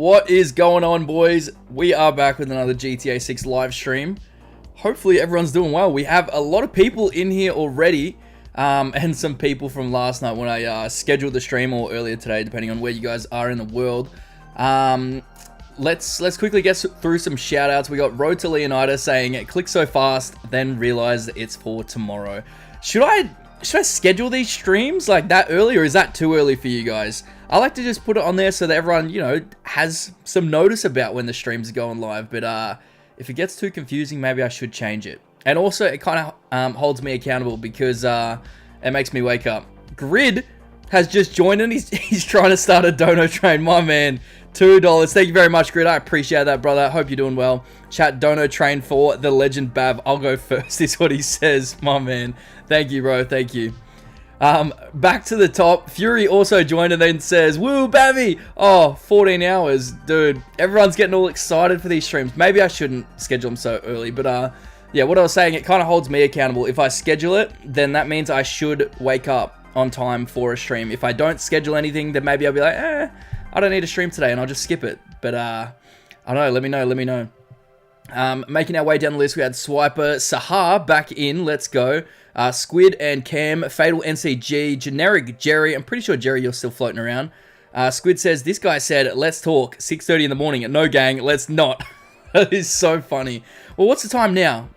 What is going on, boys? We are back with another GTA 6 live stream. Hopefully everyone's doing well. We have a lot of people in here already, and some people from last night when I scheduled the stream, or earlier today, depending on where you guys are in the world. Let's quickly get through some shout outs. We got Road to Leonidas saying, click so fast, then realize it's for tomorrow. Should I schedule these streams like that early, or is that too early for you guys? I like to just put it on there so that everyone, you know, has some notice about when the streams are going live. But if it gets too confusing, maybe I should change it. And also, it kind of holds me accountable because it makes me wake up. Grid has just joined in. He's trying to start a dono train. My man, $2. Thank you very much, Grid. I appreciate that, brother. Hope you're doing well. Chat dono train for the legend Bav. I'll go first is what he says. My man. Thank you, bro. Thank you. Back to the top. Fury also joined and then says, woo, Bavy. Oh, 14 hours. Dude, everyone's getting all excited for these streams. Maybe I shouldn't schedule them so early, but yeah, what I was saying, it kind of holds me accountable. If I schedule it, then that means I should wake up on time for a stream. If I don't schedule anything, then maybe I'll be like, I don't need a stream today, and I'll just skip it. But I don't know. Let me know. Making our way down the list, we had Swiper Sahar back in. Let's go. Squid and Cam, Fatal NCG, Generic Jerry. I'm pretty sure, Jerry, you're still floating around. Squid says, this guy said, let's talk, 6:30 in the morning. No, gang, let's not. That is so funny. Well, what's the time now?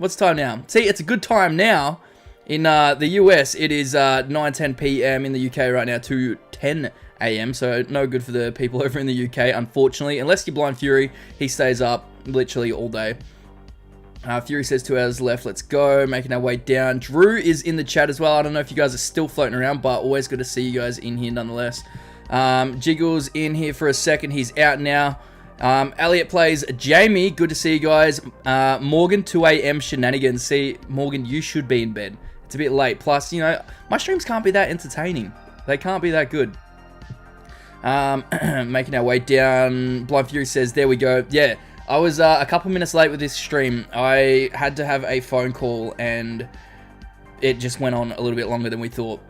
See, it's a good time now. In the US, it is 9:10 p.m. In the UK right now, 2:10 a.m. So no good for the people over in the UK, unfortunately. Unless you're Blind Fury, he stays up literally all day. Fury says 2 hours left. Let's go. Making our way down. Drew is in the chat as well. I don't know if you guys are still floating around, but always good to see you guys in here nonetheless. Jiggles in here for a second. He's out now. Elliot plays Jamie. Good to see you guys. Morgan, 2 a.m. shenanigans. See, Morgan, you should be in bed. It's a bit late. Plus, you know, my streams can't be that entertaining. They can't be that good. Making our way down. Blind Fury says, there we go. Yeah, I was a couple minutes late with this stream. I had to have a phone call, and it just went on a little bit longer than we thought.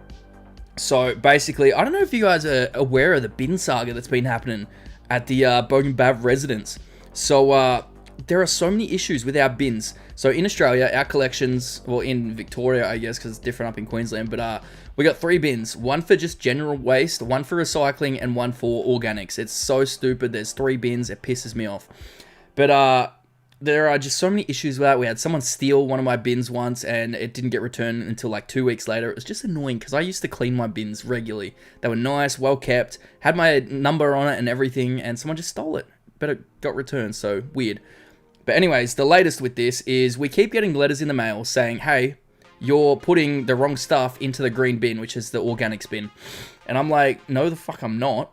So, basically, I don't know if you guys are aware of the bin saga that's been happening at the Bogan Bav residence. So, there are so many issues with our bins. So in Australia, our collections, well, in Victoria, I guess, because it's different up in Queensland, but we got 3 bins. One for just general waste, one for recycling, and one for organics. It's so stupid. There's 3 bins. It pisses me off. But there are just so many issues with that. We had someone steal one of my bins once, and it didn't get returned until like 2 weeks later. It was just annoying because I used to clean my bins regularly. They were nice, well kept, had my number on it and everything, and someone just stole it. But it got returned, so weird. But anyways, the latest with this is we keep getting letters in the mail saying, hey, you're putting the wrong stuff into the green bin, which is the organics bin. And I'm like, no, the fuck I'm not.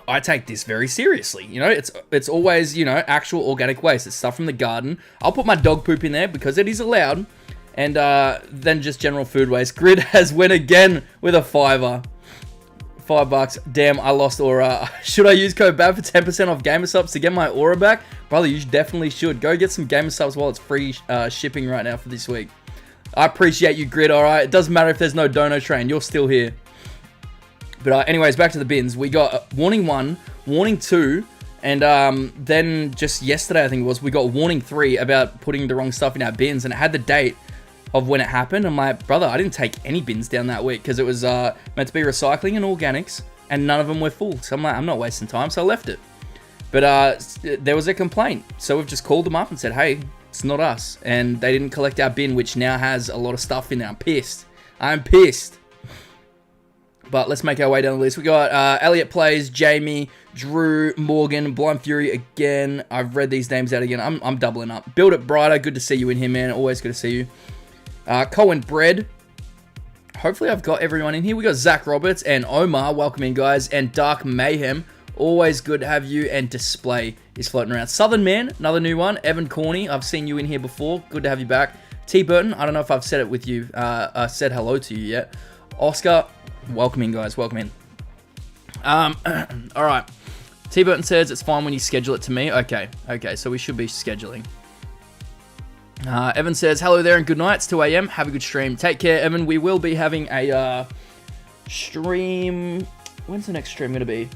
I take this very seriously. You know, it's always, you know, actual organic waste. It's stuff from the garden. I'll put my dog poop in there because it is allowed. And then just general food waste. Grid has went again with a $5. $5. Damn, I lost aura. Should I use code BAD for 10% off gamer subs to get my aura back? Brother, you definitely should. Go get some gamer subs while it's free shipping right now for this week. I appreciate you, Grid, alright? It doesn't matter if there's no dono train. You're still here. But anyways, back to the bins. We got warning 1, warning 2, and then just yesterday, I think it was, we got warning 3 about putting the wrong stuff in our bins, and it had the date of when it happened. I'm like, brother, I didn't take any bins down that week because it was meant to be recycling and organics, and none of them were full. So I'm like, I'm not wasting time, so I left it. But there was a complaint, so we've just called them up and said, hey, it's not us, and they didn't collect our bin, which now has a lot of stuff in there. I'm pissed. But let's make our way down the list. We got Elliot Plays, Jamie, Drew, Morgan, Blind Fury again. I've read these names out again. I'm doubling up. Build It Brighter. Good to see you in here, man. Always good to see you. Cohen Bread. Hopefully I've got everyone in here. We got Zach Roberts and Omar. Welcome in, guys. And Dark Mayhem. Always good to have you. And Display is floating around. Southern Man, another new one. Evan Corney. I've seen you in here before. Good to have you back. T. Burton. I don't know if I've said it with you. Said hello to you yet. Oscar. Welcome in, guys. Welcome in. Alright. T. Burton says it's fine when you schedule it to me. Okay. So we should be scheduling. Evan says, hello there and good night. It's 2 a.m. Have a good stream. Take care, Evan. We will be having a stream. When's the next stream going to be?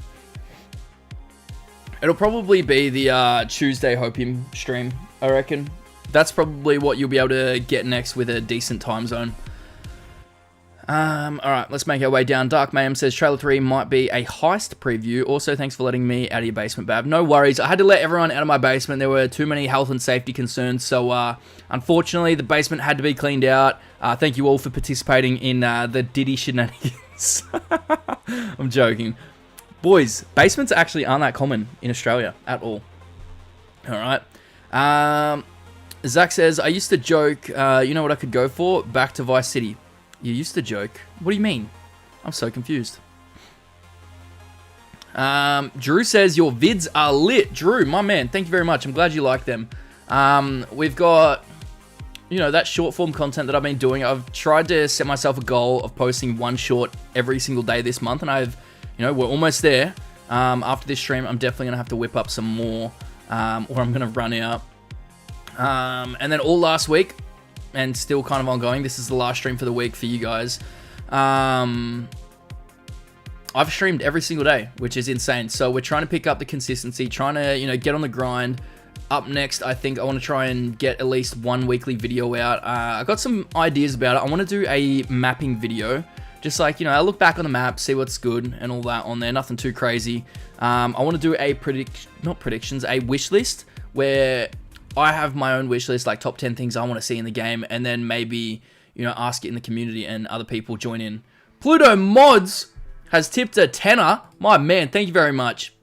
It'll probably be the Tuesday Hopium stream, I reckon. That's probably what you'll be able to get next with a decent time zone. Alright, let's make our way down. Dark Mayhem says, Trailer 3 might be a heist preview. Also, thanks for letting me out of your basement, Bav. No worries. I had to let everyone out of my basement. There were too many health and safety concerns. So, unfortunately, the basement had to be cleaned out. Thank you all for participating in the Diddy shenanigans. I'm joking. Boys, basements actually aren't that common in Australia at all. Alright. Zach says, I used to joke, you know what I could go for? Back to Vice City. You used to joke. What do you mean? I'm so confused. Drew says, your vids are lit. Drew, my man, thank you very much. I'm glad you like them. We've got, you know, that short form content that I've been doing. I've tried to set myself a goal of posting one short every single day this month, and we're almost there. After this stream, I'm definitely going to have to whip up some more, or I'm going to run out. And then all last week, and still kind of ongoing, this is the last stream for the week for you guys. I've streamed every single day, which is insane. So we're trying to pick up the consistency, trying to, get on the grind. Up next, I think I want to try and get at least one weekly video out. I got some ideas about it. I want to do a mapping video. Just like, I look back on the map, see what's good and all that on there. Nothing too crazy. I want to do a wish list where I have my own wish list, like top 10 things I want to see in the game, and then maybe, ask it in the community and other people join in. Pluto Mods has tipped a tenner. My man, thank you very much.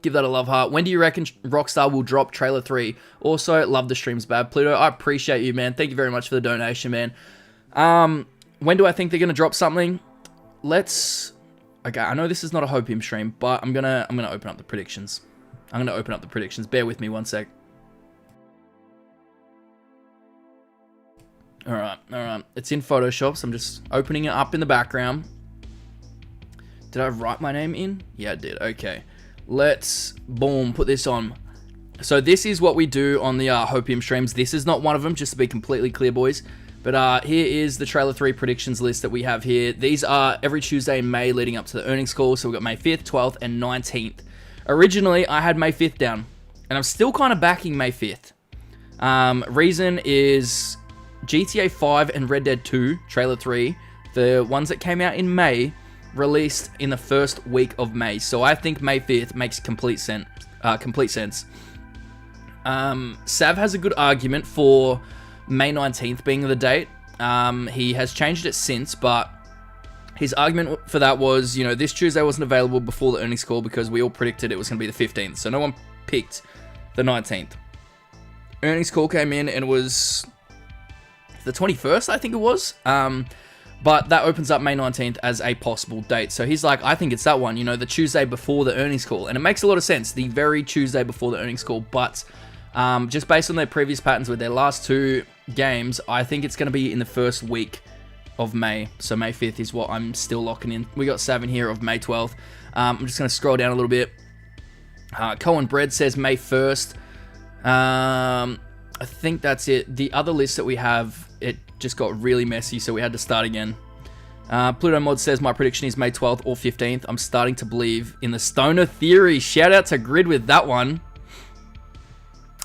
Give that a love heart. When do you reckon Rockstar will drop Trailer 3? Also, love the streams, Bab. Pluto, I appreciate you, man. Thank you very much for the donation, man. When do I think they're going to drop something? Okay, I know this is not a Hopium stream, but I'm gonna open up the predictions. Bear with me one sec. Alright. It's in Photoshop, so I'm just opening it up in the background. Did I write my name in? Yeah, I did. Okay. Let's, boom, put this on. So this is what we do on the Hopium streams. This is not one of them, just to be completely clear, boys. But here is the Trailer 3 predictions list that we have here. These are every Tuesday in May leading up to the earnings call. So we've got May 5th, 12th, and 19th. Originally, I had May 5th down. And I'm still kind of backing May 5th. Reason is GTA 5 and Red Dead 2, Trailer 3, the ones that came out in May, released in the first week of May. So I think May 5th makes complete sense. Sav has a good argument for May 19th being the date. He has changed it since, but his argument for that was, this Tuesday wasn't available before the earnings call because we all predicted it was going to be the 15th. So no one picked the 19th. Earnings call came in and it was the 21st, I think it was. But that opens up May 19th as a possible date. So he's like, I think it's that one, the Tuesday before the earnings call. And it makes a lot of sense, the very Tuesday before the earnings call. But just based on their previous patterns with their last two games, I think it's going to be in the first week of May. So May 5th is what I'm still locking in. We got Sav in here of May 12th. I'm just going to scroll down a little bit. Cohen Bread says May 1st. I think that's it. The other list that we have, it just got really messy, so we had to start again. Pluto Mod says my prediction is May 12th or 15th. I'm starting to believe in the Stoner theory. Shout out to Grid with that one.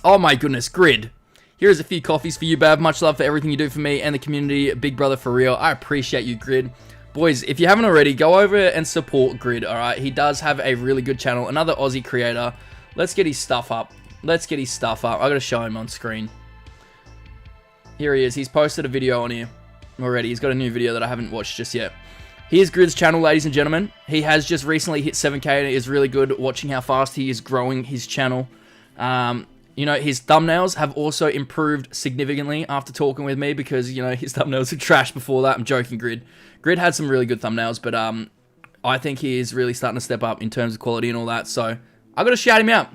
Oh my goodness, Grid. Here's a few coffees for you, Bav. Much love for everything you do for me and the community. Big brother for real. I appreciate you, Grid. Boys, if you haven't already, go over and support Grid, alright? He does have a really good channel. Another Aussie creator. Let's get his stuff up. I gotta show him on screen. Here he is. He's posted a video on here already. He's got a new video that I haven't watched just yet. Here's Grid's channel, ladies and gentlemen. He has just recently hit 7K and it is really good watching how fast he is growing his channel. His thumbnails have also improved significantly after talking with me because, his thumbnails were trash before that. I'm joking, Grid. Grid had some really good thumbnails, but I think he is really starting to step up in terms of quality and all that. So I got to shout him out.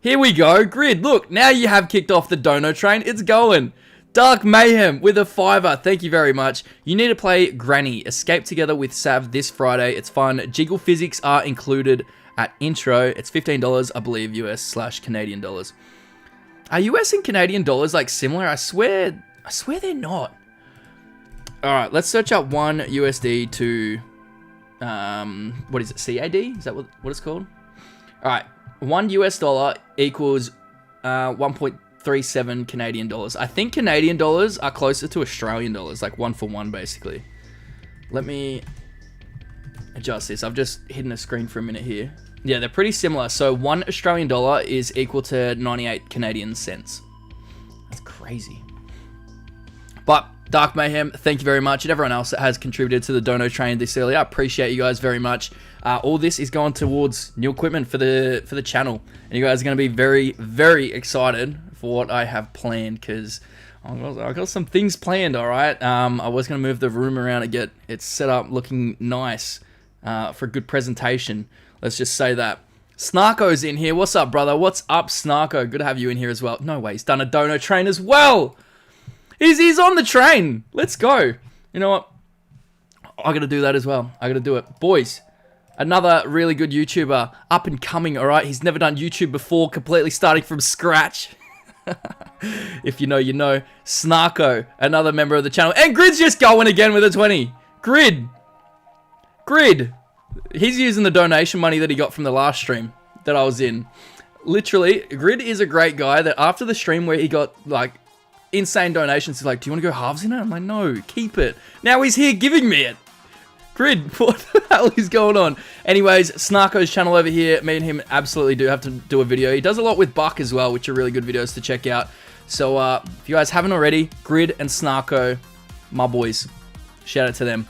Here we go. Grid, look, now you have kicked off the dono train. It's going. Dark Mayhem with a $5. Thank you very much. You need to play Granny. Escape together with Sav this Friday. It's fun. Jiggle physics are included at intro. It's $15, I believe, US/Canadian dollars. Are US and Canadian dollars like similar? I swear they're not. All right, let's search up one USD to, what is it, CAD? Is that what it's called? All right, $1 equals 1.37 Canadian dollars. I think Canadian dollars are closer to Australian dollars, like 1 for 1, basically. Let me adjust this. I've just hidden a screen for a minute here. Yeah, they're pretty similar. So 1 Australian dollar is equal to 98 Canadian cents. That's crazy. But Dark Mayhem, thank you very much. And everyone else that has contributed to the dono train this early, I appreciate you guys very much. All this is going towards new equipment for the channel. And you guys are going to be very, very excited for what I have planned, because I got some things planned, all right? I was going to move the room around and get it set up looking nice for a good presentation. Let's just say that. Snarko's in here. What's up, brother? What's up, Snarko? Good to have you in here as well. No way, he's done a dono train as well. He's on the train. Let's go. You know what? I got to do that as well. I got to do it. Boys, another really good YouTuber, up and coming, all right? He's never done YouTube before, completely starting from scratch. If you know, you know. Snarko, another member of the channel. And Grid's just going again with a 20. Grid. He's using the donation money that he got from the last stream that I was in. Literally, Grid is a great guy that after the stream where he got, like, insane donations, he's like, do you want to go halves in it? I'm like, no, keep it. Now he's here giving me it. Grid, what the hell is going on? Anyways, Snarko's channel over here, me and him absolutely do have to do a video. He does a lot with Buck as well, which are really good videos to check out. So, if you guys haven't already, Grid and Snarko, my boys. Shout out to them.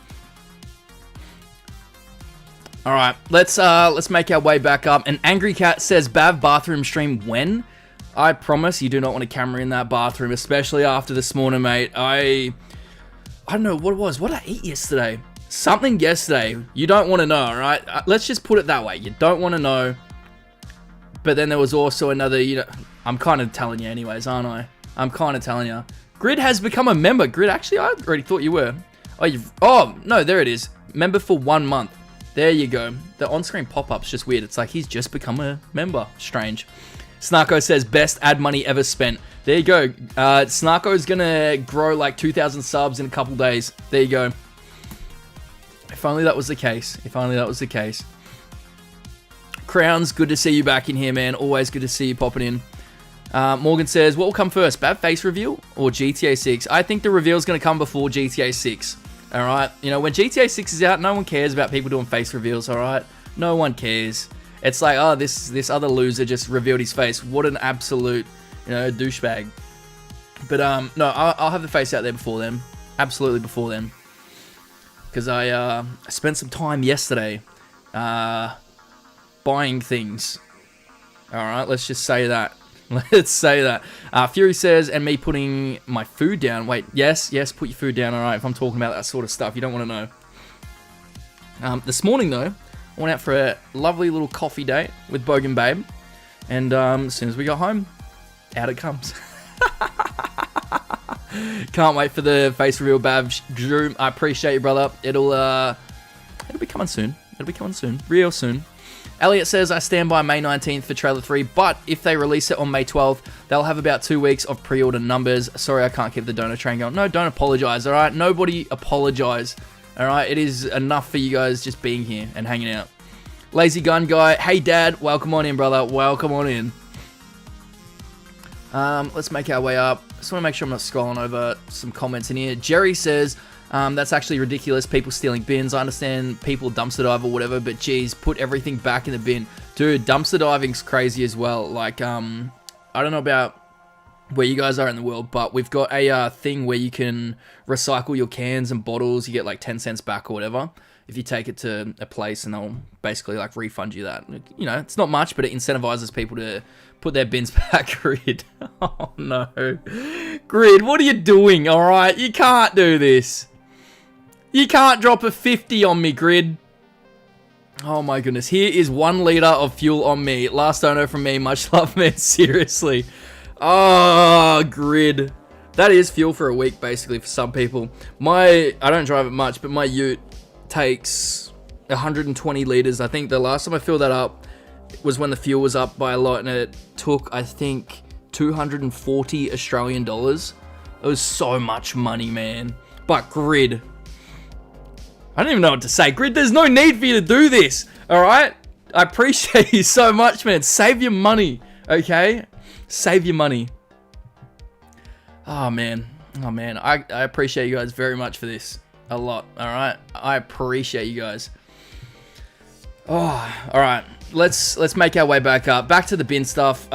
All right, let's make our way back up. And Angry Cat says, Bav, bathroom stream when? I promise you do not want a camera in that bathroom, especially after this morning, mate. I don't know what it was. What did I eat yesterday? Something yesterday. You don't want to know, all right? Let's just put it that way. You don't want to know. But then there was also another, you know, I'm kind of telling you anyways, aren't I? I'm kind of telling you. Grid has become a member. Grid, actually, I already thought you were. Oh, no, there it is. Member for 1 month. There you go. The on-screen pop-up's just weird. It's like he's just become a member. Strange. Snarko says, best ad money ever spent. There you go. Snarko's gonna grow like 2,000 subs in a couple days. There you go. If only that was the case. If only that was the case. Crowns, good to see you back in here, man. Always good to see you popping in. Morgan says, what will come first, Bad Face reveal or GTA 6? I think the reveal is going to come before GTA 6. All right? You know, when GTA 6 is out, no one cares about people doing face reveals, all right? No one cares. It's like, oh, this other loser just revealed his face. What an absolute, you know, douchebag. But, no, I'll have the face out there before then. Absolutely before then. Because I spent some time yesterday buying things. All right, let's just say that. Let's say that. Fury says, and me putting my food down. Wait, yes, put your food down, all right, if I'm talking about that sort of stuff. You don't want to know. This morning, though, I went out for a lovely little coffee date with Bogan Babe. And as soon as we got home, out it comes. Can't wait for the face reveal, Bav. Drew, I appreciate you, brother. It'll be coming soon. It'll be coming soon. Real soon. Elliot says, I stand by May 19th for Trailer 3, but if they release it on May 12th, they'll have about 2 weeks of pre-order numbers. Sorry, I can't keep the donor train going. No, don't apologize, all right? Nobody apologize, all right? It is enough for you guys just being here and hanging out. Lazy Gun Guy, hey, Dad. Welcome on in, brother. Welcome on in. Let's make our way up. Just want to make sure I'm not scrolling over some comments in here. Jerry says, that's actually ridiculous. People stealing bins. I understand people dumpster dive or whatever, but geez, put everything back in the bin. Dude, dumpster diving's crazy as well. Like, I don't know about where you guys are in the world, but we've got a thing where you can recycle your cans and bottles. You get like 10 cents back or whatever if you take it to a place, and they'll basically like refund you that. You know, it's not much, but it incentivizes people to put their bins back. Grid. Oh no. Grid, what are you doing? All right, you can't do this. You can't drop a 50 on me, Grid. Oh my goodness. Here is 1 liter of fuel on me. Last dono from me. Much love, man. Seriously. Oh, Grid. That is fuel for a week, basically, for some people. I don't drive it much, but my ute takes 120 liters. I think the last time I filled that up was when the fuel was up by a lot, and it took, I think, 240 Australian dollars. It was so much money, man. But Grid, I don't even know what to say. Grid, there's no need for you to do this, all right? I appreciate you so much, man. Save your money, okay? Save your money. Oh, man. Oh, man. I appreciate you guys very much for this. A lot, all right? I appreciate you guys. Oh, all right. Let's make our way back up. Back to the bin stuff.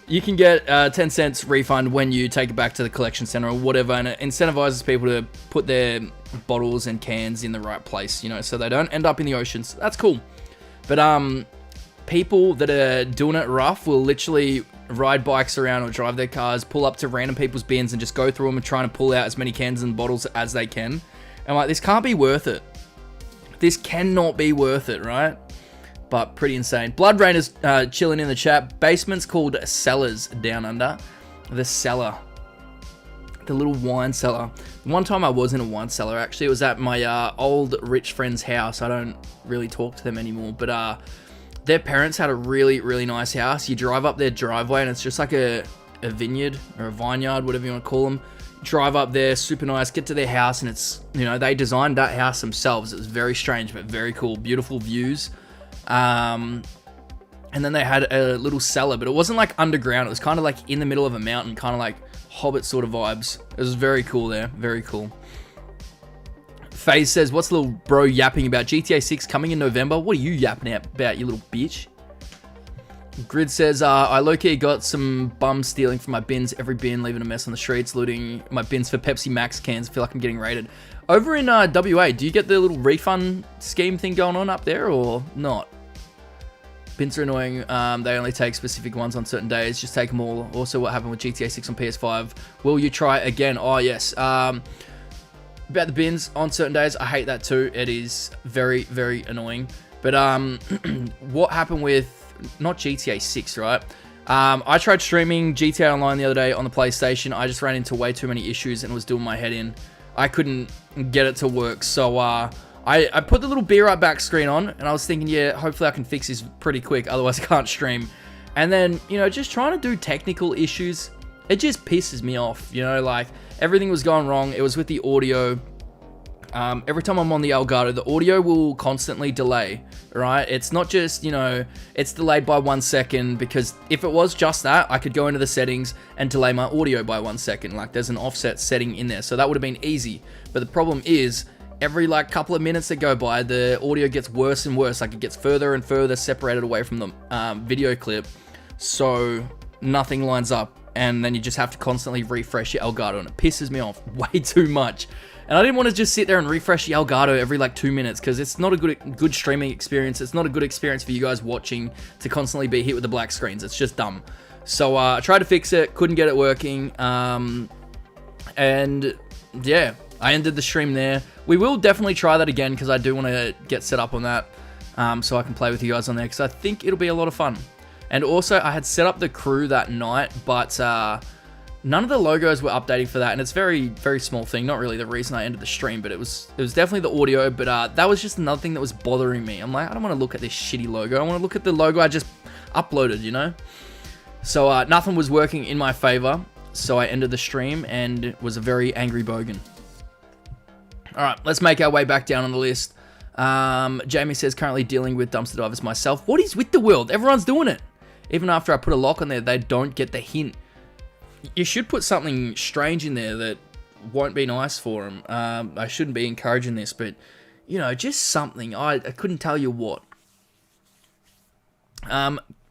You can get 10 cents refund when you take it back to the collection center or whatever, and it incentivizes people to put their bottles and cans in the right place, you know, so they don't end up in the oceans. That's cool. But people that are doing it rough will literally ride bikes around or drive their cars, pull up to random people's bins and just go through them and trying to pull out as many cans and bottles as they can. And like, this can't be worth it. This cannot be worth it, right? But pretty insane. Blood Rain is chilling in the chat. Basement's called cellars down under. The cellar. The little wine cellar. One time I was in a wine cellar, actually. It was at my old rich friend's house. I don't really talk to them anymore. But their parents had a really, really nice house. You drive up their driveway and it's just like a vineyard or a vineyard, whatever you want to call them. Drive up there, super nice, get to their house, and it's, you know, they designed that house themselves. It was very strange, but very cool. Beautiful views. And then they had a little cellar, but it wasn't like underground. It was kind of like in the middle of a mountain, kind of like Hobbit sort of vibes. It was very cool there. Very cool. FaZe says, what's the little bro yapping about? GTA 6 coming in November? What are you yapping about, you little bitch? Grid says, I low-key got some bum stealing from my bins. Every bin, leaving a mess on the streets, looting my bins for Pepsi Max cans. I feel like I'm getting raided. Over in WA, do you get the little refund scheme thing going on up there or not? Bins are annoying. They only take specific ones on certain days. Just take them all. Also, what happened with GTA 6 on PS5? Will you try it again? Oh, yes. About the bins on certain days, I hate that too. It is very, very annoying. But what happened with, not GTA 6, right? I tried streaming GTA Online the other day on the PlayStation. I just ran into way too many issues and it was doing my head in. I couldn't get it to work. So I put the little be right back screen on and I was thinking, yeah, hopefully I can fix this pretty quick. Otherwise I can't stream. And then, you know, just trying to do technical issues, it just pisses me off. You know, like everything was going wrong. It was with the audio. Every time I'm on the Elgato, the audio will constantly delay, right? It's not just, you know, it's delayed by 1 second, because if it was just that, I could go into the settings and delay my audio by 1 second. Like there's an offset setting in there, so that would have been easy. But the problem is, every like couple of minutes that go by, the audio gets worse and worse. Like it gets further and further separated away from the video clip, so nothing lines up. And then you just have to constantly refresh your Elgato, and it pisses me off way too much. And I didn't want to just sit there and refresh the Elgato every like 2 minutes, because it's not a good streaming experience. It's not a good experience for you guys watching to constantly be hit with the black screens. It's just dumb. So I tried to fix it, couldn't get it working. And yeah, I ended the stream there. We will definitely try that again, because I do want to get set up on that, so I can play with you guys on there, because I think it'll be a lot of fun. And also, I had set up the crew that night, but none of the logos were updating for that, and it's very, very small thing. Not really the reason I ended the stream, but it was definitely the audio. But that was just another thing that was bothering me. I'm like, I don't want to look at this shitty logo. I want to look at the logo I just uploaded, you know? So nothing was working in my favor, so I ended the stream and was a very angry bogan. All right, let's make our way back down on the list. Jamie says, currently dealing with dumpster divers myself. What is with the world? Everyone's doing it. Even after I put a lock on there, they don't get the hint. You should put something strange in there that won't be nice for them. I shouldn't be encouraging this, but, you know, just something. I couldn't tell you what.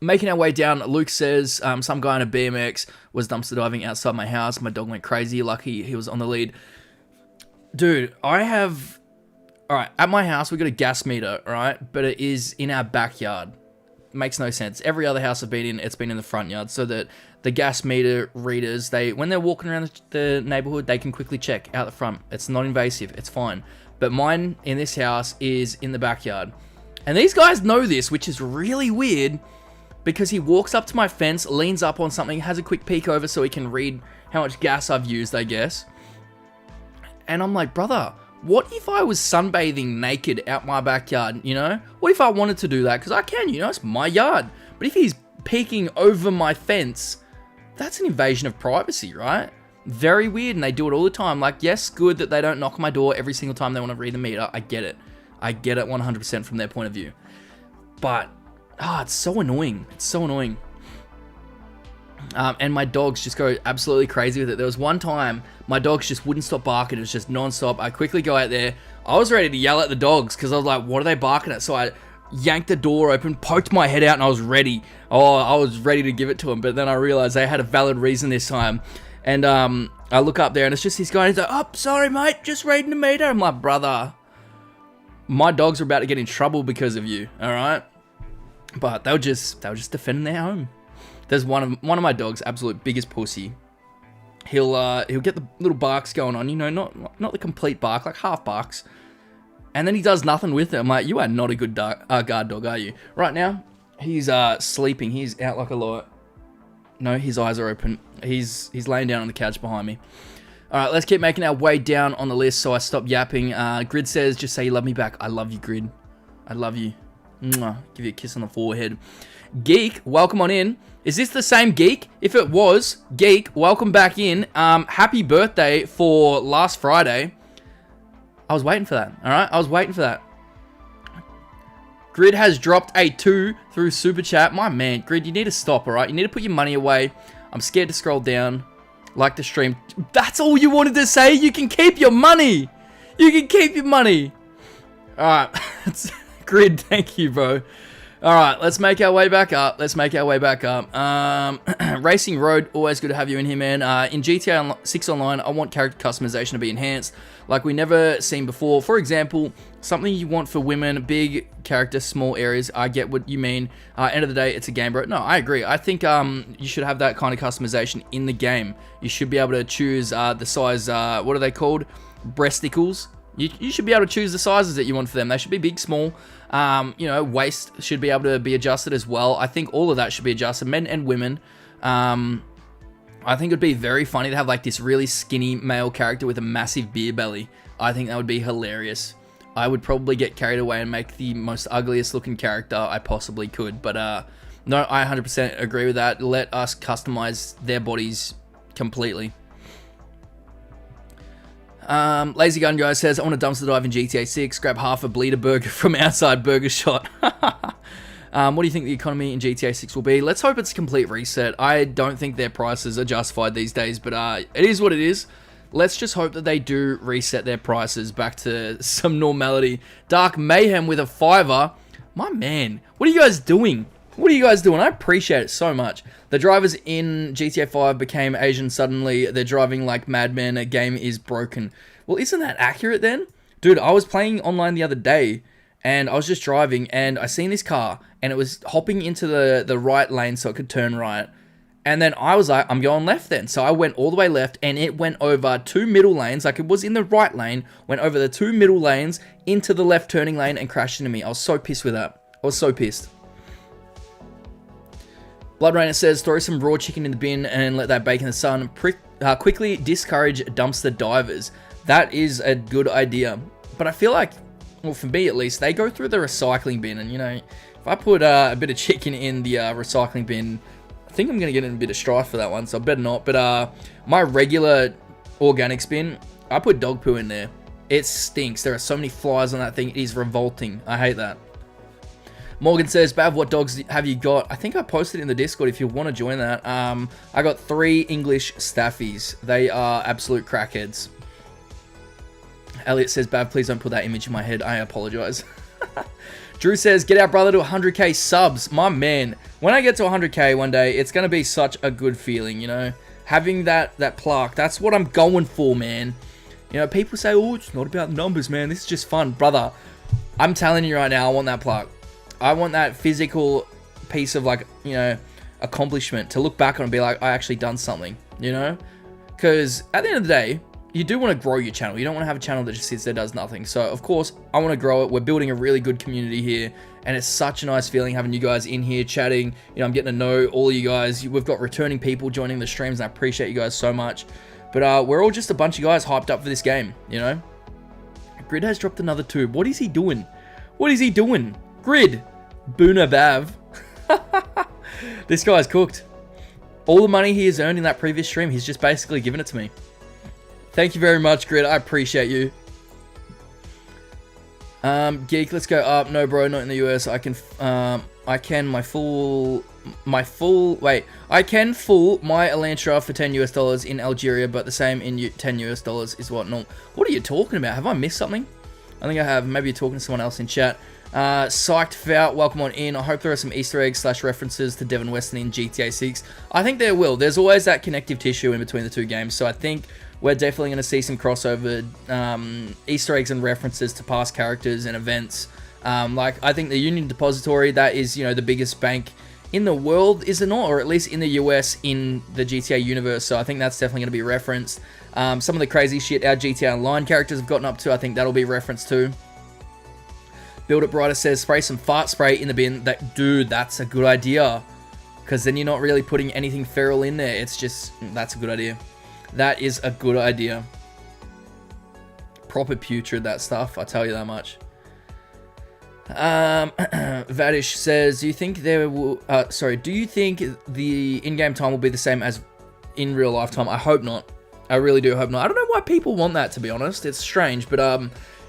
Making our way down, Luke says, some guy in a BMX was dumpster diving outside my house. My dog went crazy. Lucky he was on the lead. Dude, Alright, at my house, we got a gas meter, right? But it is in our backyard. Makes no sense. Every other house I've been in, it's been in the front yard, so that the gas meter readers, when they're walking around the neighborhood, they can quickly check out the front. It's not invasive. It's fine. But mine in this house is in the backyard. And these guys know this, which is really weird, because he walks up to my fence, leans up on something, has a quick peek over so he can read how much gas I've used, I guess. And I'm like, brother, what if I was sunbathing naked out my backyard, you know? What if I wanted to do that? Because I can, you know, it's my yard. But if he's peeking over my fence, that's an invasion of privacy, right? Very weird, and they do it all the time. Like, yes, good that they don't knock on my door every single time they want to read the meter. I get it. I get it 100% from their point of view. But, it's so annoying. It's so annoying. And my dogs just go absolutely crazy with it. There was one time my dogs just wouldn't stop barking. It was just non-stop. I quickly go out there. I was ready to yell at the dogs because I was like, what are they barking at? So I yanked the door open, poked my head out, and I was ready. I was ready to give it to them. But then I realized they had a valid reason this time. And I look up there and it's just this guy. He's like, oh, sorry, mate. Just reading the meter. I'm like, brother, my dogs are about to get in trouble because of you. All right. But they were just defending their home. There's one of my dogs, absolute biggest pussy. He'll get the little barks going on, you know, not the complete bark, like half barks, and then he does nothing with it. I'm like, you are not a good guard dog, are you? Right now, he's sleeping. He's out like a light. No, his eyes are open. He's laying down on the couch behind me. All right, let's keep making our way down on the list. So I stop yapping. Grid says, just say you love me back. I love you, Grid. I love you. Mwah. Give you a kiss on the forehead. Geek, welcome on in. Is this the same Geek? If it was, Geek, welcome back in. Happy birthday for last Friday. I was waiting for that, all right? I was waiting for that. Grid has dropped a 2 through Super Chat. My man, Grid, you need to stop, all right? You need to put your money away. I'm scared to scroll down. Like the stream. That's all you wanted to say? You can keep your money. You can keep your money. All right. Grid, thank you, bro. All right, let's make our way back up. Racing Road, always good to have you in here, man. In GTA 6 Online, I want character customization to be enhanced, like we never seen before. For example, something you want for women, big character, small areas. I get what you mean. End of the day, it's a game, bro. No, I agree. I think you should have that kind of customization in the game. You should be able to choose the size, what are they called? Breasticles. You should be able to choose the sizes that you want for them. They should be big, small. Waist should be able to be adjusted as well. I think all of that should be adjusted, men and women. I think it'd be very funny to have like this really skinny male character with a massive beer belly. I think that would be hilarious. I would probably get carried away and make the most ugliest looking character I possibly could. But no, I 100% agree with that. Let us customize their bodies completely. Lazy Gun Guy says, I want to dumpster dive in GTA 6, grab half a bleeder burger from outside Burger Shot. What do you think the economy in GTA 6 will be? Let's hope it's a complete reset. I don't think their prices are justified these days, but it is what it is. Let's just hope that they do reset their prices back to some normality. Dark Mayhem with a $5. My man, what are you guys doing? What are you guys doing? I appreciate it so much. The drivers in GTA 5 became Asian suddenly. They're driving like madmen. A game is broken. Well, isn't that accurate then? Dude, I was playing online the other day and I was just driving and I seen this car and it was hopping into the right lane so it could turn right. And then I was like, I'm going left then. So I went all the way left and it went over 2 middle lanes. Like it was in the right lane, went over the 2 middle lanes into the left turning lane and crashed into me. I was so pissed with that. I was so pissed. Blood Rainer says, throw some raw chicken in the bin and let that bake in the sun. Quickly discourage dumpster divers. That is a good idea. But I feel like, well, for me at least, they go through the recycling bin. And, you know, if I put a bit of chicken in the recycling bin, I think I'm going to get in a bit of strife for that one. So I better not. But my regular organics bin, I put dog poo in there. It stinks. There are so many flies on that thing. It is revolting. I hate that. Morgan says, Bav, what dogs have you got? I think I posted in the Discord if you want to join that. I got 3 English Staffies. They are absolute crackheads. Elliot says, Bav, please don't put that image in my head. I apologize. Drew says, get our brother to 100k subs. My man, when I get to 100k one day, it's going to be such a good feeling, you know? Having that plaque, that's what I'm going for, man. You know, people say, oh, it's not about numbers, man. This is just fun. Brother, I'm telling you right now, I want that plaque. I want that physical piece of, like, you know, accomplishment to look back on and be like, I actually done something, you know? Because at the end of the day, you do want to grow your channel. You don't want to have a channel that just sits there, does nothing. So, of course, I want to grow it. We're building a really good community here, and it's such a nice feeling having you guys in here chatting. You know, I'm getting to know all of you guys. We've got returning people joining the streams, and I appreciate you guys so much. But we're all just a bunch of guys hyped up for this game, you know? Grid has dropped another tube. What is he doing? What is he doing? Grid, Boona Bav. This guy's cooked. All the money he has earned in that previous stream, he's just basically given it to me. Thank you very much, Grid. I appreciate you. Geek, let's go up. No, bro, not in the US. I can fool my Elantra for $10 in Algeria, but the same in $10 is what normal. What are you talking about? Have I missed something? I think I have. Maybe you're talking to someone else in chat. Psyched Fout, welcome on in. I hope there are some Easter eggs / references to Devon Weston in GTA 6. I think there will. There's always that connective tissue in between the two games, so I think we're definitely going to see some crossover Easter eggs and references to past characters and events. Like, I think the Union Depository, that is, you know, the biggest bank in the world, is it not? Or at least in the US in the GTA universe, so I think that's definitely going to be referenced. Some of the crazy shit our GTA Online characters have gotten up to, I think that'll be referenced too. Build It Brighter says, spray some fart spray in the bin. Dude, that's a good idea. Because then you're not really putting anything feral in there. It's just, that's a good idea. That is a good idea. Proper putrid, that stuff, I tell you that much. Vadish says, do you think there will, do you think the in-game time will be the same as in real life time? I hope not. I really do hope not. I don't know why people want that, to be honest. It's strange, but,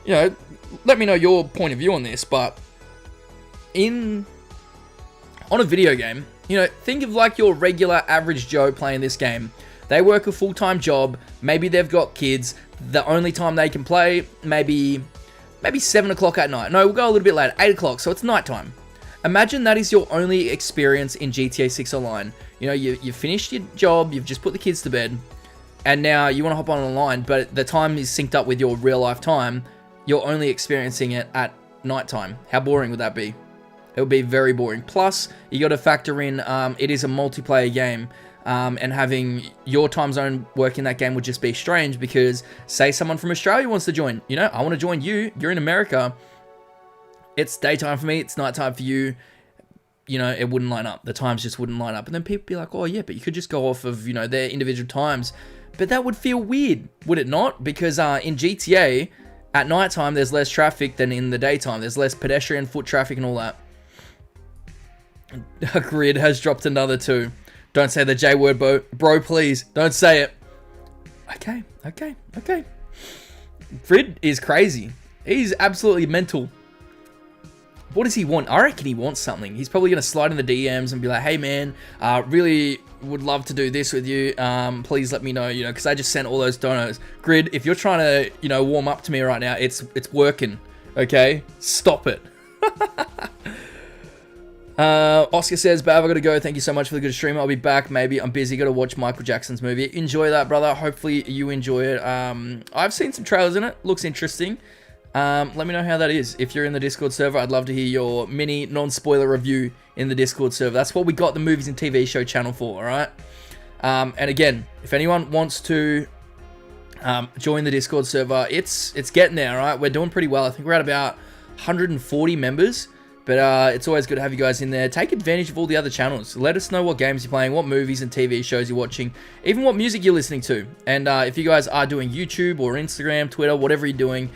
you know, let me know your point of view on this, but on a video game, you know, think of like your regular average Joe playing this game. They work a full-time job, maybe they've got kids, the only time they can play, maybe 7 o'clock at night. No, we'll go a little bit later, 8 o'clock, so it's nighttime. Imagine that is your only experience in GTA 6 Online. You know, you've finished your job, you've just put the kids to bed, and now you want to hop on online, but the time is synced up with your real-life time. You're only experiencing it at nighttime. How boring would that be? It would be very boring. Plus, you got to factor in, it is a multiplayer game, and having your time zone work in that game would just be strange because, say someone from Australia wants to join. You know, I want to join you. You're in America. It's daytime for me. It's nighttime for you. You know, it wouldn't line up. The times just wouldn't line up. And then people be like, oh yeah, but you could just go off of, you know, their individual times. But that would feel weird, would it not? Because in GTA, at nighttime, there's less traffic than in the daytime. There's less pedestrian, foot traffic and all that. Grid has dropped another 2. Don't say the J word, bro, please. Don't say it. Okay. Grid is crazy. He's absolutely mental. What does he want? I reckon he wants something. He's probably going to slide in the DMs and be like, hey, man, really would love to do this with you. Please let me know, you know, because I just sent all those donos. Grid, if you're trying to, you know, warm up to me right now, it's working, okay? Stop it. Oscar says, Bav, I gotta go. Thank you so much for the good stream. I'll be back. Maybe I'm busy. Gotta watch Michael Jackson's movie. Enjoy that, brother. Hopefully you enjoy it. I've seen some trailers in it. Looks interesting. Let me know how that is. If you're in the Discord server, I'd love to hear your mini non-spoiler review in the Discord server. That's what we got the movies and TV show channel for, alright? And again, if anyone wants to join the Discord server, it's getting there, alright? We're doing pretty well. I think we're at about 140 members. But it's always good to have you guys in there. Take advantage of all the other channels. Let us know what games you're playing, what movies and TV shows you're watching, even what music you're listening to. And if you guys are doing YouTube or Instagram, Twitter, whatever you're doing,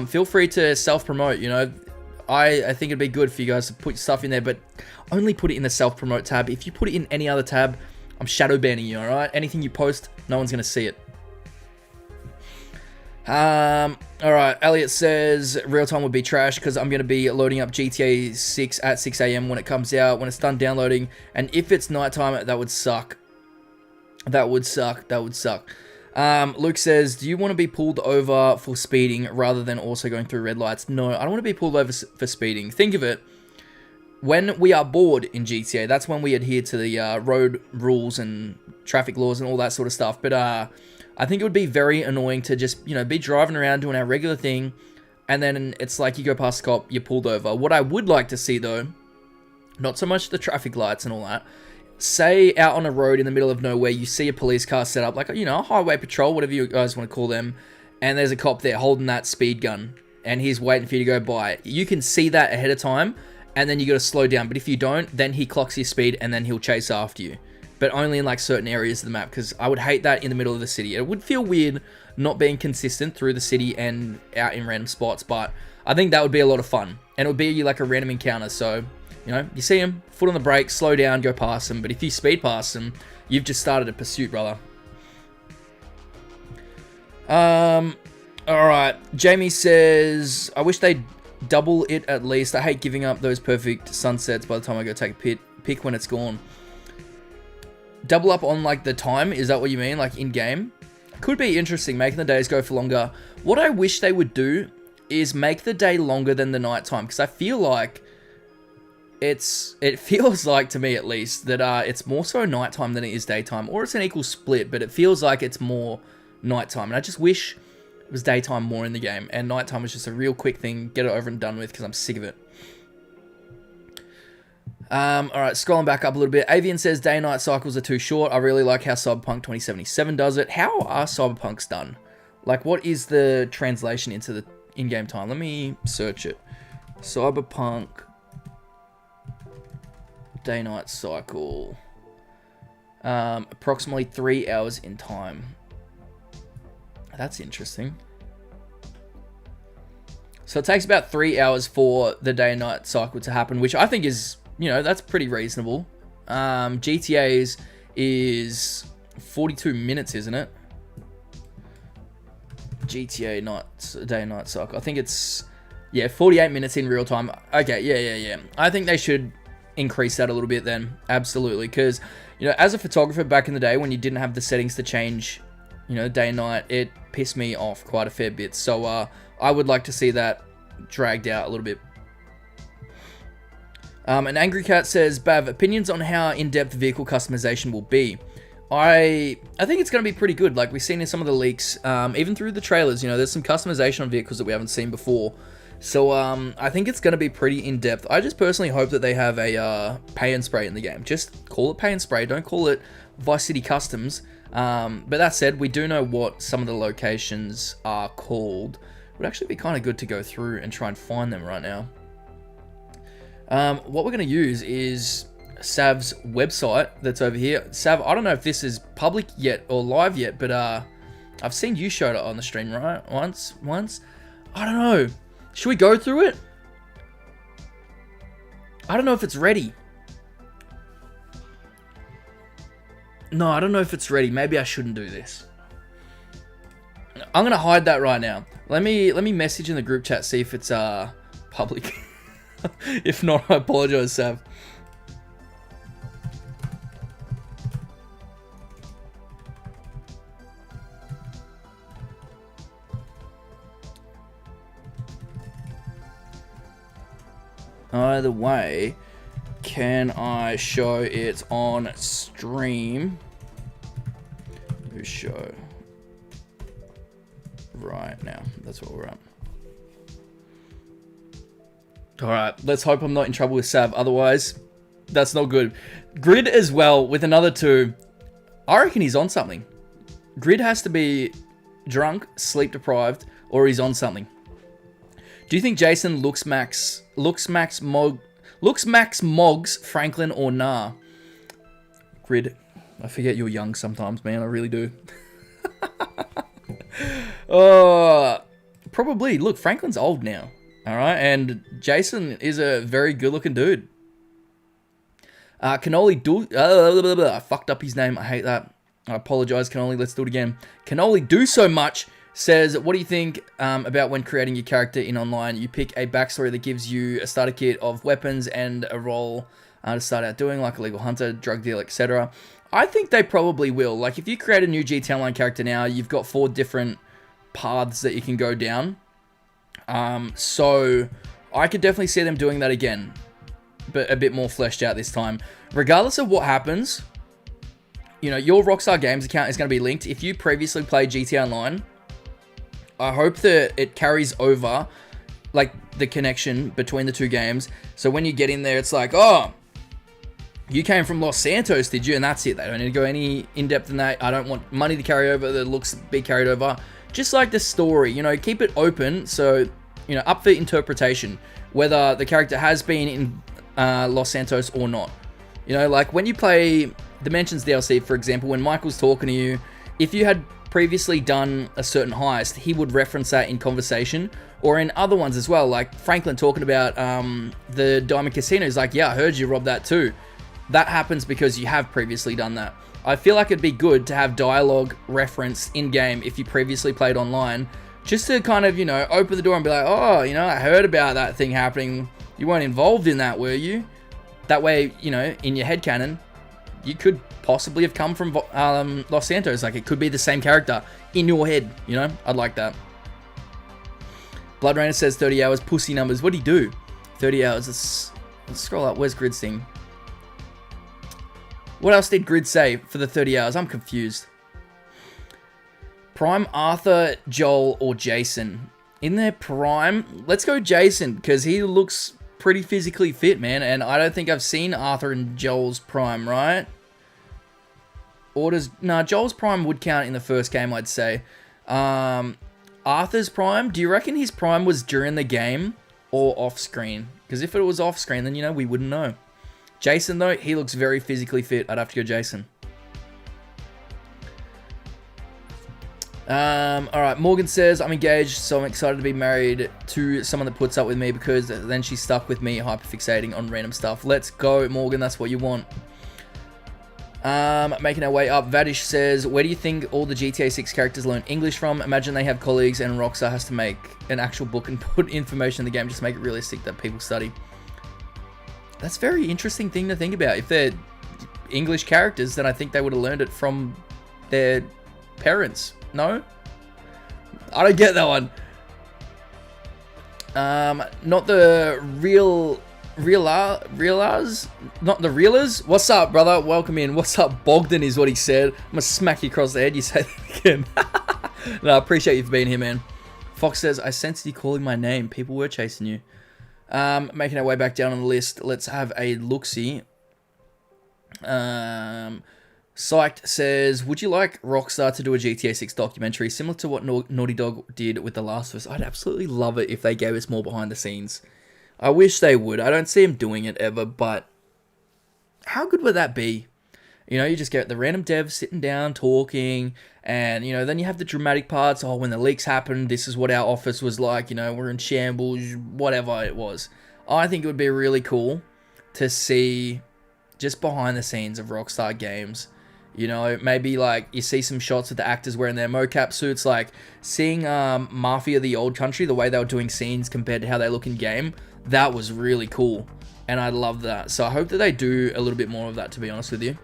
feel free to self-promote. You know, I think it'd be good for you guys to put your stuff in there, but only put it in the self-promote tab. If you put it in any other tab, I'm shadow banning you, alright? Anything you post, no one's going to see it. Alright, Elliot says real time would be trash because I'm going to be loading up GTA 6 at 6 AM when it comes out, when it's done downloading, and if it's nighttime, that would suck. That would suck. Luke says, do you want to be pulled over for speeding rather than also going through red lights? No, I don't want to be pulled over for speeding. Think of it. When we are bored in GTA, that's when we adhere to the road rules and traffic laws and all that sort of stuff. But I think it would be very annoying to just, you know, be driving around doing our regular thing, and then it's like you go past the cop, you're pulled over. What I would like to see, though, not so much the traffic lights and all that, say out on a road in the middle of nowhere, you see a police car set up, like, you know, a highway patrol, whatever you guys want to call them, and there's a cop there holding that speed gun, and he's waiting for you to go by. You can see that ahead of time, and then you got to slow down. But if you don't, then he clocks your speed, and then he'll chase after you. But only in like certain areas of the map, because I would hate that in the middle of the city. It would feel weird not being consistent through the city and out in random spots, but I think that would be a lot of fun, and it would be like a random encounter. So, you know, you see him, foot on the brake, slow down, go past him, but if you speed past him, you've just started a pursuit, brother. Alright, Jamie says, I wish they'd Double it at least. I hate giving up those perfect sunsets by the time I go take a pick when it's gone. Double up on like the time, is that what you mean? Like in game? Could be interesting, making the days go for longer. What I wish they would do is make the day longer than the night time, because I feel like it feels like, to me at least, that it's more so nighttime than it is daytime, or it's an equal split, but it feels like it's more nighttime, and I just wish it was daytime more in the game, and nighttime was just a real quick thing, get it over and done with, because I'm sick of it. Alright, scrolling back up a little bit. Avian says, day-night cycles are too short. I really like how Cyberpunk 2077 does it. How are Cyberpunks done? Like, what is the translation into the in-game time? Let me search it. Cyberpunk day-night cycle. Approximately 3 hours in time. That's interesting. So it takes about 3 hours for the day-night cycle to happen, which I think is, you know, that's pretty reasonable. GTA's is 42 minutes, isn't it? GTA day-night cycle. I think it's, yeah, 48 minutes in real time. Okay, yeah. I think they should increase that a little bit then. Absolutely. Because, you know, as a photographer back in the day when you didn't have the settings to change, you know, day and night, it pissed me off quite a fair bit. So I would like to see that dragged out a little bit. An Angry Cat says, Bav, opinions on how in-depth vehicle customization will be. I think it's going to be pretty good. Like we've seen in some of the leaks, even through the trailers, you know, there's some customization on vehicles that we haven't seen before. So I think it's going to be pretty in-depth. I just personally hope that they have a pay and spray in the game. Just call it pay and spray. Don't call it Vice City Customs. But that said, we do know what some of the locations are called. It would actually be kind of good to go through and try and find them right now. What we're going to use is Sav's website that's over here. Sav, I don't know if this is public yet or live yet, but I've seen you show it on the stream, right? Once. I don't know. Should we go through it? I don't know if it's ready. No, I don't know if it's ready. Maybe I shouldn't do this. I'm going to hide that right now. Let me message in the group chat, see if it's public. If not, I apologize, Sav. Either way, can I show it on stream? Show right now. That's what we're at. Alright, let's hope I'm not in trouble with Sav. Otherwise, that's not good. Grid as well, with another 2. I reckon he's on something. Grid has to be drunk, sleep deprived, or he's on something. Do you think Jason looks Max Moggs, Franklin, or nah? Grid, I forget you're young sometimes, man. I really do. Probably. Look, Franklin's old now. All right, and Jason is a very good-looking dude. I fucked up his name. I hate that. I apologize, Canoli. Let's do it again. Canoli Do So Much says, what do you think about when creating your character in online? You pick a backstory that gives you a starter kit of weapons and a role to start out doing, like a legal hunter, drug dealer, etc. I think they probably will. Like, if you create a new GTA Online character now, you've got 4 different paths that you can go down. So I could definitely see them doing that again, but a bit more fleshed out this time. Regardless of what happens, you know, your Rockstar Games account is going to be linked. If you previously played GTA Online, I hope that it carries over, like, the connection between the 2 games. So when you get in there, it's like, oh, you came from Los Santos, did you? And that's it. They don't need to go any in-depth than that. I don't want money to carry over, the looks to be carried over. Just like the story, you know, keep it open. So, you know, up for interpretation, whether the character has been in Los Santos or not. You know, like when you play Dimensions DLC, for example, when Michael's talking to you, if you had previously done a certain heist, he would reference that in conversation, or in other ones as well, like Franklin talking about the Diamond Casino. He's like, yeah, I heard you robbed that too. That happens because you have previously done that. I feel like it'd be good to have dialogue referenced in-game if you previously played online, Just to kind of, open the door and be like, oh, I heard about that thing happening. You weren't involved in that, were you? That way, in your headcanon, you could possibly have come from Los Santos. Like, it could be the same character in your head, I'd like that. Blood Rainer says 30 hours, pussy numbers. What'd he do? 30 hours. Let's scroll up. Where's Grid's thing? What else did Grid say for the 30 hours? I'm confused. Prime Arthur, Joel, or Jason? In their prime, let's go Jason, because he looks pretty physically fit, man. And I don't think I've seen Arthur and Joel's prime, right? Joel's prime would count in the first game, I'd say. Arthur's prime, do you reckon his prime was during the game or off screen? Because if it was off screen, then, we wouldn't know. Jason, though, he looks very physically fit. I'd have to go Jason. Alright, Morgan says, I'm engaged, so I'm excited to be married to someone that puts up with me, because then she's stuck with me, hyperfixating on random stuff. Let's go, Morgan, that's what you want. Making our way up, Vadish says, where do you think all the GTA 6 characters learn English from? Imagine they have colleagues and Rockstar has to make an actual book and put information in the game just to make it realistic that people study. That's a very interesting thing to think about. If they're English characters, then I think they would have learned it from their parents. No? I don't get that one. Not the realers? Not the realers? What's up, brother? Welcome in. What's up, Bogdan is what he said. I'm gonna smack you across the head. You say that again. No, I appreciate you for being here, man. Fox says, I sensed you calling my name. People were chasing you. Making our way back down on the list. Let's have a look-see. Psyched says, would you like Rockstar to do a GTA 6 documentary similar to what Naughty Dog did with The Last of Us? I'd absolutely love it if they gave us more behind the scenes. I wish they would. I don't see them doing it ever, but how good would that be? You just get the random devs sitting down, talking, and, then you have the dramatic parts. Oh, when the leaks happened, this is what our office was like, we're in shambles, whatever it was. I think it would be really cool to see just behind the scenes of Rockstar games. Maybe like you see some shots of the actors wearing their mocap suits, like seeing Mafia the Old Country, the way they were doing scenes compared to how they look in game. That was really cool, and I love that. So I hope that they do a little bit more of that, to be honest with you.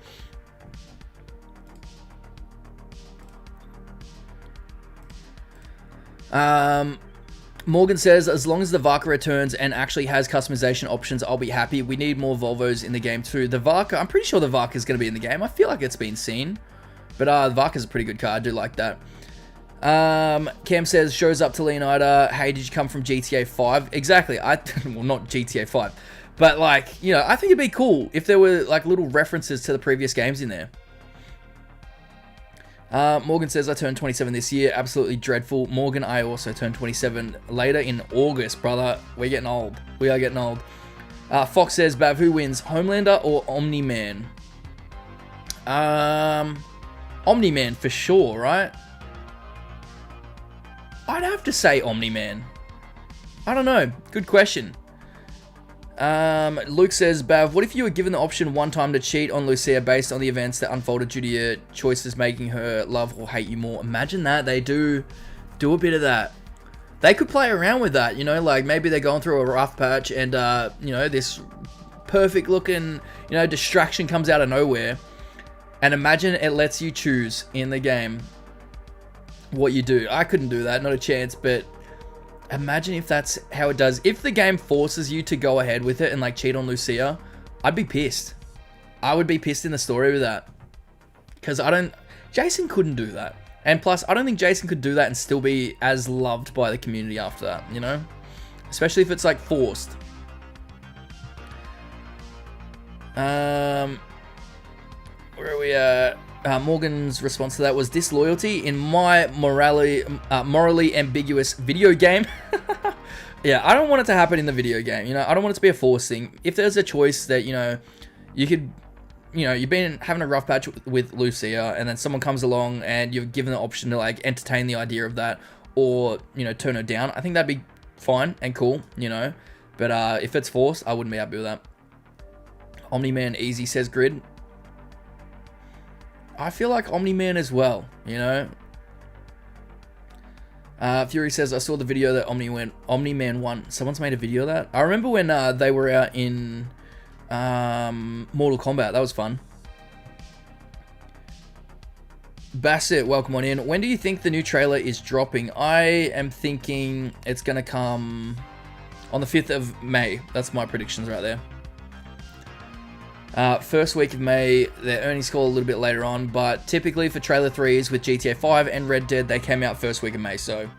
Morgan says, as long as the Varka returns and actually has customization options, I'll be happy. We need more Volvos in the game too. The Varka, I'm pretty sure the Varka is going to be in the game. I feel like it's been seen. But the Varka's a pretty good car. I do like that. Cam says, shows up to Leonida. Hey, did you come from GTA 5? Exactly. Well, not GTA 5. But like, I think it'd be cool if there were like little references to the previous games in there. Morgan says, I turned 27 this year. Absolutely dreadful. Morgan, I also turned 27 later in August, brother. We're getting old. We are getting old. Fox says, Bav, who wins? Homelander or Omni-Man? Omni-Man for sure, right? I'd have to say Omni-Man. I don't know. Good question. Luke says, Bav, what if you were given the option one time to cheat on Lucia based on the events that unfolded due to your choices making her love or hate you more? Imagine that. They do a bit of that. They could play around with that, like maybe they're going through a rough patch and, this perfect looking, distraction comes out of nowhere. And imagine it lets you choose in the game what you do. I couldn't do that, not a chance, but imagine if that's how it does. If the game forces you to go ahead with it and like cheat on Lucia, I'd be pissed. I would be pissed in the story with that. Because Jason couldn't do that. And plus, I don't think Jason could do that and still be as loved by the community after that, Especially if it's like forced. Where are we at? Morgan's response to that was disloyalty in my morally ambiguous video game. Yeah, I don't want it to happen in the video game. I don't want it to be a forced thing. If there's a choice that, you could, you've been having a rough patch with Lucia and then someone comes along and you're given the option to like entertain the idea of that or, turn her down. I think that'd be fine and cool, But if it's forced, I wouldn't be happy with that. Omni-Man easy, says Grid. I feel like Omni-Man as well, Fury says, I saw the video that Omni-Man won. Someone's made a video of that. I remember when they were out in Mortal Kombat. That was fun. Bassett, welcome on in. When do you think the new trailer is dropping? I am thinking it's going to come on the 5th of May. That's my predictions right there. First week of May, their earnings call a little bit later on, but typically for trailer 3s with GTA 5 and Red Dead, they came out first week of May, so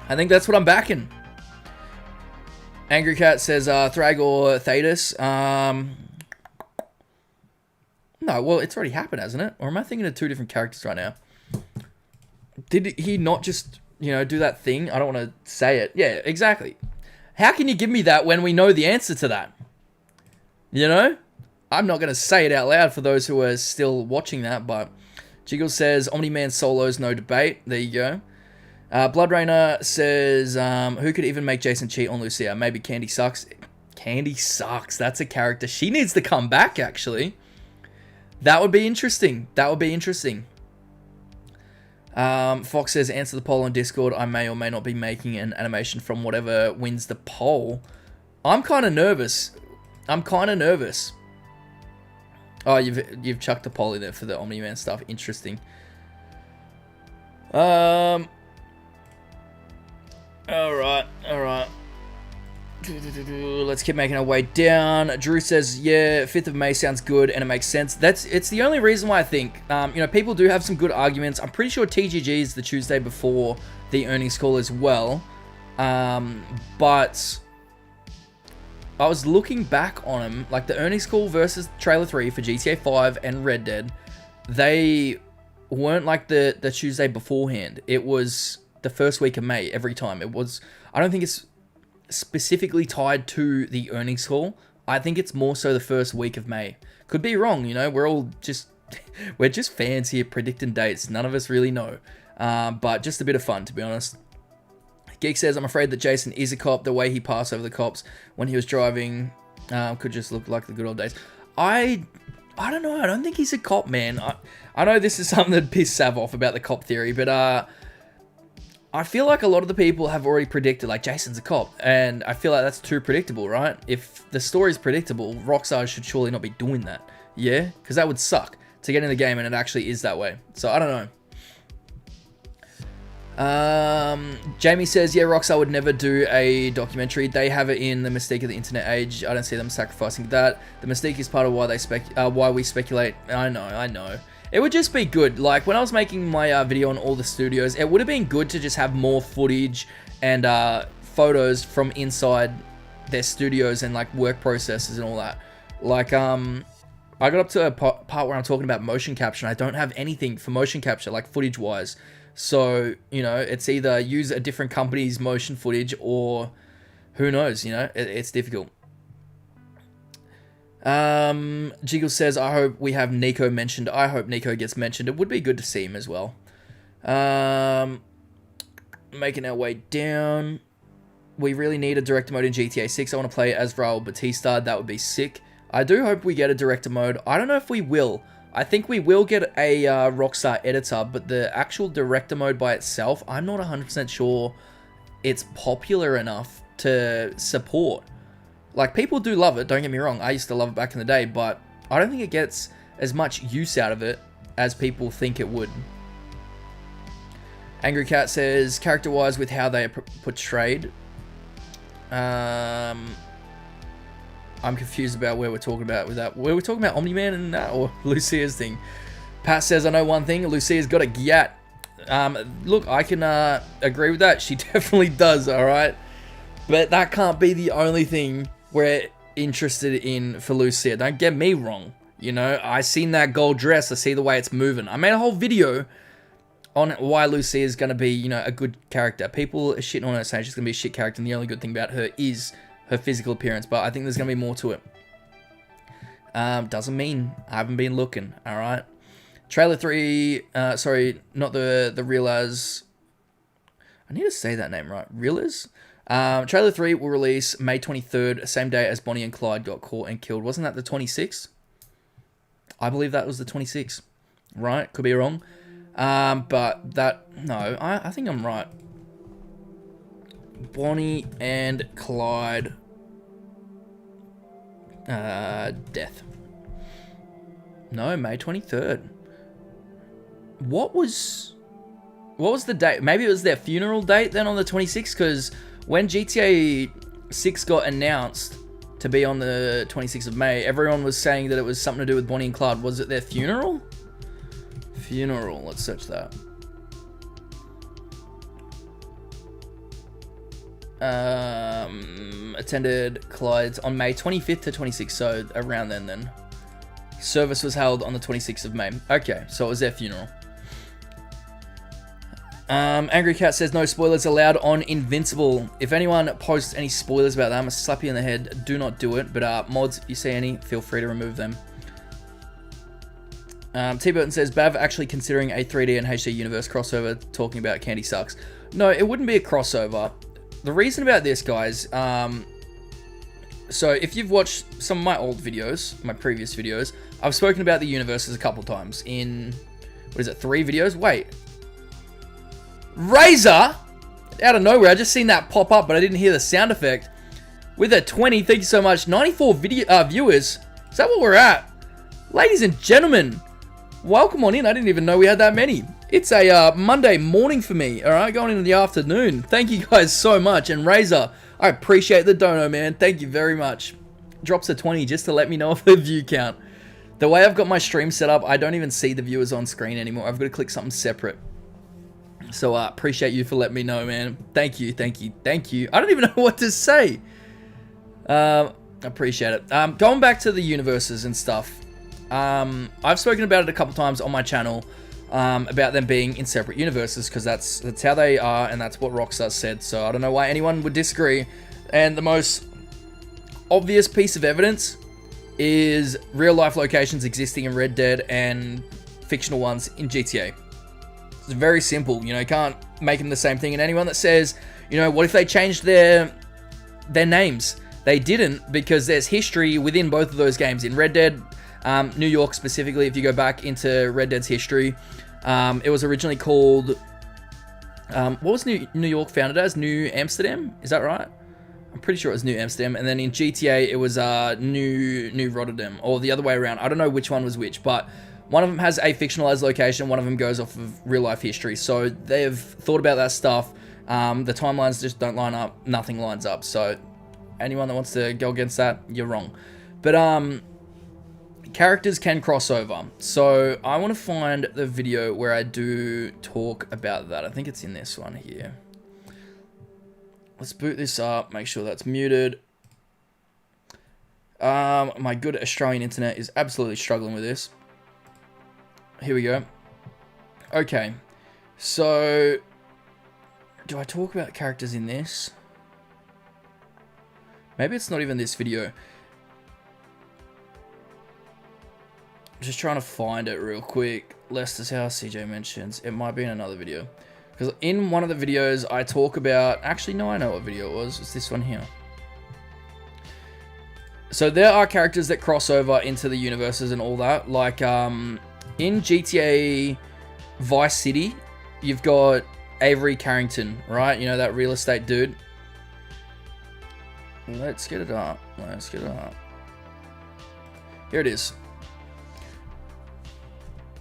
I think that's what I'm backing. Angry Cat says, Thrag or Thetis? No, well, it's already happened, hasn't it? Or am I thinking of 2 different characters right now? Did he not just, do that thing? I don't want to say it. Yeah, exactly. How can you give me that when we know the answer to that? I'm not going to say it out loud for those who are still watching that, but Jiggle says, Omni-Man solos, no debate. There you go. Blood Rainer says, who could even make Jason cheat on Lucia? Maybe Candy Sucks. Candy Sucks. That's a character. She needs to come back, actually. That would be interesting. Fox says, answer the poll on Discord. I may or may not be making an animation from whatever wins the poll. I'm kind of nervous. Oh, you've chucked a poll in there for the Omni-Man stuff. Interesting. All right. Let's keep making our way down. Drew says, yeah, 5th of May sounds good, and it makes sense. It's the only reason why I think, people do have some good arguments. I'm pretty sure TGG is the Tuesday before the earnings call as well. But I was looking back on them, like the earnings call versus trailer 3 for GTA 5 and Red Dead. They weren't like the Tuesday beforehand. It was the first week of May every time. I don't think it's specifically tied to the earnings call. I think it's more so the first week of May. Could be wrong, we're all we're just fans here predicting dates. None of us really know. But just a bit of fun, to be honest. Geek says, I'm afraid that Jason is a cop. The way he passed over the cops when he was driving could just look like the good old days. I don't know. I don't think he's a cop, man. I know this is something that pissed Sav off about the cop theory, but I feel like a lot of the people have already predicted, like, Jason's a cop. And I feel like that's too predictable, right? If the story's predictable, Rockstar should surely not be doing that. Yeah? Because that would suck to get in the game, and it actually is that way. So, I don't know. Jamie says, yeah, Rockstar would never do a documentary. They have it in the mystique of the internet age. I don't see them sacrificing that. The mystique is part of why why we speculate. I know. It would just be good. Like, when I was making my video on all the studios, it would have been good to just have more footage and photos from inside their studios and, like, work processes and all that. Like, I got up to a part where I'm talking about motion capture, and I don't have anything for motion capture, like, footage-wise. So, it's either use a different company's motion footage or who knows, it's difficult. Jiggle says, I hope we have Nico mentioned. I hope Nico gets mentioned. It would be good to see him as well. Making our way down. We really need a director mode in GTA 6. I want to play as Raul Batista. That would be sick. I do hope we get a director mode. I don't know if we will. I think we will get a Rockstar editor, but the actual director mode by itself, I'm not 100% sure it's popular enough to support. Like, people do love it, don't get me wrong. I used to love it back in the day, but I don't think it gets as much use out of it as people think it would. Angry Cat says, character-wise with how they are portrayed. I'm confused about where we're talking about with that. Where we're talking about Omni-Man and that, or Lucia's thing. Pat says, I know one thing, Lucia's got a gyat. Look, I can agree with that. She definitely does, alright? But that can't be the only thing we're interested in for Lucia. Don't get me wrong. I seen that gold dress. I see the way it's moving. I made a whole video on why Lucia is going to be, a good character. People are shitting on her saying she's going to be a shit character, and the only good thing about her is her physical appearance, but I think there's going to be more to it. Doesn't mean I haven't been looking, alright? Trailer 3, sorry, not the Realize. I need to say that name right. Realize? Trailer 3 will release May 23rd, same day as Bonnie and Clyde got caught and killed. Wasn't that the 26th? I believe that was the 26th. Right? Could be wrong. But that, no, I think I'm right. Bonnie and Clyde death. No, May 23rd. What was the date? Maybe it was their funeral date then on the 26th, because when GTA 6 got announced to be on the 26th of May, everyone was saying that it was something to do with Bonnie and Clyde. Was it their funeral? Funeral, let's search that. Attended Clyde's on May 25th to 26th, so around then. Service was held on the 26th of May. Okay, so it was their funeral. Angry Cat says no spoilers allowed on Invincible. If anyone posts any spoilers about that, I'm gonna slap you in the head. Do not do it. But mods, if you see any, feel free to remove them. T Burton says Bav actually considering a 3D and HD universe crossover, talking about Candy Sucks. No, it wouldn't be a crossover. The reason about this, guys, so if you've watched some of my old videos, my previous videos, I've spoken about the universes a couple times in, 3 videos? Wait. Razor? Out of nowhere, I just seen that pop up, but I didn't hear the sound effect. With a 20, thank you so much. 94 viewers. Is that what we're at? Ladies and gentlemen, welcome on in. I didn't even know we had that many. It's a Monday morning for me, alright? Going into the afternoon. Thank you guys so much. And Razor, I appreciate the dono, man. Thank you very much. Drops a 20 just to let me know of the view count. The way I've got my stream set up, I don't even see the viewers on screen anymore. I've got to click something separate. So appreciate you for letting me know, man. Thank you. I don't even know what to say. Appreciate it. Going back to the universes and stuff. I've spoken about it a couple times on my channel. About them being in separate universes, because that's how they are, and that's what Rockstar said. So I don't know why anyone would disagree. And the most obvious piece of evidence is real life locations existing in Red Dead and fictional ones in GTA. It's very simple. You know, you can't make them the same thing. And anyone that says, you know, what if they changed their names? They didn't, because there's history within both of those games. In Red Dead, New York specifically, if you go back into Red Dead's history, it was originally called, what was New York founded as? New Amsterdam? Is that right? I'm pretty sure it was New Amsterdam. And then in GTA, it was New Rotterdam, or the other way around. I don't know which one was which, but one of them has a fictionalized location, one of them goes off of real life history. So they've thought about that stuff. The timelines just don't line up. Nothing lines up. So anyone that wants to go against that, you're wrong. But characters can cross over. So I want to find the video where I do talk about that. I think it's in this one here. Let's boot this up, make sure that's muted. My good Australian internet is absolutely struggling with this. Here we go. Okay, so do I talk about characters in this? Maybe it's not even this video. I'm just trying to find it real quick. Lester's house, CJ mentions. It might be in another video. Because in one of the videos, I talk about... Actually, no, I know what video it was. It's this one here. So there are characters that cross over into the universes and all that. Like, in GTA Vice City, you've got Avery Carrington, right? You know, that real estate dude. Let's get it up. Here it is.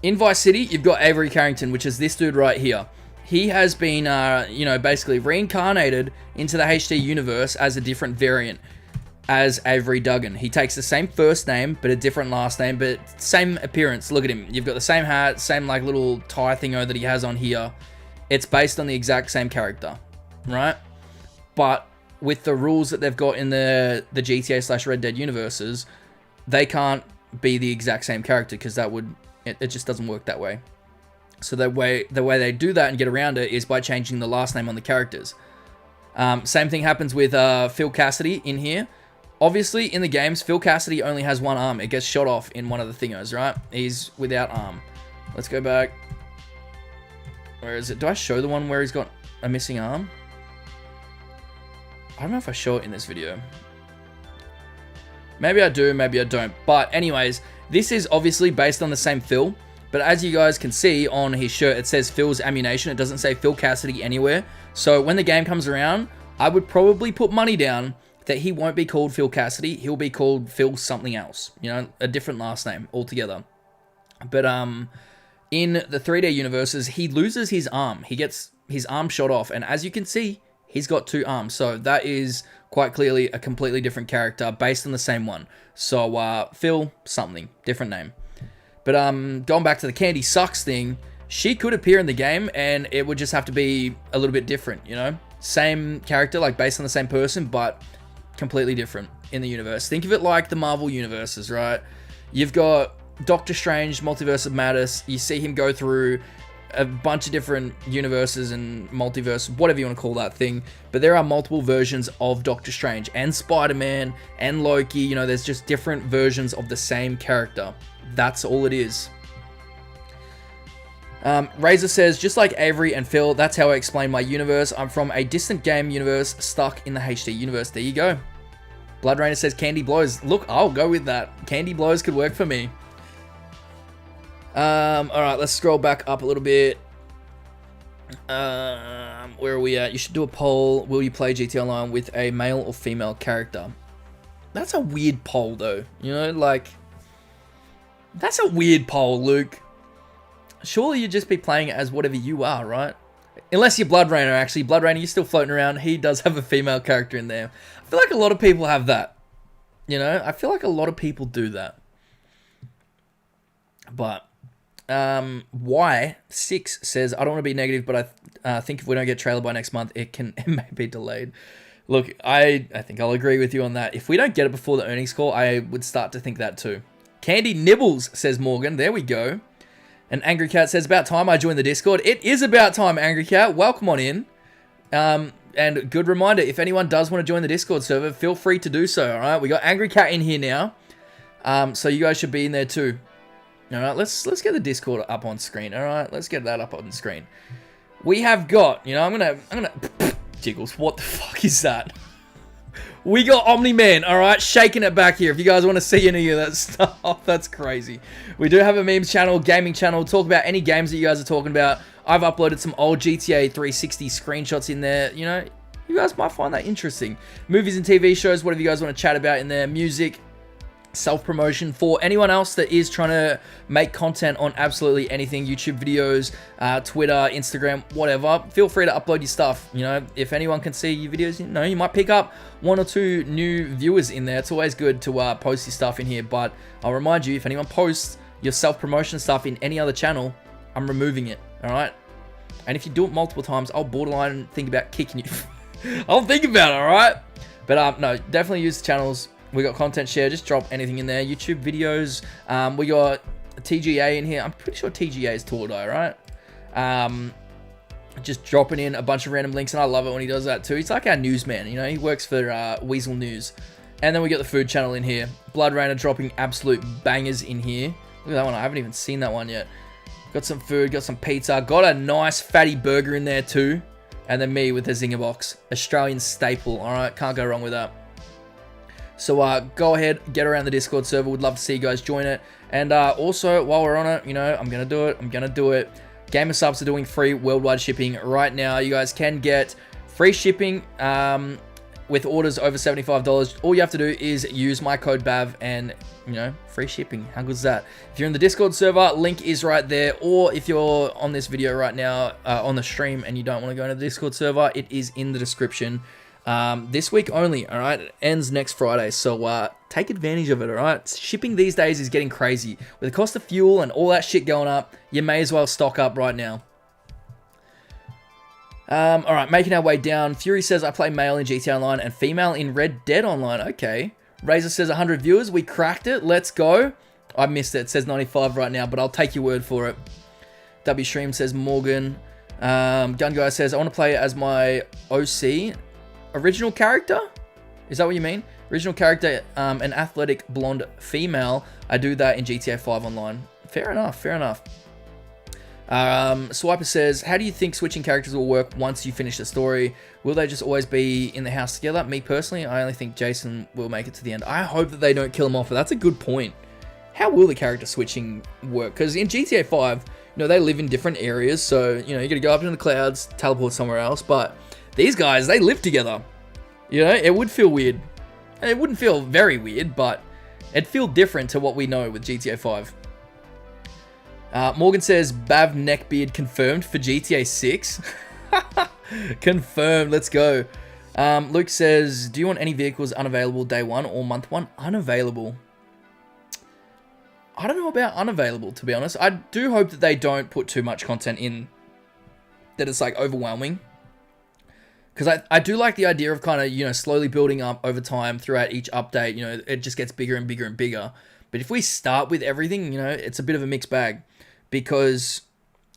In Vice City, you've got Avery Carrington, which is this dude right here. He has been, you know, basically reincarnated into the HD universe as a different variant, as Avery Duggan. He takes the same first name, but a different last name, but same appearance. Look at him. You've got the same hat, same like little tie thingo that he has on here. It's based on the exact same character, right? But with the rules that they've got in the GTA / Red Dead universes, they can't be the exact same character, because that would... It just doesn't work that way. So the way they do that and get around it is by changing the last name on the characters. Same thing happens with Phil Cassidy in here. Obviously, in the games, Phil Cassidy only has one arm. It gets shot off in one of the thingos, right? He's without arm. Let's go back. Where is it? Do I show the one where he's got a missing arm? I don't know if I show it in this video. Maybe I do, maybe I don't. But anyways, this is obviously based on the same Phil. But as you guys can see on his shirt, it says Phil's Ammunition. It doesn't say Phil Cassidy anywhere. So when the game comes around, I would probably put money down that he won't be called Phil Cassidy. He'll be called Phil something else. You know, a different last name altogether. But in the 3D universes, he loses his arm. He gets his arm shot off, and as you can see, he's got 2 arms. So that is quite clearly a completely different character based on the same one. So Phil something, different name. But going back to the Candy Sucks thing, she could appear in the game, and it would just have to be a little bit different, you know? Same character, like based on the same person, but completely different in the universe. Think of it like the Marvel universes, right? You've got Doctor Strange, Multiverse of Madness. You see him go through a bunch of different universes and multiverse, whatever you want to call that thing. But there are multiple versions of Doctor Strange and Spider-Man and Loki. You know, there's just different versions of the same character. That's all it is. Razor says, just like Avery and Phil, that's how I explain my universe. I'm from a distant game universe stuck in the HD universe. There you go. Blood Rainer says Candy Blows. Look, I'll go with that. Candy Blows could work for me. Alright, let's scroll back up a little bit. Where are we at? You should do a poll. Will you play GT Online with a male or female character? That's a weird poll, though. You know, like... That's a weird poll, Luke. Surely you'd just be playing it as whatever you are, right? Unless you're Blood Rainer, actually. Blood Rainer, you're still floating around. He does have a female character in there. I feel like a lot of people have that. You know? I feel like a lot of people do that. But... Y6 says, I don't want to be negative, but I think if we don't get trailer by next month, it may be delayed. Look, I think I'll agree with you on that. If we don't get it before the earnings call, I would start to think that too. Candy Nibbles, says Morgan. There we go. And Angry Cat says, about time I joined the Discord. It is about time, Angry Cat. Welcome on in. And good reminder, if anyone does want to join the Discord server, feel free to do so, alright? We got Angry Cat in here now. So you guys should be in there too. Alright, let's get the Discord up on screen. Alright, let's get that up on screen. We have got, you know, I'm gonna Jiggles, what the fuck is that? We got Omni-Man, alright, shaking it back here. If you guys want to see any of that stuff, that's crazy. We do have a memes channel, gaming channel, talk about any games that you guys are talking about. I've uploaded some old GTA 360 screenshots in there, you know, you guys might find that interesting. Movies and TV shows, whatever you guys want to chat about in there, music, self-promotion for anyone else that is trying to make content on absolutely anything, YouTube videos, Twitter, Instagram, whatever. Feel free to upload your stuff. You know, if anyone can see your videos, you know, you might pick up 1 or 2 new viewers in there. It's always good to post your stuff in here, but I'll remind you, if anyone posts your self-promotion stuff in any other channel, I'm removing it, all right? And if you do it multiple times, I'll borderline think about kicking you. I'll think about it, all right? But no, definitely use the channels. We got content share, just drop anything in there. YouTube videos. We got TGA in here. I'm pretty sure TGA is Tordai, right? Just dropping in a bunch of random links, and I love it when he does that too. He's like our newsman, you know? He works for Weasel News. And then we got the food channel in here. Blood Rainer dropping absolute bangers in here. Look at that one. I haven't even seen that one yet. Got some food, got some pizza. Got a nice fatty burger in there too. And then me with the Zinger Box. Australian staple, alright? Can't go wrong with that. So go ahead, get around the Discord server. Would love to see you guys join it. And also, while we're on it, you know, I'm going to do it. Gamer Subs are doing free worldwide shipping right now. You guys can get free shipping with orders over $75. All you have to do is use my code BAV and, you know, free shipping. How good is that? If you're in the Discord server, link is right there. Or if you're on this video right now on the stream and you don't want to go into the Discord server, it is in the description. This week only, all right? It ends next Friday, so take advantage of it, all right? Shipping these days is getting crazy. With the cost of fuel and all that shit going up, you may as well stock up right now. All right, making our way down. Fury says, I play male in GTA Online and female in Red Dead Online. Okay. Razor says 100 viewers. We cracked it. Let's go. I missed it. It says 95 right now, but I'll take your word for it. W Stream says Morgan. Gun Guy says, I want to play as my OC. Original character? Is that what you mean? Original character, an athletic blonde female. I do that in GTA 5 Online. Fair enough, fair enough. Swiper says, how do you think switching characters will work once you finish the story? Will they just always be in the house together? Me personally, I only think Jason will make it to the end. I hope that they don't kill him off, but that's a good point. How will the character switching work? Because in GTA 5, you know, they live in different areas, so, you know, you gotta go up into the clouds, teleport somewhere else, but these guys, they live together. You know, it would feel weird. It wouldn't feel very weird, but it'd feel different to what we know with GTA 5. Morgan says, Bav neckbeard confirmed for GTA 6. Confirmed, let's go. Luke says, do you want any vehicles unavailable day 1 or month 1? Unavailable. I don't know about unavailable, to be honest. I do hope that they don't put too much content in, that it's like overwhelming. Because I do like the idea of kind of, you know, slowly building up over time throughout each update. You know, it just gets bigger and bigger and bigger. But if we start with everything, you know, it's a bit of a mixed bag. Because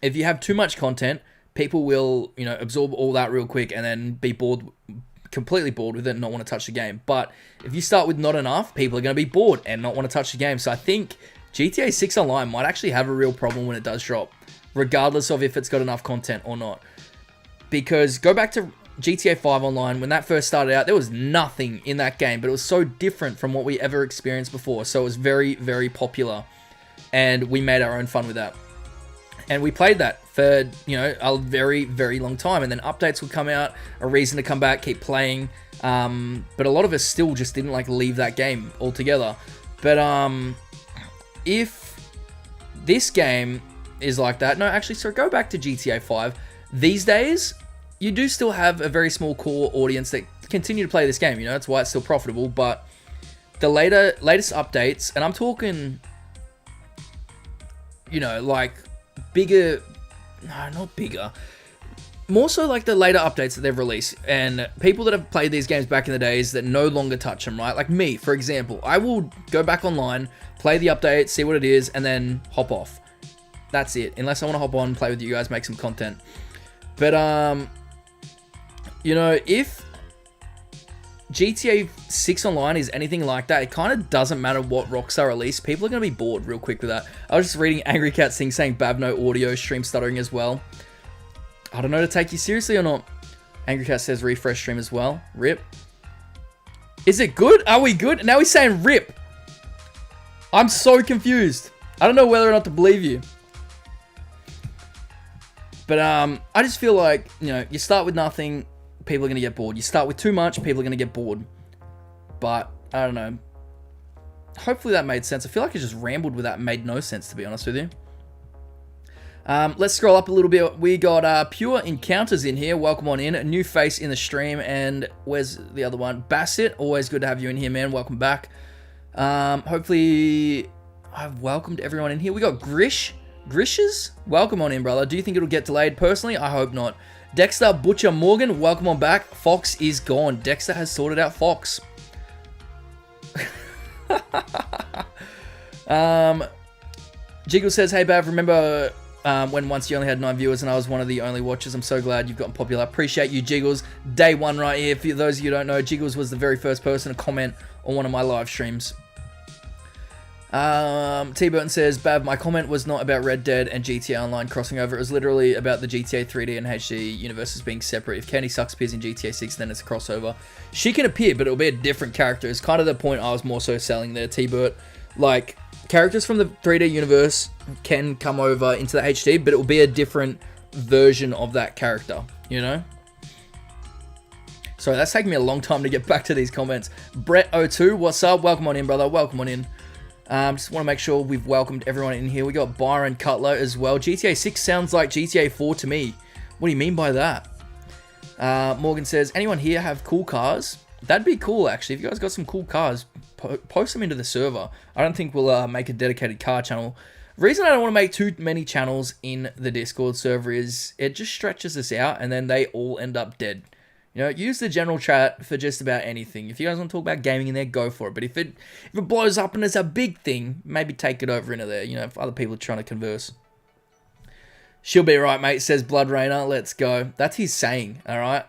if you have too much content, people will, you know, absorb all that real quick and then be bored, completely bored with it and not want to touch the game. But if you start with not enough, people are going to be bored and not want to touch the game. So I think GTA 6 Online might actually have a real problem when it does drop, regardless of if it's got enough content or not. Because go back to GTA 5 Online, when that first started out, there was nothing in that game, but it was so different from what we ever experienced before. So it was very, very popular, and we made our own fun with that. And we played that for, you know, a very, very long time. And then updates would come out, a reason to come back, keep playing. But a lot of us still just didn't like leave that game altogether. But if this game is like that, no, actually, so go back to GTA 5. These days, you do still have a very small core audience that continue to play this game. You know, that's why it's still profitable. But the latest updates, and I'm talking, you know, like bigger, no, not bigger, more so like the later updates that they've released, and people that have played these games back in the days that no longer touch them, right? Like me, for example, I will go back online, play the update, see what it is, and then hop off. That's it. Unless I want to hop on, play with you guys, make some content. But, you know, if GTA 6 Online is anything like that, it kind of doesn't matter what Rockstar release. People are going to be bored real quick with that. I was just reading Angry Cat's thing saying Bab no audio, stream stuttering as well. I don't know to take you seriously or not. Angry Cat says refresh stream as well. Rip. Is it good? Are we good? Now he's saying rip. I'm so confused. I don't know whether or not to believe you. But I just feel like, you know, you start with nothing, people are going to get bored. You start with too much, people are going to get bored. But, I don't know. Hopefully that made sense. I feel like I just rambled with that and made no sense, to be honest with you. Let's scroll up a little bit. We got Pure Encounters in here. Welcome on in. A new face in the stream. And where's the other one? Bassett. Always good to have you in here, man. Welcome back. Hopefully I've welcomed everyone in here. We got Grishes? Welcome on in, brother. Do you think it'll get delayed? Personally, I hope not. Dexter Butcher Morgan, welcome on back. Fox is gone. Dexter has sorted out Fox. Jiggle says, hey, Bav, remember when once you only had 9 viewers and I was one of the only watchers? I'm so glad you've gotten popular. Appreciate you, Jiggles. Day one right here. For those of you who don't know, Jiggles was the very first person to comment on one of my live streams. T-Burton says, Bav, my comment was not about Red Dead and GTA Online crossing over. It was literally about the GTA 3D and HD universes being separate. If Candy Sucks appears in GTA 6, then it's a crossover. She can appear, but it'll be a different character. It's kind of the point I was more so selling there, T-Burt. Like, characters from the 3D universe can come over into the HD, but it will be a different version of that character, you know? Sorry, that's taking me a long time to get back to these comments. Brett02, what's up? Welcome on in, brother. Welcome on in. Just want to make sure we've welcomed everyone in here. We got Byron Cutler as well. GTA 6 sounds like GTA 4 to me. What do you mean by that? Morgan says, anyone here have cool cars? That'd be cool, actually. If you guys got some cool cars, post them into the server. I don't think we'll make a dedicated car channel. The reason I don't want to make too many channels in the Discord server is it just stretches us out and then they all end up dead. You know, use the general chat for just about anything. If you guys want to talk about gaming in there, go for it. But if it blows up and it's a big thing, maybe take it over into there, you know, if other people are trying to converse. She'll be right, mate, says Blood Rainer. Let's go. That's his saying, all right?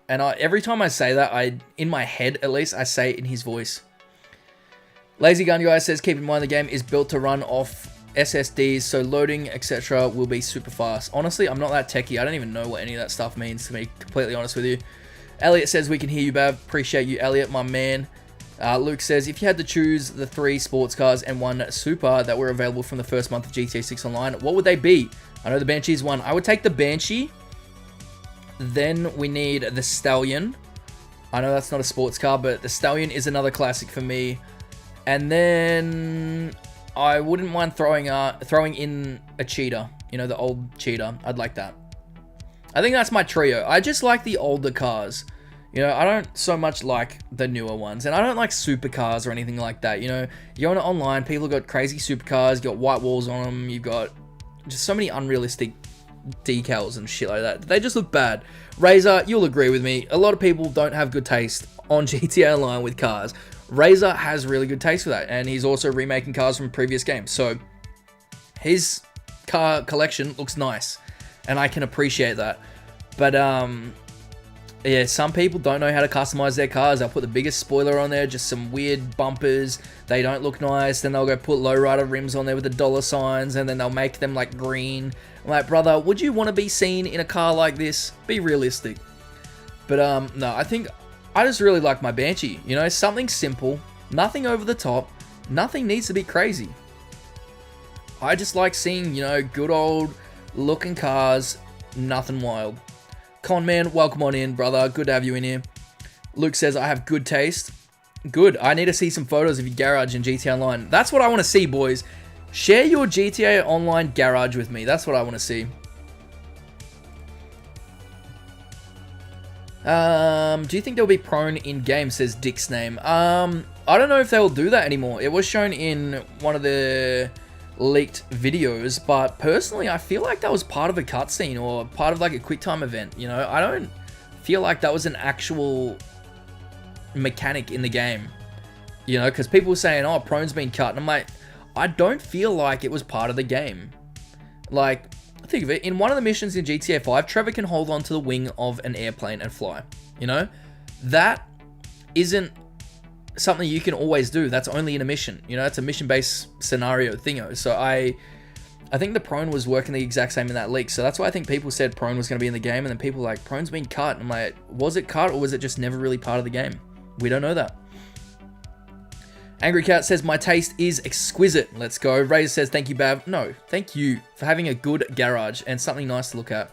And every time I say that, in my head, at least, I say it in his voice. Lazy Gun Guy says, keep in mind the game is built to run off SSDs, so loading, etc. will be super fast. Honestly, I'm not that techie. I don't even know what any of that stuff means, to be completely honest with you. Elliot says, we can hear you, Bav. Appreciate you, Elliot, my man. Luke says, if you had to choose the 3 sports cars and 1 super that were available from the first month of GTA 6 Online, what would they be? I know the Banshee is one. I would take the Banshee. Then we need the Stallion. I know that's not a sports car, but the Stallion is another classic for me. And then I wouldn't mind throwing in a Cheetah. You know, the old Cheetah. I'd like that. I think that's my trio. I just like the older cars. You know, I don't so much like the newer ones. And I don't like supercars or anything like that. You know, you're on online, people got crazy supercars, you got white walls on them, you've got just so many unrealistic decals and shit like that. They just look bad. Razor, you'll agree with me. A lot of people don't have good taste on GTA Online with cars. Razor has really good taste for that. And he's also remaking cars from previous games. So his car collection looks nice. And I can appreciate that. But, yeah, some people don't know how to customize their cars. They'll put the biggest spoiler on there, just some weird bumpers. They don't look nice. Then they'll go put lowrider rims on there with the dollar signs, and then they'll make them like green. I'm like, brother, would you want to be seen in a car like this? Be realistic. But no, I think I just really like my Banshee. You know, something simple, nothing over the top, nothing needs to be crazy. I just like seeing, you know, good old looking cars, nothing wild. Conman, welcome on in, brother. Good to have you in here. Luke says, I have good taste. Good. I need to see some photos of your garage in GTA Online. That's what I want to see, boys. Share your GTA Online garage with me. That's what I want to see. Do you think there'll be prone in-game, says Dick's name. I don't know if they'll do that anymore. It was shown in one of the leaked videos, but personally I feel like that was part of a cutscene or part of like a quick time event. You know, I don't feel like that was an actual mechanic in the game, you know, because people were saying, oh, prone's been cut, and I'm like, I don't feel like it was part of the game. Like, think of it, in one of the missions in GTA 5, Trevor can hold on to the wing of an airplane and fly. You know, that isn't something you can always do. That's only in a mission. You know, it's a mission-based scenario thingo. So I think the prone was working the exact same in that leak. So that's why I think people said prone was going to be in the game, and then people were like, prone's been cut. And I'm like, was it cut, or was it just never really part of the game? We don't know that. Angry Cat says, my taste is exquisite. Let's go. Razor says, thank you, Bav. No, thank you for having a good garage and something nice to look at.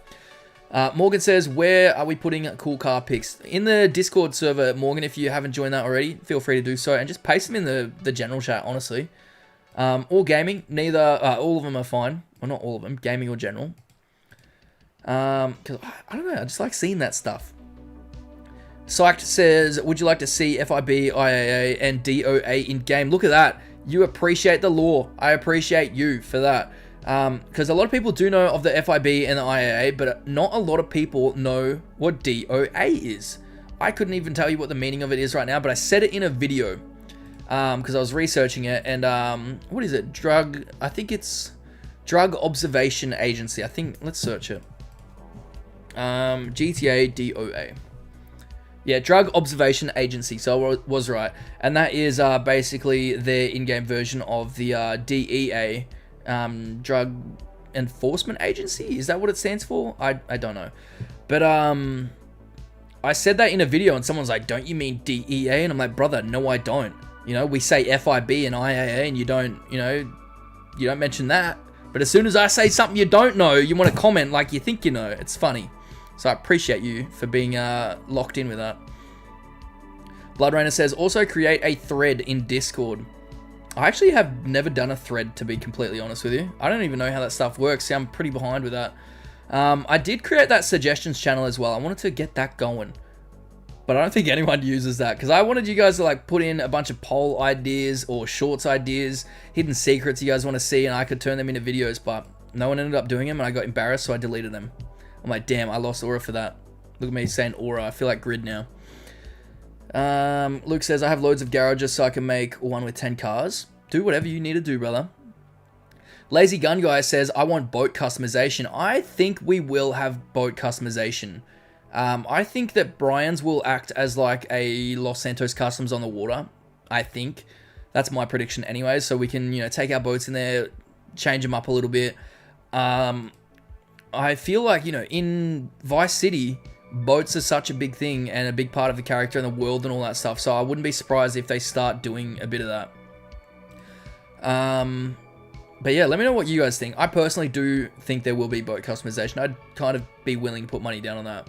Morgan says, where are we putting cool car pics? In the Discord server, Morgan, if you haven't joined that already, feel free to do so. And just paste them in the general chat, honestly. Or gaming. Neither, all of them are fine. Well, not all of them. Gaming or general. Because, I don't know, I just like seeing that stuff. Psyched says, would you like to see FIB, IAA, and DOA in-game? Look at that. You appreciate the lore. I appreciate you for that. Because a lot of people do know of the FIB and the IAA, but not a lot of people know what DOA is. I couldn't even tell you what the meaning of it is right now, but I said it in a video. Because I was researching it, and what is it? I think it's Drug Observation Agency. I think, let's search it. GTA DOA. Yeah, Drug Observation Agency, so I was right. And that is basically their in-game version of the DEA, Drug Enforcement Agency? Is that what it stands for? I don't know. But I said that in a video, and someone's like, don't you mean DEA? And I'm like, brother, no, I don't. You know, we say FIB and IAA, and you don't, you know, you don't mention that. But as soon as I say something you don't know, you want to comment like you think you know. It's funny. So I appreciate you for being locked in with that. Blood Rainer says, also create a thread in Discord. I actually have never done a thread, to be completely honest with you. I don't even know how that stuff works. See, I'm pretty behind with that. I did create that suggestions channel as well. I wanted to get that going. But I don't think anyone uses that, because I wanted you guys to like put in a bunch of poll ideas or shorts ideas, hidden secrets you guys want to see, and I could turn them into videos, but no one ended up doing them, and I got embarrassed, so I deleted them. I'm like, damn, I lost aura for that. Look at me saying aura. I feel like Grid now. Luke says, I have loads of garages so I can make one with 10 cars. Do whatever you need to do, brother. Lazy Gun Guy says, I want boat customization. I think we will have boat customization. I think that Brian's will act as like a Los Santos Customs on the water. I think. That's my prediction anyway. So we can, you know, take our boats in there, change them up a little bit. I feel like, you know, in Vice City, boats are such a big thing and a big part of the character and the world and all that stuff. So I wouldn't be surprised if they start doing a bit of that. But yeah, let me know what you guys think. I personally do think there will be boat customization. I'd kind of be willing to put money down on that.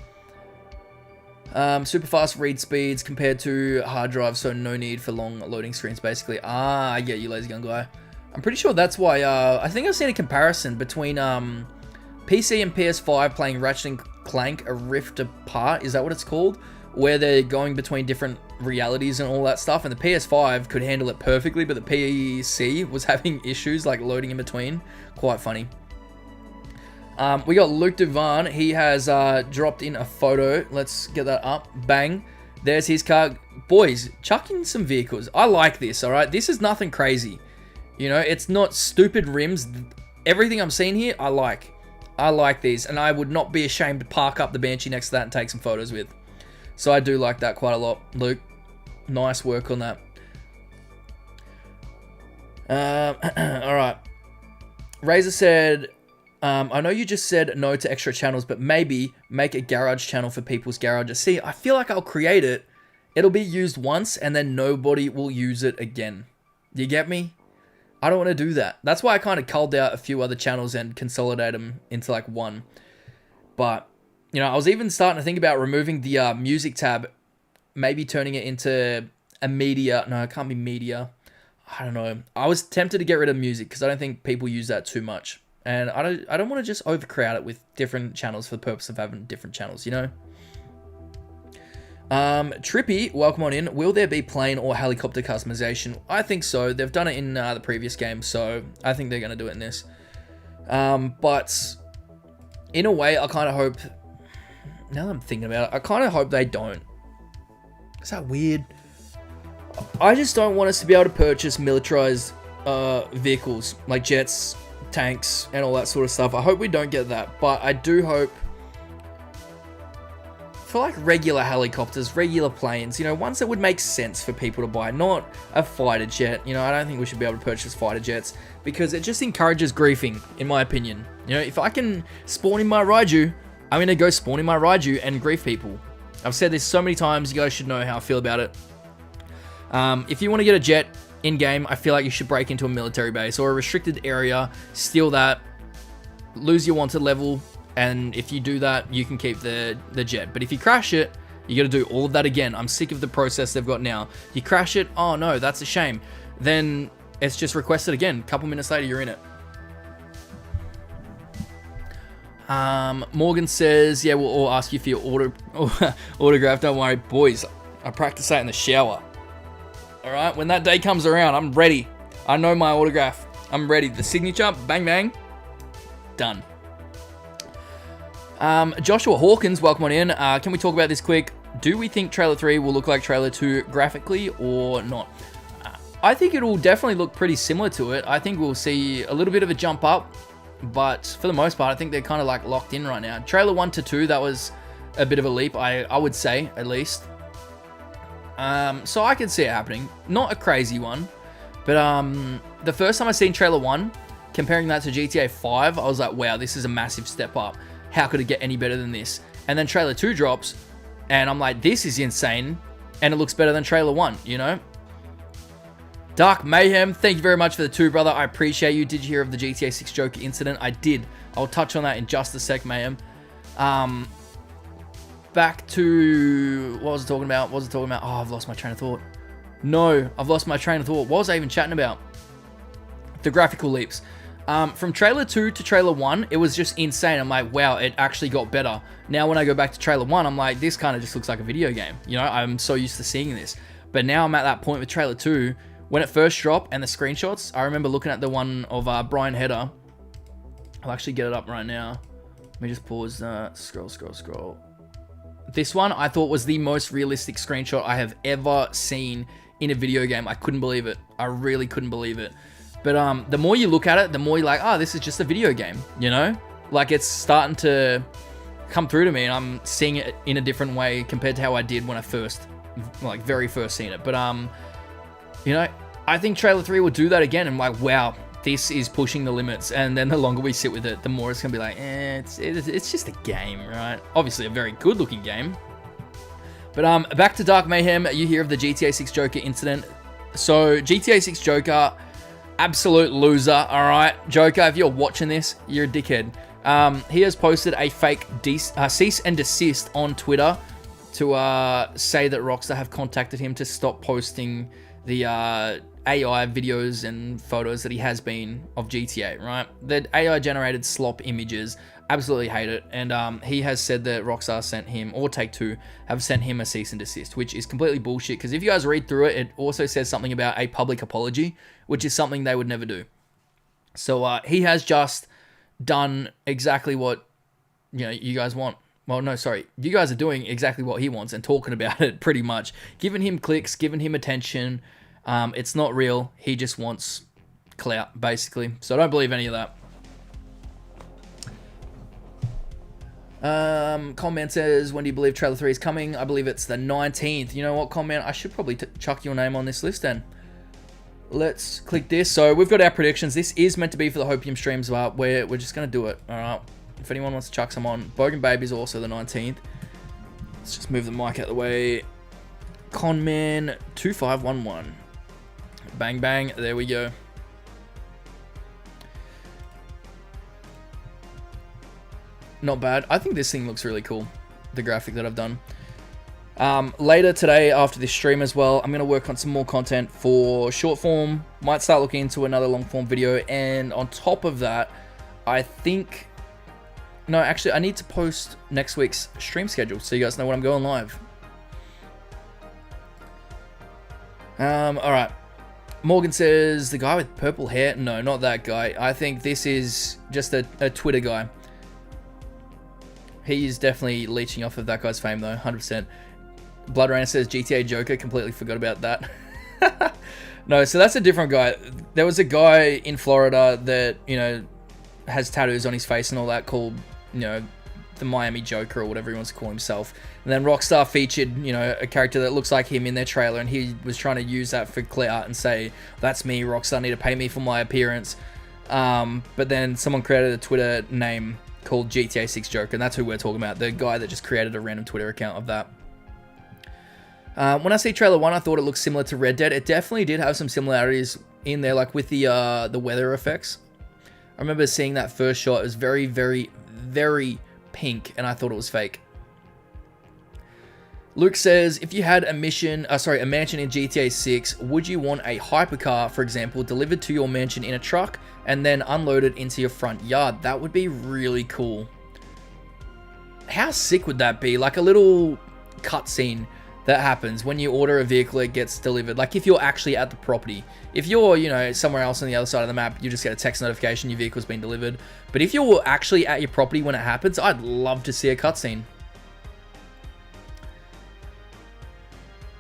Super fast read speeds compared to hard drives, so no need for long loading screens, basically. I get you, lazy gun guy. I'm pretty sure that's why, I think I've seen a comparison between PC and PS5 playing Ratchet and Clank A Rift Apart, is that what it's called? Where they're going between different realities and all that stuff, and the PS5 could handle it perfectly, but the PC was having issues like loading in between. Quite funny. We got Luke Duvan. He has dropped in a photo. Let's get that up. Bang. There's his car. Boys, chuck in some vehicles. I like this, all right? This is nothing crazy. You know, it's not stupid rims. Everything I'm seeing here, I like. I like these, and I would not be ashamed to park up the Banshee next to that and take some photos with. So I do like that quite a lot, Luke. Nice work on that. All right. Razor said, I know you just said no to extra channels, but maybe make a garage channel for people's garages. See, I feel like I'll create it. It'll be used once, and then nobody will use it again. You get me? I don't want to do that. That's why I kind of culled out a few other channels and consolidate them into like one. But, you know, I was even starting to think about removing the music tab, maybe turning it into a media. No, it can't be media. I don't know. I was tempted to get rid of music because I don't think people use that too much. And I don't want to just overcrowd it with different channels for the purpose of having different channels, you know? Trippy, welcome on in. Will there be plane or helicopter customization? I think so. They've done it in the previous game, so I think they're going to do it in this. But in a way, I kind of hope... Now that I'm thinking about it, I kind of hope they don't. Is that weird? I just don't want us to be able to purchase militarized vehicles, like jets, tanks, and all that sort of stuff. I hope we don't get that, but I do hope for like regular helicopters, regular planes, you know, ones that would make sense for people to buy, not a fighter jet. You know, I don't think we should be able to purchase fighter jets because it just encourages griefing, in my opinion. You know, if I can spawn in my Raiju, I'm going to go spawn in my Raiju and grief people. I've said this so many times, you guys should know how I feel about it. If you want to get a jet in-game, I feel like you should break into a military base or a restricted area, steal that, lose your wanted level, and if you do that, you can keep the jet. But if you crash it, you got to do all of that again. I'm sick of the process they've got now. You crash it, oh no, that's a shame. Then it's just requested again. A couple minutes later, you're in it. Morgan says, yeah, we'll all ask you for your autograph. Don't worry, boys. I practice that in the shower. All right, when that day comes around, I'm ready. I know my autograph. I'm ready. The signature, bang, bang, done. Joshua Hawkins, welcome on in. Can we talk about this quick? Do we think Trailer 3 will look like Trailer 2 graphically or not? I think it will definitely look pretty similar to it. I think we'll see a little bit of a jump up, but for the most part, I think they're kind of like locked in right now. Trailer 1 to 2, that was a bit of a leap, I would say, at least. So I can see it happening. Not a crazy one, but the first time I seen Trailer 1, comparing that to GTA 5, I was like, wow, this is a massive step up. How could it get any better than this? And then Trailer 2 drops, and I'm like, this is insane, and it looks better than Trailer 1, you know? Dark Mayhem, thank you very much for the 2, brother. I appreciate you. Did you hear of the GTA 6 Joker incident? I did. I'll touch on that in just a sec, Mayhem. Back to... What was I talking about? Oh, I've lost my train of thought. No, I've lost my train of thought. What was I even chatting about? The graphical leaps. From Trailer 2 to Trailer 1, it was just insane. I'm like, wow, it actually got better. Now when I go back to Trailer 1, I'm like, this kind of just looks like a video game. You know, I'm so used to seeing this. But now I'm at that point with Trailer 2. When it first dropped and the screenshots, I remember looking at the one of Brian Hedder. I'll actually get it up right now. Let me just pause. Scroll. This one I thought was the most realistic screenshot I have ever seen in a video game. I couldn't believe it. I really couldn't believe it. But the more you look at it, the more you're like, oh, this is just a video game, you know? Like, it's starting to come through to me, and I'm seeing it in a different way compared to how I did when I very first seen it. But, you know, I think Trailer 3 will do that again. I'm like, wow, this is pushing the limits. And then the longer we sit with it, the more it's going to be like, it's just a game, right? Obviously, a very good-looking game. But back to Dark Mayhem. You hear of the GTA 6 Joker incident. So, GTA 6 Joker... absolute loser, alright? Joker, if you're watching this, you're a dickhead. He has posted a fake cease and desist on Twitter to say that Rockstar have contacted him to stop posting the AI videos and photos that he has been of GTA, right? The AI generated slop images, absolutely hate it. And he has said that Rockstar sent him, or Take-Two have sent him a cease and desist, which is completely bullshit, because if you guys read through it, it also says something about a public apology, which is something they would never do. So he has just done exactly what, you know, you guys want. Well, no, sorry. You guys are doing exactly what he wants and talking about it pretty much. Giving him clicks, giving him attention. It's not real. He just wants clout, basically. So I don't believe any of that. Comment says, when do you believe trailer 3 is coming? I believe it's the 19th. You know what, comment? I should probably chuck your name on this list then. Let's click this. So we've got our predictions. This is meant to be for the Hopium streams, but we're just going to do it. All right. If anyone wants to chuck some on. Bogan Baby is also the 19th. Let's just move the mic out of the way. Conman 2511. Bang, bang. There we go. Not bad. I think this thing looks really cool. The graphic that I've done. Later today, after this stream as well, I'm going to work on some more content for short form. Might start looking into another long form video. And on top of that, I think... No, actually, I need to post next week's stream schedule so you guys know when I'm going live. Alright. Morgan says, the guy with purple hair? No, not that guy. I think this is just a Twitter guy. He's definitely leeching off of that guy's fame, though, 100%. Blood Rainer says, GTA Joker. Completely forgot about that. No, so that's a different guy. There was a guy in Florida that, you know, has tattoos on his face and all that called, you know, the Miami Joker or whatever he wants to call himself. And then Rockstar featured, you know, a character that looks like him in their trailer, and he was trying to use that for clout and say, that's me, Rockstar need to pay me for my appearance. But then someone created a Twitter name called GTA 6 Joker, and that's who we're talking about. The guy that just created a random Twitter account of that. When I see trailer 1, I thought it looked similar to Red Dead. It definitely did have some similarities in there, like with the weather effects. I remember seeing that first shot. It was very, very, very pink, and I thought it was fake. Luke says, if you had a mansion in GTA 6, would you want a hypercar, for example, delivered to your mansion in a truck and then unloaded into your front yard? That would be really cool. How sick would that be? Like a little cutscene that happens when you order a vehicle, it gets delivered. Like if you're actually at the property. If you're, you know, somewhere else on the other side of the map, you just get a text notification your vehicle's been delivered. But if you're actually at your property when it happens, I'd love to see a cutscene.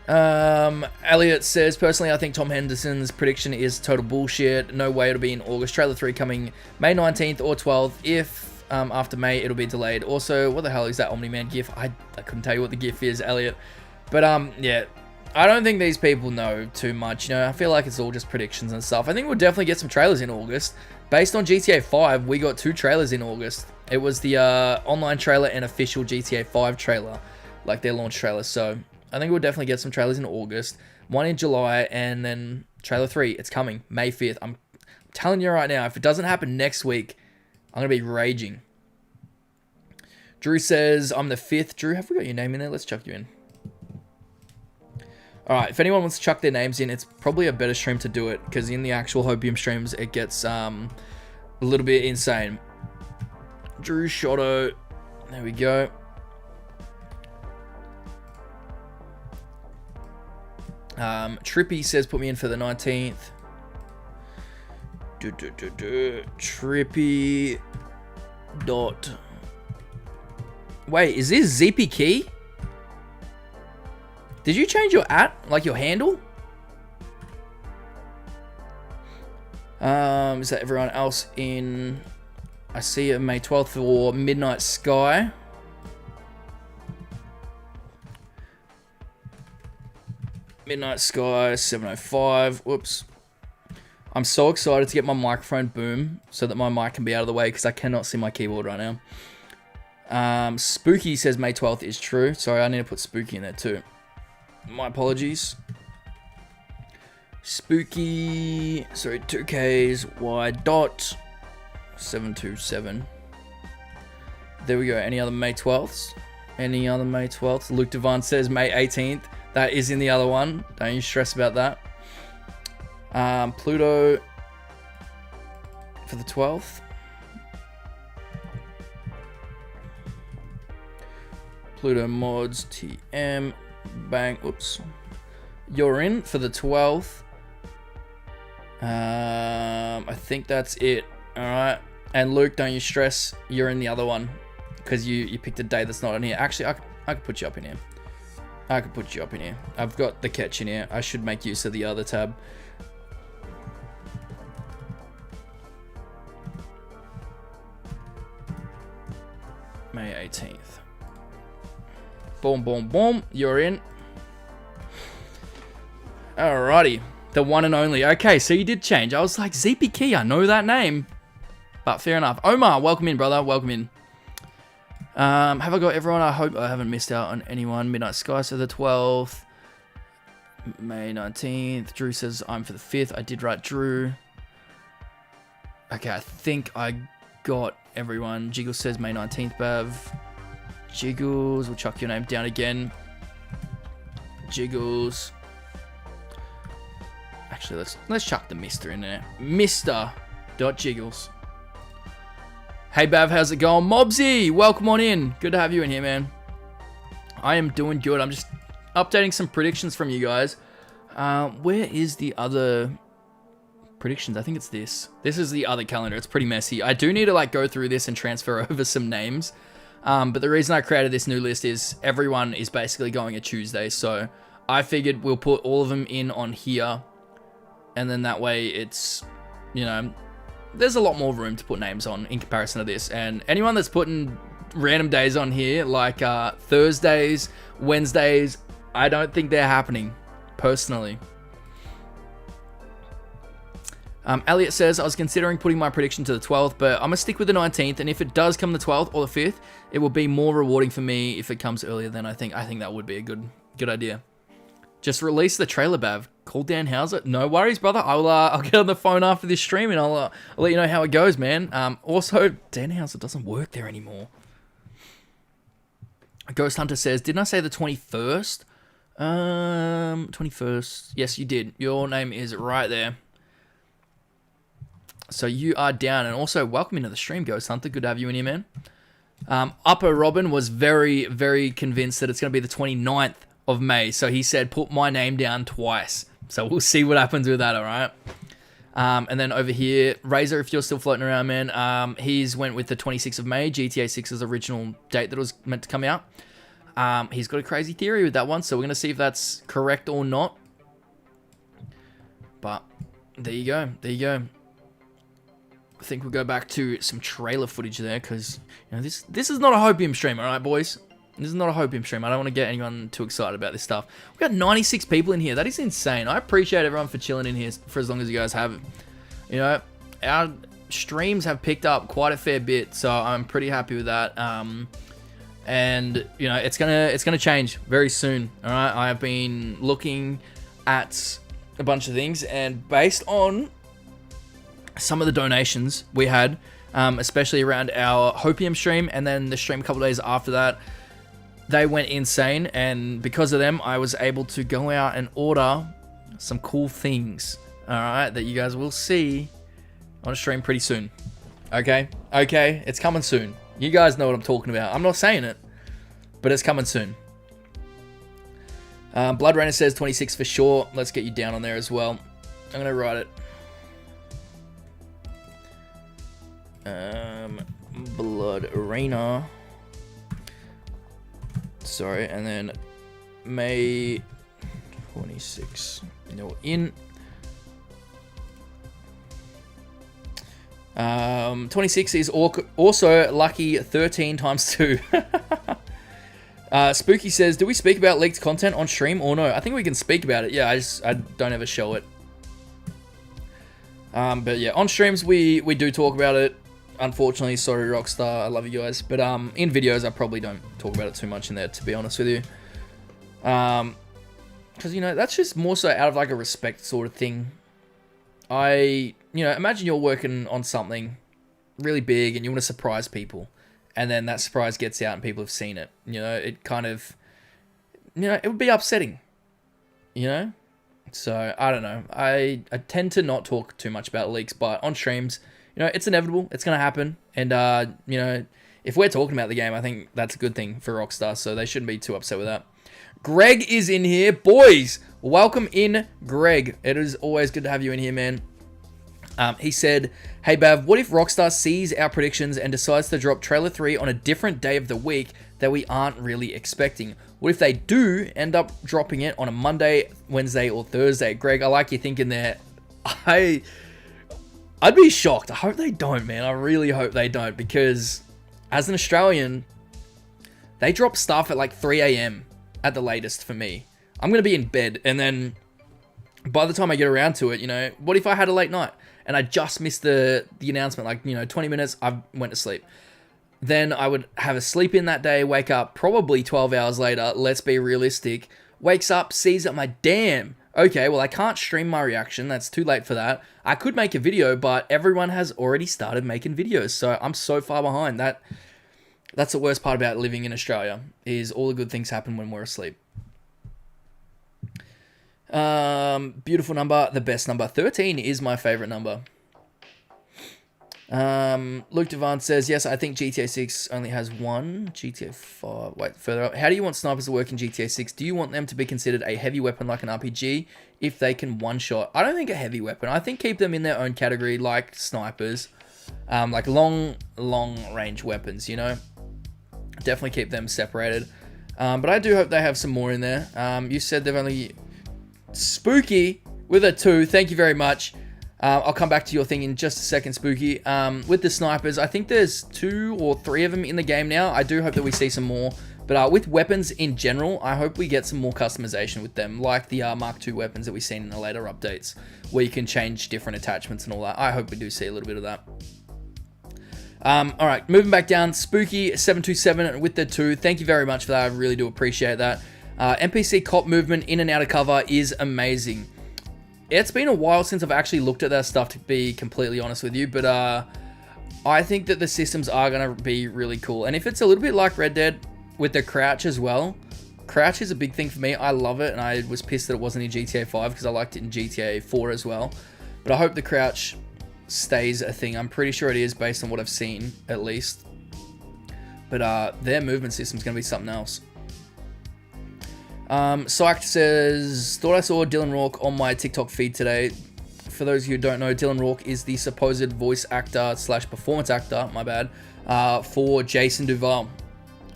Elliot says, personally, I think Tom Henderson's prediction is total bullshit. No way it'll be in August. Trailer 3 coming May 19th or 12th. If after May, it'll be delayed. Also, what the hell is that Omni-Man gif? I couldn't tell you what the gif is, Elliot. But, yeah, I don't think these people know too much. You know, I feel like it's all just predictions and stuff. I think we'll definitely get some trailers in August. Based on GTA 5, we got 2 trailers in August. It was the online trailer and official GTA 5 trailer, like their launch trailer. So, I think we'll definitely get some trailers in August. 1 in July, and then trailer 3, it's coming, May 5th. I'm telling you right now, if it doesn't happen next week, I'm going to be raging. Drew says, I'm the 5th. Drew, have we got your name in there? Let's chuck you in. Alright, if anyone wants to chuck their names in, it's probably a better stream to do it, because in the actual Hopium streams, it gets a little bit insane. Drew Shotto. There we go. Trippy says, put me in for the 19th. Trippy. Dot. Wait, is this ZP Key? Did you change your like your handle? Is that everyone else in? I see it May 12th for Midnight Sky. Midnight Sky 705. Whoops. I'm so excited to get my microphone boom so that my mic can be out of the way because I cannot see my keyboard right now. Spooky says May 12th is true. Sorry, I need to put Spooky in there too. My apologies. Spooky. Sorry, 2Ks. Y dot 727. There we go. Any other May 12ths? Any other May 12th? Luke Devon says May 18th. That is in the other one. Don't you stress about that. Pluto for the 12th. Pluto mods TM. Bang. Oops. You're in for the 12th. I think that's it. Alright. And Luke, don't you stress. You're in the other one. Because you picked a day that's not in here. Actually, I could put you up in here. I could put you up in here. I've got the catch in here. I should make use of the other tab. May 18th. Boom, boom, boom. You're in. Alrighty. The one and only. Okay, so you did change. I was like, ZP Key, I know that name. But fair enough. Omar, welcome in, brother. Welcome in. Have I got everyone? I hope I haven't missed out on anyone. Midnight Skies for the 12th. May 19th. Drew says I'm for the 5th. I did write Drew. Okay, I think I got everyone. Jiggles says May 19th, Bav. Jiggles, we'll chuck your name down again. Jiggles. Actually, let's chuck the Mr. in there. Mr.Jiggles. Hey Bav, how's it going? Mobsy, welcome on in. Good to have you in here, man. I am doing good. I'm just updating some predictions from you guys. Where is the other predictions? I think it's this. This is the other calendar. It's pretty messy. I do need to like go through this and transfer over some names. But the reason I created this new list is everyone is basically going a Tuesday. So I figured we'll put all of them in on here. And then that way it's, you know, there's a lot more room to put names on in comparison to this. And anyone that's putting random days on here, like Thursdays, Wednesdays, I don't think they're happening, personally. Elliot says, I was considering putting my prediction to the 12th, but I'm going to stick with the 19th. And if it does come the 12th or the 5th, it will be more rewarding for me if it comes earlier. Then I think that would be a good idea. Just release the trailer, Bav. Call Dan Hauser. No worries, brother. I'll get on the phone after this stream and I'll let you know how it goes, man. Also, Dan Hauser doesn't work there anymore. Ghost Hunter says, didn't I say the 21st? 21st. Yes, you did. Your name is right there. So you are down. And also, welcome into the stream, Ghost Hunter. Good to have you in here, man. Upper Robin was very, very convinced that it's going to be the 29th of May. So he said, put my name down twice. So we'll see what happens with that, all right? And then over here, Razor, if you're still floating around, man, he's went with the 26th of May, GTA 6's original date that was meant to come out. He's got a crazy theory with that one, so we're going to see if that's correct or not. But there you go. There you go. I think we'll go back to some trailer footage there, because you know, this is not a hopium stream, all right, boys? This is not a hopium stream. I don't want to get anyone too excited about this stuff. We've got 96 people in here. That is insane. I appreciate everyone for chilling in here for as long as you guys have. You know, our streams have picked up quite a fair bit, so I'm pretty happy with that. And you know, it's gonna change very soon. All right, I have been looking at a bunch of things, and based on some of the donations we had, especially around our hopium stream, and then the stream a couple of days after that, they went insane, and because of them, I was able to go out and order some cool things, alright, that you guys will see on a stream pretty soon. Okay? Okay? It's coming soon. You guys know what I'm talking about. I'm not saying it, but it's coming soon. Blood Rainer says 26 for sure. Let's get you down on there as well. I'm going to write it. Blood Rainer. Sorry, and then May 26. No, in 26 is also lucky 13 times 2. Spooky says, do we speak about leaked content on stream or no? I think we can speak about it. Yeah, I don't ever show it. But yeah, on streams we do talk about it. Unfortunately, sorry Rockstar, I love you guys. But in videos I probably don't talk about it too much in there, to be honest with you. Because, you know, that's just more so out of like a respect sort of thing. You know, imagine you're working on something really big and you want to surprise people. and then that surprise gets out and people have seen it. You know, it kind of, you know, it would be upsetting. You know? So, I don't know. I tend to not talk too much about leaks, but on streams, you know, it's inevitable. It's going to happen. And, you know, if we're talking about the game, I think that's a good thing for Rockstar, so they shouldn't be too upset with that. Greg is in here. Boys, welcome in, Greg. It is always good to have you in here, man. He said, hey, Bav, what if Rockstar sees our predictions and decides to drop Trailer 3 on a different day of the week that we aren't really expecting? What if they do end up dropping it on a Monday, Wednesday, or Thursday? Greg, I like your thinking there. I'd be shocked. I hope they don't, man. I really hope they don't, because as an Australian, they drop stuff at like 3 a.m. at the latest for me. I'm going to be in bed, and then by the time I get around to it, you know, what if I had a late night and I just missed the announcement, like, you know, 20 minutes, I went to sleep. Then I would have a sleep in that day, wake up probably 12 hours later, let's be realistic, wakes up, sees it, I'm like, damn, okay, well, I can't stream my reaction, that's too late for that. I could make a video, but everyone has already started making videos, so I'm so far behind. That's the worst part about living in Australia, is all the good things happen when we're asleep. Beautiful number, the best number. 13 is my favorite number. Luke Devant says, yes, I think GTA 6 only has one. GTA 5, wait, further up. How do you want snipers to work in GTA 6? Do you want them to be considered a heavy weapon like an RPG if they can one-shot? I don't think a heavy weapon. I think keep them in their own category like snipers. Like long range weapons, you know? Definitely keep them separated. But I do hope they have some more in there. You said they've only... Spooky with a 2. Thank you very much. I'll come back to your thing in just a second, Spooky. With the snipers, I think there's 2 or 3 of them in the game now. I do hope that we see some more. But with weapons in general, I hope we get some more customization with them, like the Mark II weapons that we've seen in the later updates, where you can change different attachments and all that. I hope we do see a little bit of that. All right, moving back down, Spooky727 with the 2. Thank you very much for that. I really do appreciate that. NPC cop movement in and out of cover is amazing. It's been a while since I've actually looked at that stuff, to be completely honest with you, but I think that the systems are going to be really cool. And if it's a little bit like Red Dead with the crouch as well, crouch is a big thing for me. I love it, and I was pissed that it wasn't in GTA 5 because I liked it in GTA 4 as well. But I hope the crouch stays a thing. I'm pretty sure it is based on what I've seen, at least. But their movement system is going to be something else. Psyched says, thought I saw Dylan Rourke on my TikTok feed today. For those of you who don't know, Dylan Rourke is the supposed voice actor / performance actor, my bad, for Jason Duval.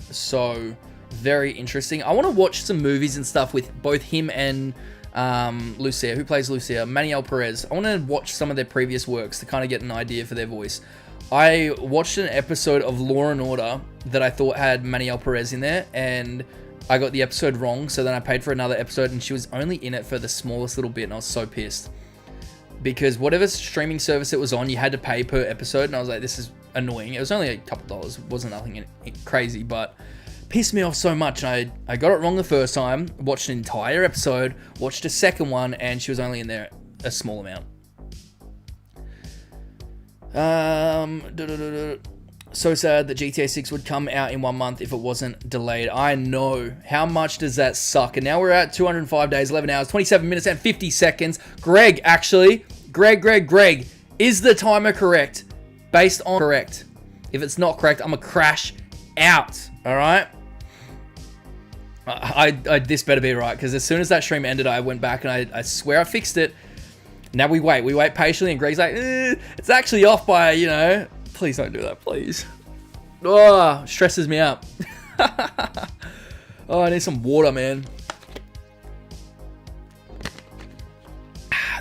So, very interesting. I want to watch some movies and stuff with both him and Lucia, who plays Lucia, Manuel Perez. I want to watch some of their previous works to kind of get an idea for their voice. I watched an episode of Law & Order that I thought had Manuel Perez in there, and I got the episode wrong, so then I paid for another episode, and she was only in it for the smallest little bit, and I was so pissed. Because whatever streaming service it was on, you had to pay per episode, and I was like, this is annoying. It was only a couple dollars. It wasn't nothing crazy, but pissed me off so much. And I got it wrong the first time, watched an entire episode, watched a second one, and she was only in there a small amount. So sad that GTA 6 would come out in 1 month if it wasn't delayed. I know. How much does that suck? And now we're at 205 days, 11 hours, 27 minutes, and 50 seconds. Greg, actually. Greg. Is the timer correct? Based on correct. If it's not correct, I'm going to crash out. Alright? This better be right, because as soon as that stream ended, I went back and I swear I fixed it. Now we wait patiently, and Greg's like, it's actually off by, you know... Please don't do that, please. Oh, stresses me out. Oh, I need some water, man.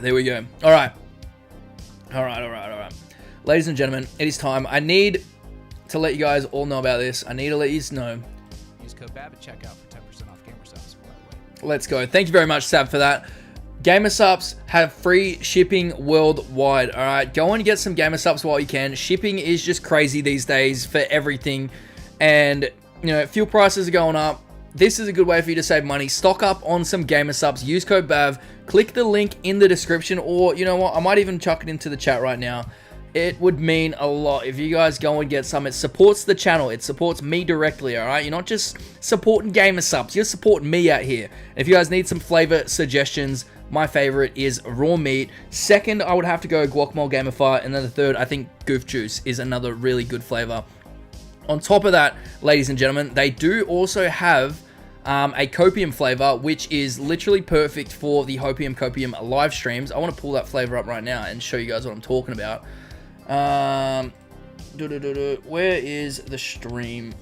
There we go. All right. Ladies and gentlemen, it is time. I need to let you guys all know about this. I need to let you know. Use code BAB at checkout for 10% off gamer subs. Let's go. Thank you very much, Sab, for that. Gamer Supps have free shipping worldwide. All right, go and get some Gamer Supps while you can. Shipping is just crazy these days for everything, and you know, fuel prices are going up. This is a good way for you to save money. Stock up on some Gamer Supps. Use code BAV. Click the link in the description, or you know what? I might even chuck it into the chat right now. it would mean a lot if you guys go and get some. It supports the channel. It supports me directly, alright? You're not just supporting gamer subs. You're supporting me out here. If you guys need some flavor suggestions, my favorite is raw meat. Second, I would have to go guacamole gamer. And then the third, I think goof juice is another really good flavor. On top of that, ladies and gentlemen, they do also have a copium flavor, which is literally perfect for the Hopium Copium live streams. I want to pull that flavor up right now and show you guys what I'm talking about. Where is the stream?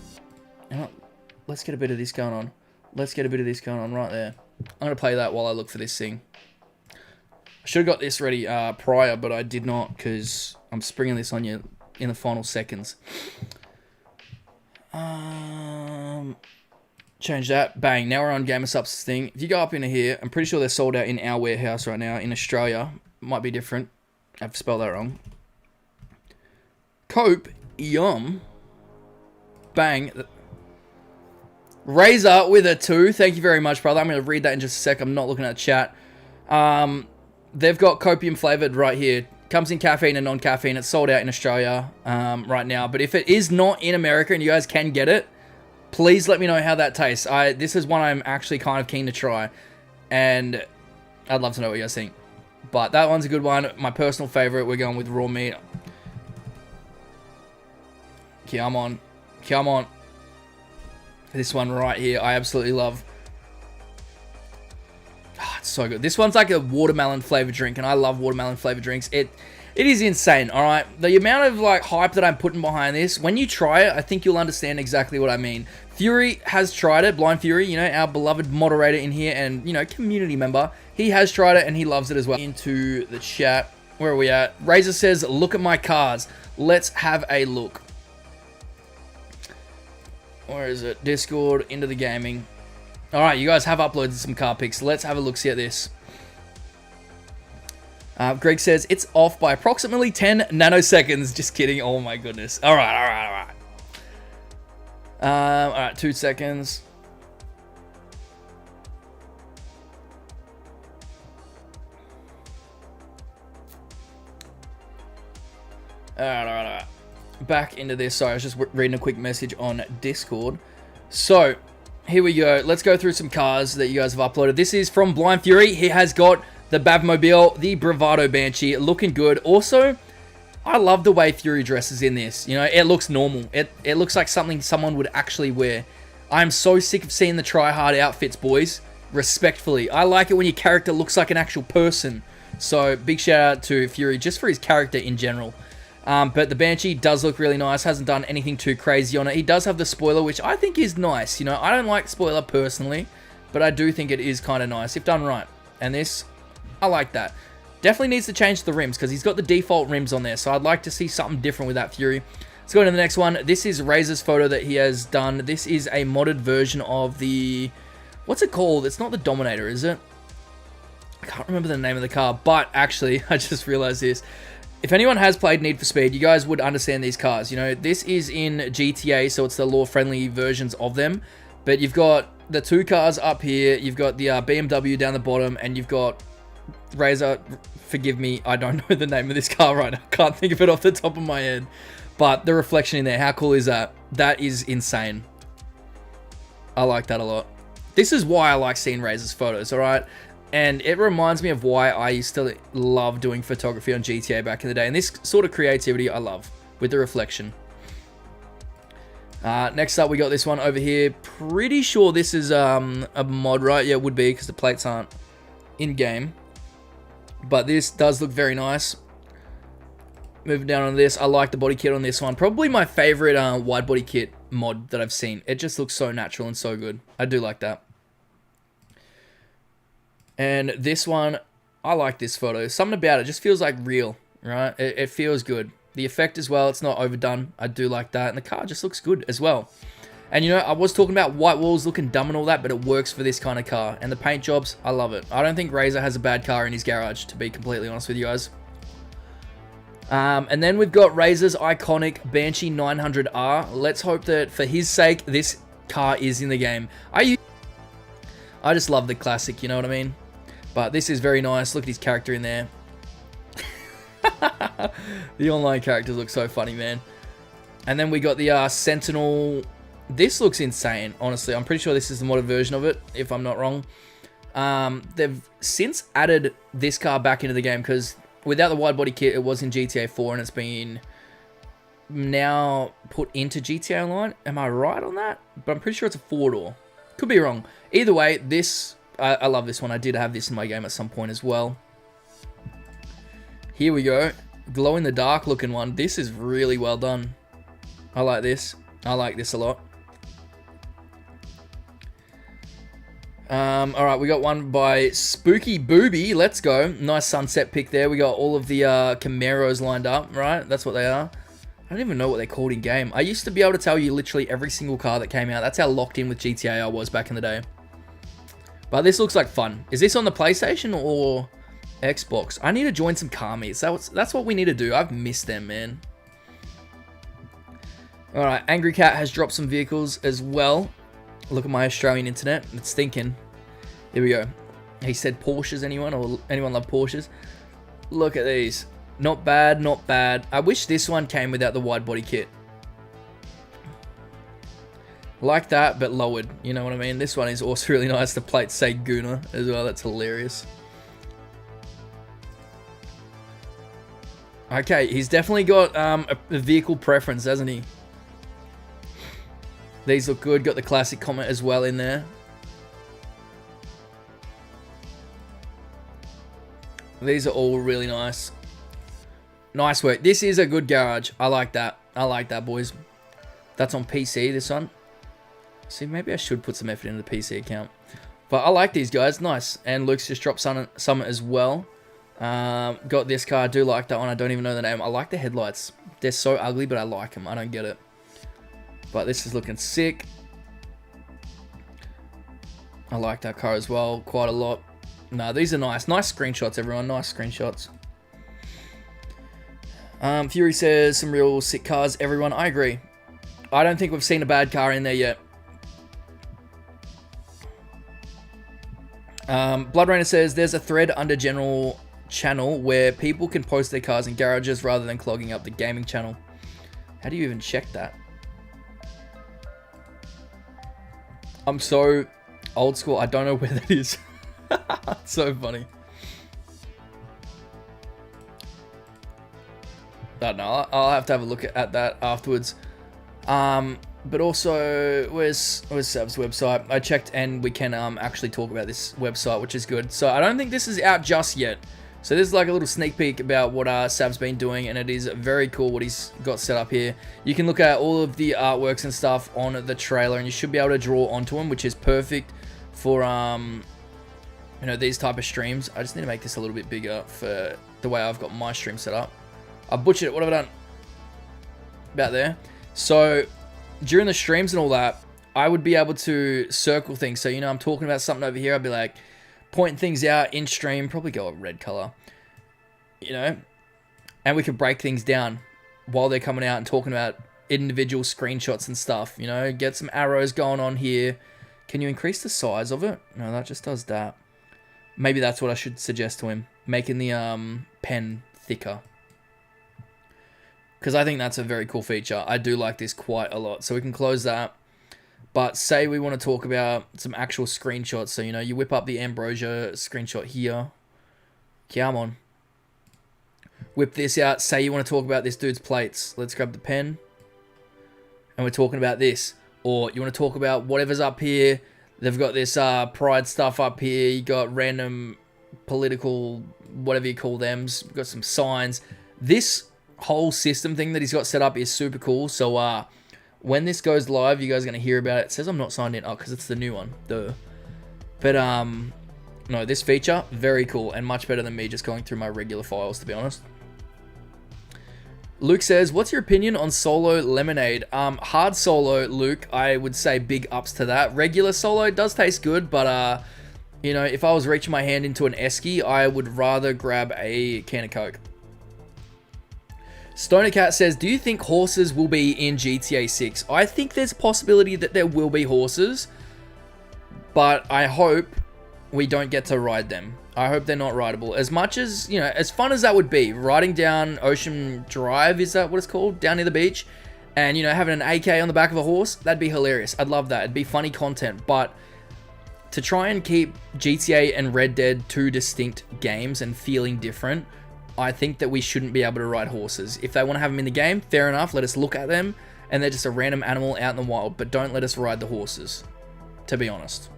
Let's get a bit of this going on. Let's get a bit of this going on right there. I'm going to play that while I look for this thing. I should have got this ready prior, but I did not because I'm springing this on you in the final seconds. Change that. Bang. Now we're on GamerSupps thing. If you go up into here, I'm pretty sure they're sold out in our warehouse right now. In Australia, might be different. I've spelled that wrong. Cope, yum. Bang. Razor with a 2. Thank you very much, brother. I'm going to read that in just a sec. I'm not looking at the chat. They've got copium flavored right here. Comes in caffeine and non-caffeine. It's sold out in Australia right now. But if it is not in America and you guys can get it, please let me know how that tastes. This is one I'm actually kind of keen to try. And I'd love to know what you guys think. But that one's a good one. My personal favorite, we're going with raw meat. Come on. Come on. This one right here, I absolutely love. Oh, it's so good. This one's like a watermelon flavored drink, and I love watermelon flavored drinks. It is insane, all right? The amount of like hype that I'm putting behind this, when you try it, I think you'll understand exactly what I mean. Fury has tried it. Blind Fury, you know, our beloved moderator in here and, you know, community member. He has tried it, and he loves it as well. Into the chat. Where are we at? Razor says, look at my cars. Let's have a look. Where is it? Discord, into the gaming. Alright, you guys have uploaded some car pics. Let's have a look-see at this. Greg says, it's off by approximately 10 nanoseconds. Just kidding. Oh my goodness. Alright. Alright, 2 seconds. Alright. Back into this. Sorry, I was just reading a quick message on Discord. So, here we go. Let's go through some cars that you guys have uploaded. This is from Blind Fury. He has got the Bavmobile, the Bravado Banshee, looking good. Also, I love the way Fury dresses in this. You know, it looks normal. It looks like something someone would actually wear. I'm so sick of seeing the try-hard outfits, boys. Respectfully. I like it when your character looks like an actual person. So, big shout out to Fury just for his character in general. But the Banshee does look really nice. Hasn't done anything too crazy on it. He does have the spoiler, which I think is nice. You know, I don't like spoiler personally, but I do think it is kind of nice if done right. And this, I like that. Definitely needs to change the rims because he's got the default rims on there. So I'd like to see something different with that Fury. Let's go to the next one. This is Razor's photo that he has done. This is a modded version of the... What's it called? It's not the Dominator, is it? I can't remember the name of the car. But actually, I just realized this. If anyone has played Need for Speed, you guys would understand these cars. You know, this is in GTA, so it's the law-friendly versions of them. But you've got the 2 cars up here. You've got the BMW down the bottom, and you've got Razor. Forgive me, I don't know the name of this car right now. I can't think of it off the top of my head. But the reflection in there, how cool is that? That is insane. I like that a lot. This is why I like seeing Razor's photos, alright? And it reminds me of why I used to love doing photography on GTA back in the day. And this sort of creativity I love with the reflection. Next up, we got this one over here. Pretty sure this is a mod, right? Yeah, it would be because the plates aren't in-game. But this does look very nice. Moving down on this, I like the body kit on this one. Probably my favorite wide body kit mod that I've seen. It just looks so natural and so good. I do like that. And this one, I like this photo. Something about it just feels like real, right? It feels good. The effect as well, it's not overdone. I do like that. And the car just looks good as well. And you know, I was talking about white walls looking dumb and all that, but it works for this kind of car. And the paint jobs, I love it. I don't think Razor has a bad car in his garage, to be completely honest with you guys. And then we've got Razor's iconic Banshee 900R. Let's hope that for his sake, this car is in the game. I just love the classic, you know what I mean? But this is very nice. Look at his character in there. The online characters look so funny, man. And then we got the Sentinel. This looks insane, honestly. I'm pretty sure this is the modded version of it, if I'm not wrong. They've since added this car back into the game, because without the wide body kit, it was in GTA 4, and it's been now put into GTA Online. Am I right on that? But I'm pretty sure it's a 4-door. Could be wrong. Either way, this... I love this one. I did have this in my game at some point as well. Here we go. Glow-in-the-dark looking one. This is really well done. I like this. I like this a lot. Alright, we got one by Spooky Booby. Let's go. Nice sunset pick there. We got all of the Camaros lined up, right? That's what they are. I don't even know what they're called in game. I used to be able to tell you literally every single car that came out. That's how locked in with GTA I was back in the day. But this looks like fun. Is this on the PlayStation or Xbox? I need to join some car meets. That's what we need to do. I've missed them, man. Alright, Angry Cat has dropped some vehicles as well. Look at my Australian internet. It's thinking. Here we go. He said Porsches, anyone? Or anyone love Porsches? Look at these. Not bad, not bad. I wish this one came without the wide body kit. Like that, but lowered. You know what I mean? This one is also really nice. The plates say Gooner as well. That's hilarious. Okay, he's definitely got a vehicle preference, hasn't he? These look good. Got the classic comment as well in there. These are all really nice. Nice work. This is a good garage. I like that. I like that, boys. That's on PC, this one. See, maybe I should put some effort into the PC account. But I like these guys. Nice. And Luke's just dropped some as well. Got this car. I do like that one. I don't even know the name. I like the headlights. They're so ugly, but I like them. I don't get it. But this is looking sick. I like that car as well. Quite a lot. No, these are nice. Nice screenshots, everyone. Nice screenshots. Fury says some real sick cars, everyone. I agree. I don't think we've seen a bad car in there yet. Blood Rainer says there's a thread under general channel where people can post their cars in garages rather than clogging up the gaming channel. How do you even check that? I'm so old school. I don't know where that is. It's so funny. I don't know. I'll have to have a look at that afterwards. But also, where's Sav's website? I checked and we can actually talk about this website, which is good. So I don't think this is out just yet. So this is like a little sneak peek about what Sav's been doing, and it is very cool what he's got set up here. You can look at all of the artworks and stuff on the trailer, and you should be able to draw onto them, which is perfect for you know, these type of streams. I just need to make this a little bit bigger for the way I've got my stream set up. I butchered it. What have I done? About there. So during the streams and all that, I would be able to circle things. So, you know, I'm talking about something over here. I'd be like, pointing things out in stream. Probably go a red color. You know? And we could break things down while they're coming out and talking about individual screenshots and stuff. You know? Get some arrows going on here. Can you increase the size of it? No, that just does that. Maybe that's what I should suggest to him. Making the pen thicker. Because I think that's a very cool feature. I do like this quite a lot. So we can close that. But say we want to talk about some actual screenshots. So, you know, you whip up the Ambrosia screenshot here. Come on. Whip this out. Say you want to talk about this dude's plates. Let's grab the pen. And we're talking about this. Or you want to talk about whatever's up here. They've got this pride stuff up here. You got random political, whatever you call them. We've got some signs. This whole system thing that he's got set up is super cool. So when this goes live, you guys are going to hear about it. It says I'm not signed in. Oh, because it's the new one. Duh. But no, this feature, very cool and much better than me just going through my regular files, to be honest. Luke says, what's your opinion on solo lemonade? Hard solo, Luke, I would say big ups to that. Regular solo does taste good, but you know, if I was reaching my hand into an esky, I would rather grab a can of Coke. Stoner Cat says, do you think horses will be in GTA 6? I think there's a possibility that there will be horses, but I hope we don't get to ride them. I hope they're not rideable. As much as, you know, as fun as that would be, riding down Ocean Drive, is that what it's called? Down near the beach, and, you know, having an AK on the back of a horse, that'd be hilarious. I'd love that. It'd be funny content, but to try and keep GTA and Red Dead two distinct games and feeling different, I think that we shouldn't be able to ride horses. If they want to have them in the game, fair enough, let us look at them, and they're just a random animal out in the wild, but don't let us ride the horses, to be honest.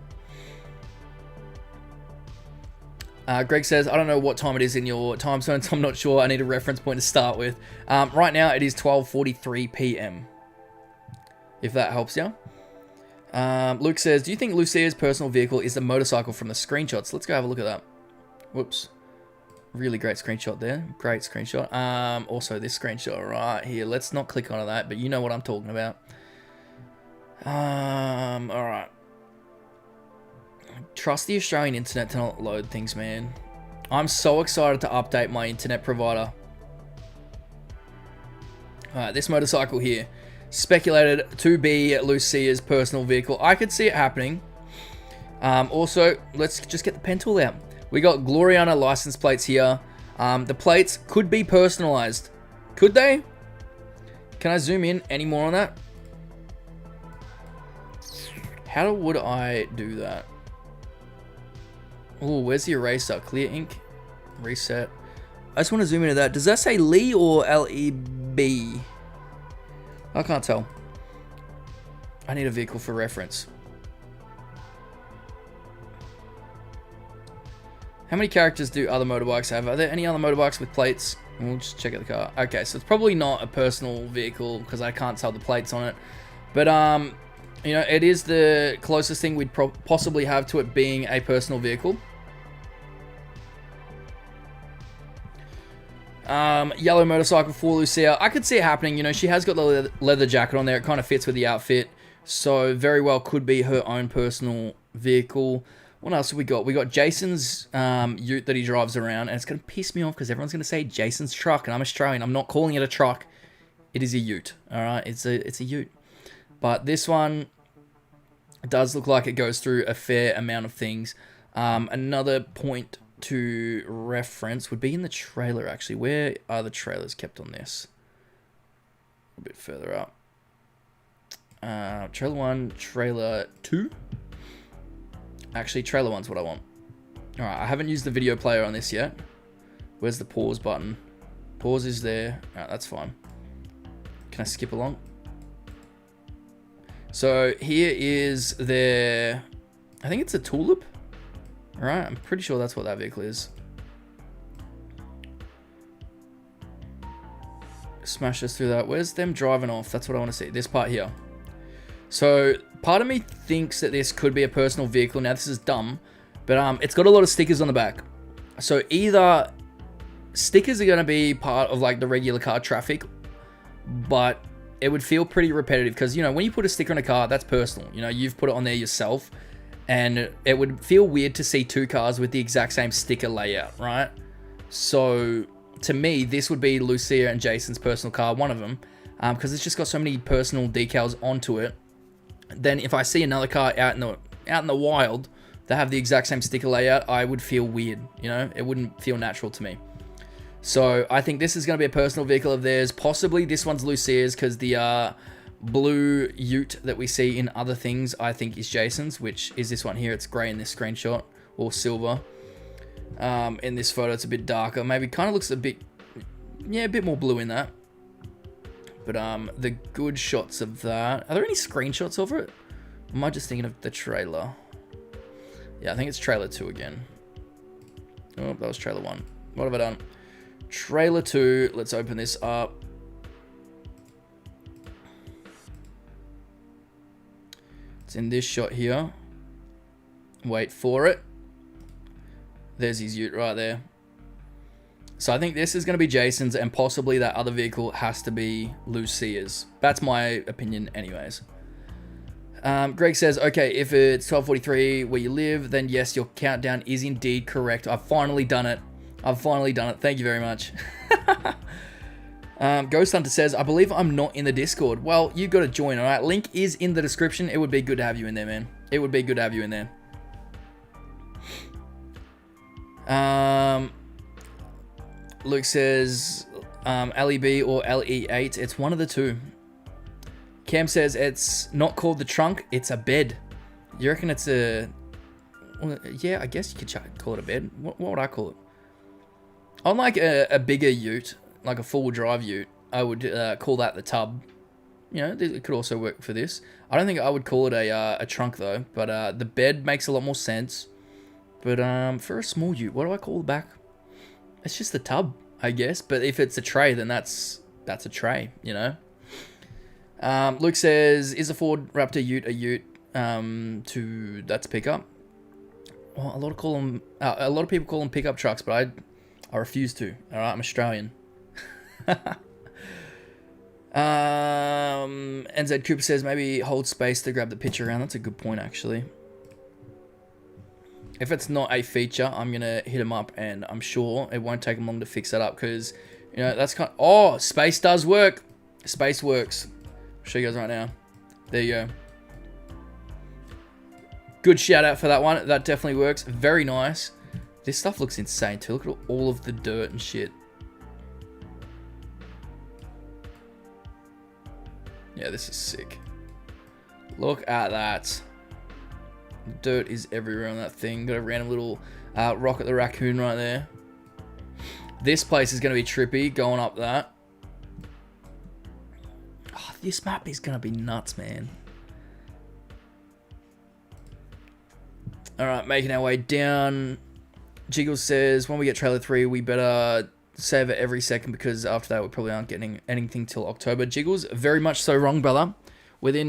Greg says, I don't know what time it is in your time zone, so I'm not sure. I need a reference point to start with. Right now, it is 12:43 p.m. If that helps you. Luke says, do you think Lucia's personal vehicle is the motorcycle from the screenshots? Let's go have a look at that. Whoops. Really great screenshot there. Great screenshot. Also, this screenshot right here. Let's not click on that, but you know what I'm talking about. Alright. Trust the Australian internet to not load things, man. I'm so excited to update my internet provider. Alright, this motorcycle here. Speculated to be Lucia's personal vehicle. I could see it happening. Also, let's just get the pen tool out. We got Gloriana license plates here. The plates could be personalized. Could they? Can I zoom in any more on that? How would I do that? Oh, where's the eraser? Clear ink. Reset. I just want to zoom into that. Does that say Lee or L-E-B? I can't tell. I need a vehicle for reference. How many characters do other motorbikes have? Are there any other motorbikes with plates? We'll just check out the car. Okay, so it's probably not a personal vehicle because I can't tell the plates on it. But, you know, it is the closest thing we'd possibly have to it being a personal vehicle. Yellow motorcycle for Lucia. I could see it happening. You know, she has got the leather jacket on there. It kind of fits with the outfit. So very well could be her own personal vehicle. What else have we got? We got Jason's ute that he drives around. And it's going to piss me off because everyone's going to say Jason's truck. And I'm Australian. I'm not calling it a truck. It is a ute. Alright? It's a ute. But this one does look like it goes through a fair amount of things. Another point to reference would be in the trailer, actually. Where are the trailers kept on this? A bit further up. Trailer 1, trailer 2. Actually, trailer 1's what I want. Alright, I haven't used the video player on this yet. Where's the pause button? Pause is there. Alright, that's fine. Can I skip along? So here is their, I think it's a tulip. Alright, I'm pretty sure that's what that vehicle is. Smash us through that. Where's them driving off? That's what I want to see. This part here. So part of me thinks that this could be a personal vehicle. Now this is dumb, but it's got a lot of stickers on the back. So either stickers are going to be part of like the regular car traffic, but it would feel pretty repetitive because, you know, when you put a sticker on a car, that's personal. You know, you've put it on there yourself, and it would feel weird to see two cars with the exact same sticker layout, right? So to me, this would be Lucia and Jason's personal car, one of them, because it's just got so many personal decals onto it. Then if I see another car out in the wild that have the exact same sticker layout, I would feel weird, you know? It wouldn't feel natural to me. So I think this is going to be a personal vehicle of theirs. Possibly this one's Lucia's because the blue ute that we see in other things I think is Jason's, which is this one here. It's grey in this screenshot, or silver. In this photo it's a bit darker. Maybe kind of looks a bit more blue in that. But the good shots of that. Are there any screenshots of it? Or am I just thinking of the trailer? Yeah, I think it's trailer 2 again. Oh, that was trailer 1. What have I done? Trailer 2. Let's open this up. It's in this shot here. Wait for it. There's his ute right there. So I think this is going to be Jason's, and possibly that other vehicle has to be Lucia's. That's my opinion anyways. Greg says, okay, if it's 12:43 where you live, then yes, your countdown is indeed correct. I've finally done it. Thank you very much. Ghost Hunter says, I believe I'm not in the Discord. Well, you got to join, alright? Link is in the description. It would be good to have you in there, man. It would be good to have you in there. Luke says LEB or LE8. It's one of the two. Cam says it's not called the trunk, it's a bed. You reckon it's a... Well, yeah, I guess you could call it a bed. What would I call it? On like a bigger ute, like a full drive ute, I would call that the tub. You know, it could also work for this. I don't think I would call it a trunk though, but the bed makes a lot more sense. But for a small ute, what do I call the back? It's just the tub, I guess. But if it's a tray, then that's a tray, you know. Luke says, is a Ford Raptor ute a ute? That's pickup. Well, a lot of people call them pickup trucks, but I refuse to. All right, I'm Australian. NZ Cooper says maybe hold space to grab the picture around. That's a good point, actually. If it's not a feature, I'm gonna hit him up, and I'm sure it won't take him long to fix that up because, you know, that's kind. Oh, space does work. Space works. I'll show you guys right now. There you go. Good shout out for that one. That definitely works. Very nice. This stuff looks insane too. Look at all of the dirt and shit. Yeah, this is sick. Look at that. Dirt is everywhere on that thing. Got a random little Rocket the Raccoon right there. This place is going to be trippy going up that. Oh, this map is going to be nuts, man. Alright, making our way down. Jiggles says, when we get trailer 3, we better save it every second because after that we probably aren't getting anything till October. Jiggles, very much so wrong, brother. Within,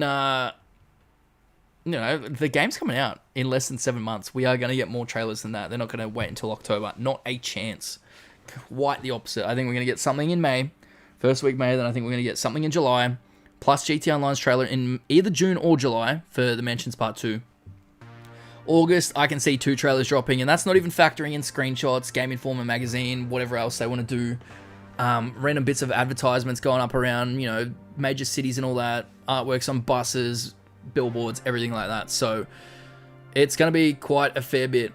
you know, the game's coming out in less than 7 months. We are going to get more trailers than that. They're not going to wait until October. Not a chance. Quite the opposite. I think we're going to get something in May. First week May, then I think we're going to get something in July. Plus GT Online's trailer in either June or July for the Mansions Part 2. August, I can see 2 trailers dropping, and that's not even factoring in screenshots, Game Informer magazine, whatever else they want to do. Random bits of advertisements going up around, you know, major cities and all that. Artworks on buses, billboards, everything like that. So it's going to be quite a fair bit.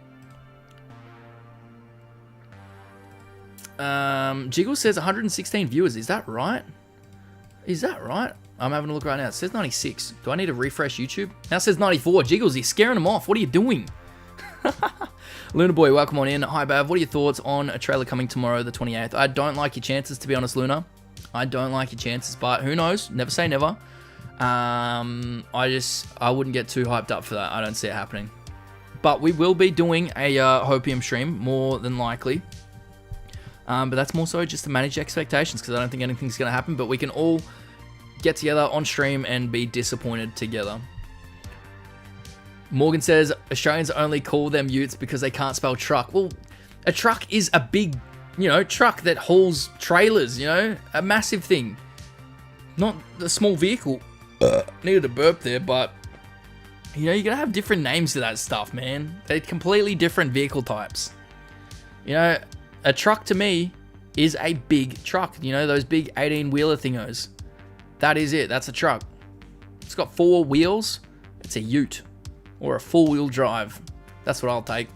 Jiggle says 116 viewers. Is that right? Is that right? I'm having a look right now. It says 96. Do I need to refresh YouTube? Now it says 94. Jiggles, you're scaring them off. What are you doing? Luna Boy, welcome on in. Hi, Bav. What are your thoughts on a trailer coming tomorrow, the 28th? I don't like your chances, to be honest, Luna. I don't like your chances, but who knows? Never say never. I wouldn't get too hyped up for that. I don't see it happening. But we will be doing a Hopium stream, more than likely. But that's more so just to manage expectations, because I don't think anything's going to happen. But we can all get together on stream and be disappointed together. Morgan says, Australians only call them utes because they can't spell truck. Well, a truck is a big, you know, truck that hauls trailers, you know, a massive thing. Not a small vehicle. Needed a burp there, but, you know, you're going to have different names to that stuff, man. They're completely different vehicle types. You know, a truck to me is a big truck. You know, those big 18-wheeler thingos. That is it. That's a truck. It's got 4 wheels. It's a ute. Or a 4-wheel drive. That's what I'll take.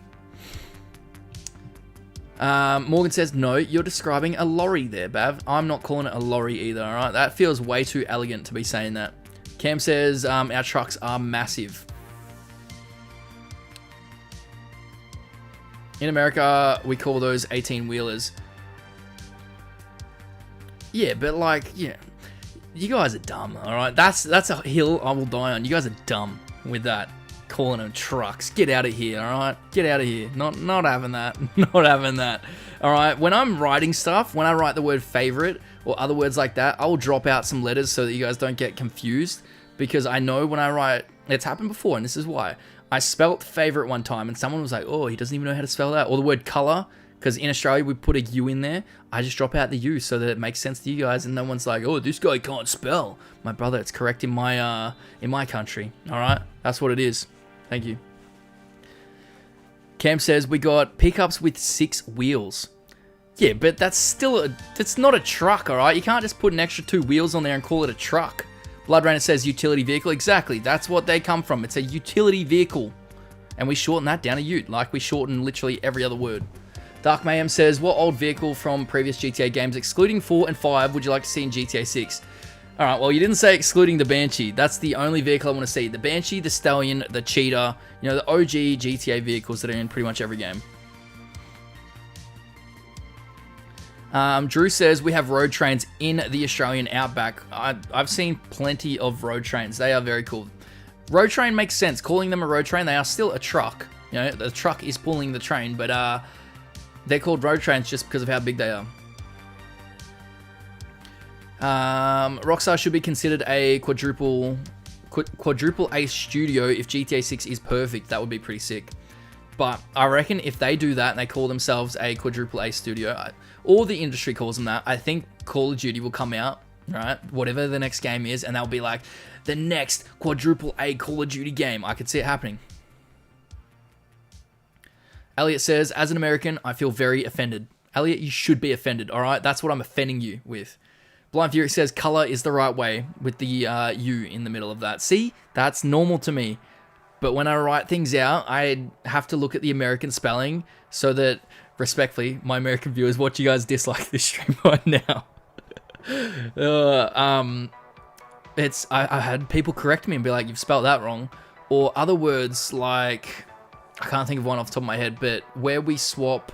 Morgan says, no, you're describing a lorry there, Bav. I'm not calling it a lorry either, alright? That feels way too elegant to be saying that. Cam says, our trucks are massive. In America, we call those 18-wheelers. Yeah, but like, yeah. You guys are dumb, alright? That's a hill I will die on. You guys are dumb with that. Calling them trucks. Get out of here, alright? Get out of here. Not having that. Not having that. Alright, when I'm writing stuff, when I write the word favorite or other words like that, I will drop out some letters so that you guys don't get confused. Because I know when I write, it's happened before, and this is why. I spelt favorite one time, and someone was like, oh, he doesn't even know how to spell that. Or the word color, because in Australia we put a U in there. I just drop out the U so that it makes sense to you guys, and no one's like, oh, this guy can't spell. My brother, it's correct in my country. Alright? That's what it is. Thank you. Cam says, we got pickups with 6 wheels. Yeah, but that's not a truck, alright? You can't just put an extra 2 wheels on there and call it a truck. Blood Rainer says utility vehicle. Exactly. That's what they come from. It's a utility vehicle. And we shorten that down to ute, like we shorten literally every other word. Dark Mayhem says, what old vehicle from previous GTA games, excluding 4 and 5, would you like to see in GTA 6? Alright, well, you didn't say excluding the Banshee. That's the only vehicle I want to see. The Banshee, the Stallion, the Cheetah, you know, the OG GTA vehicles that are in pretty much every game. Drew says, we have road trains in the Australian outback. I've seen plenty of road trains. They are very cool. Road train makes sense. Calling them a road train, they are still a truck. You know, the truck is pulling the train, but they're called road trains just because of how big they are. Rockstar should be considered a quadruple A studio if GTA 6 is perfect. That would be pretty sick. But I reckon if they do that and they call themselves a quadruple A studio, or the industry calls them that, I think Call of Duty will come out, right? Whatever the next game is, and they'll be like, the next quadruple A Call of Duty game. I could see it happening. Elliot says, as an American, I feel very offended. Elliot, you should be offended, all right? That's what I'm offending you with. Blind Fury says, color is the right way with the U in the middle of that. See, that's normal to me. But when I write things out, I have to look at the American spelling so that, respectfully, my American viewers, watch you guys dislike this stream right now. I had people correct me and be like, you've spelled that wrong. Or other words like, I can't think of one off the top of my head, but where we swap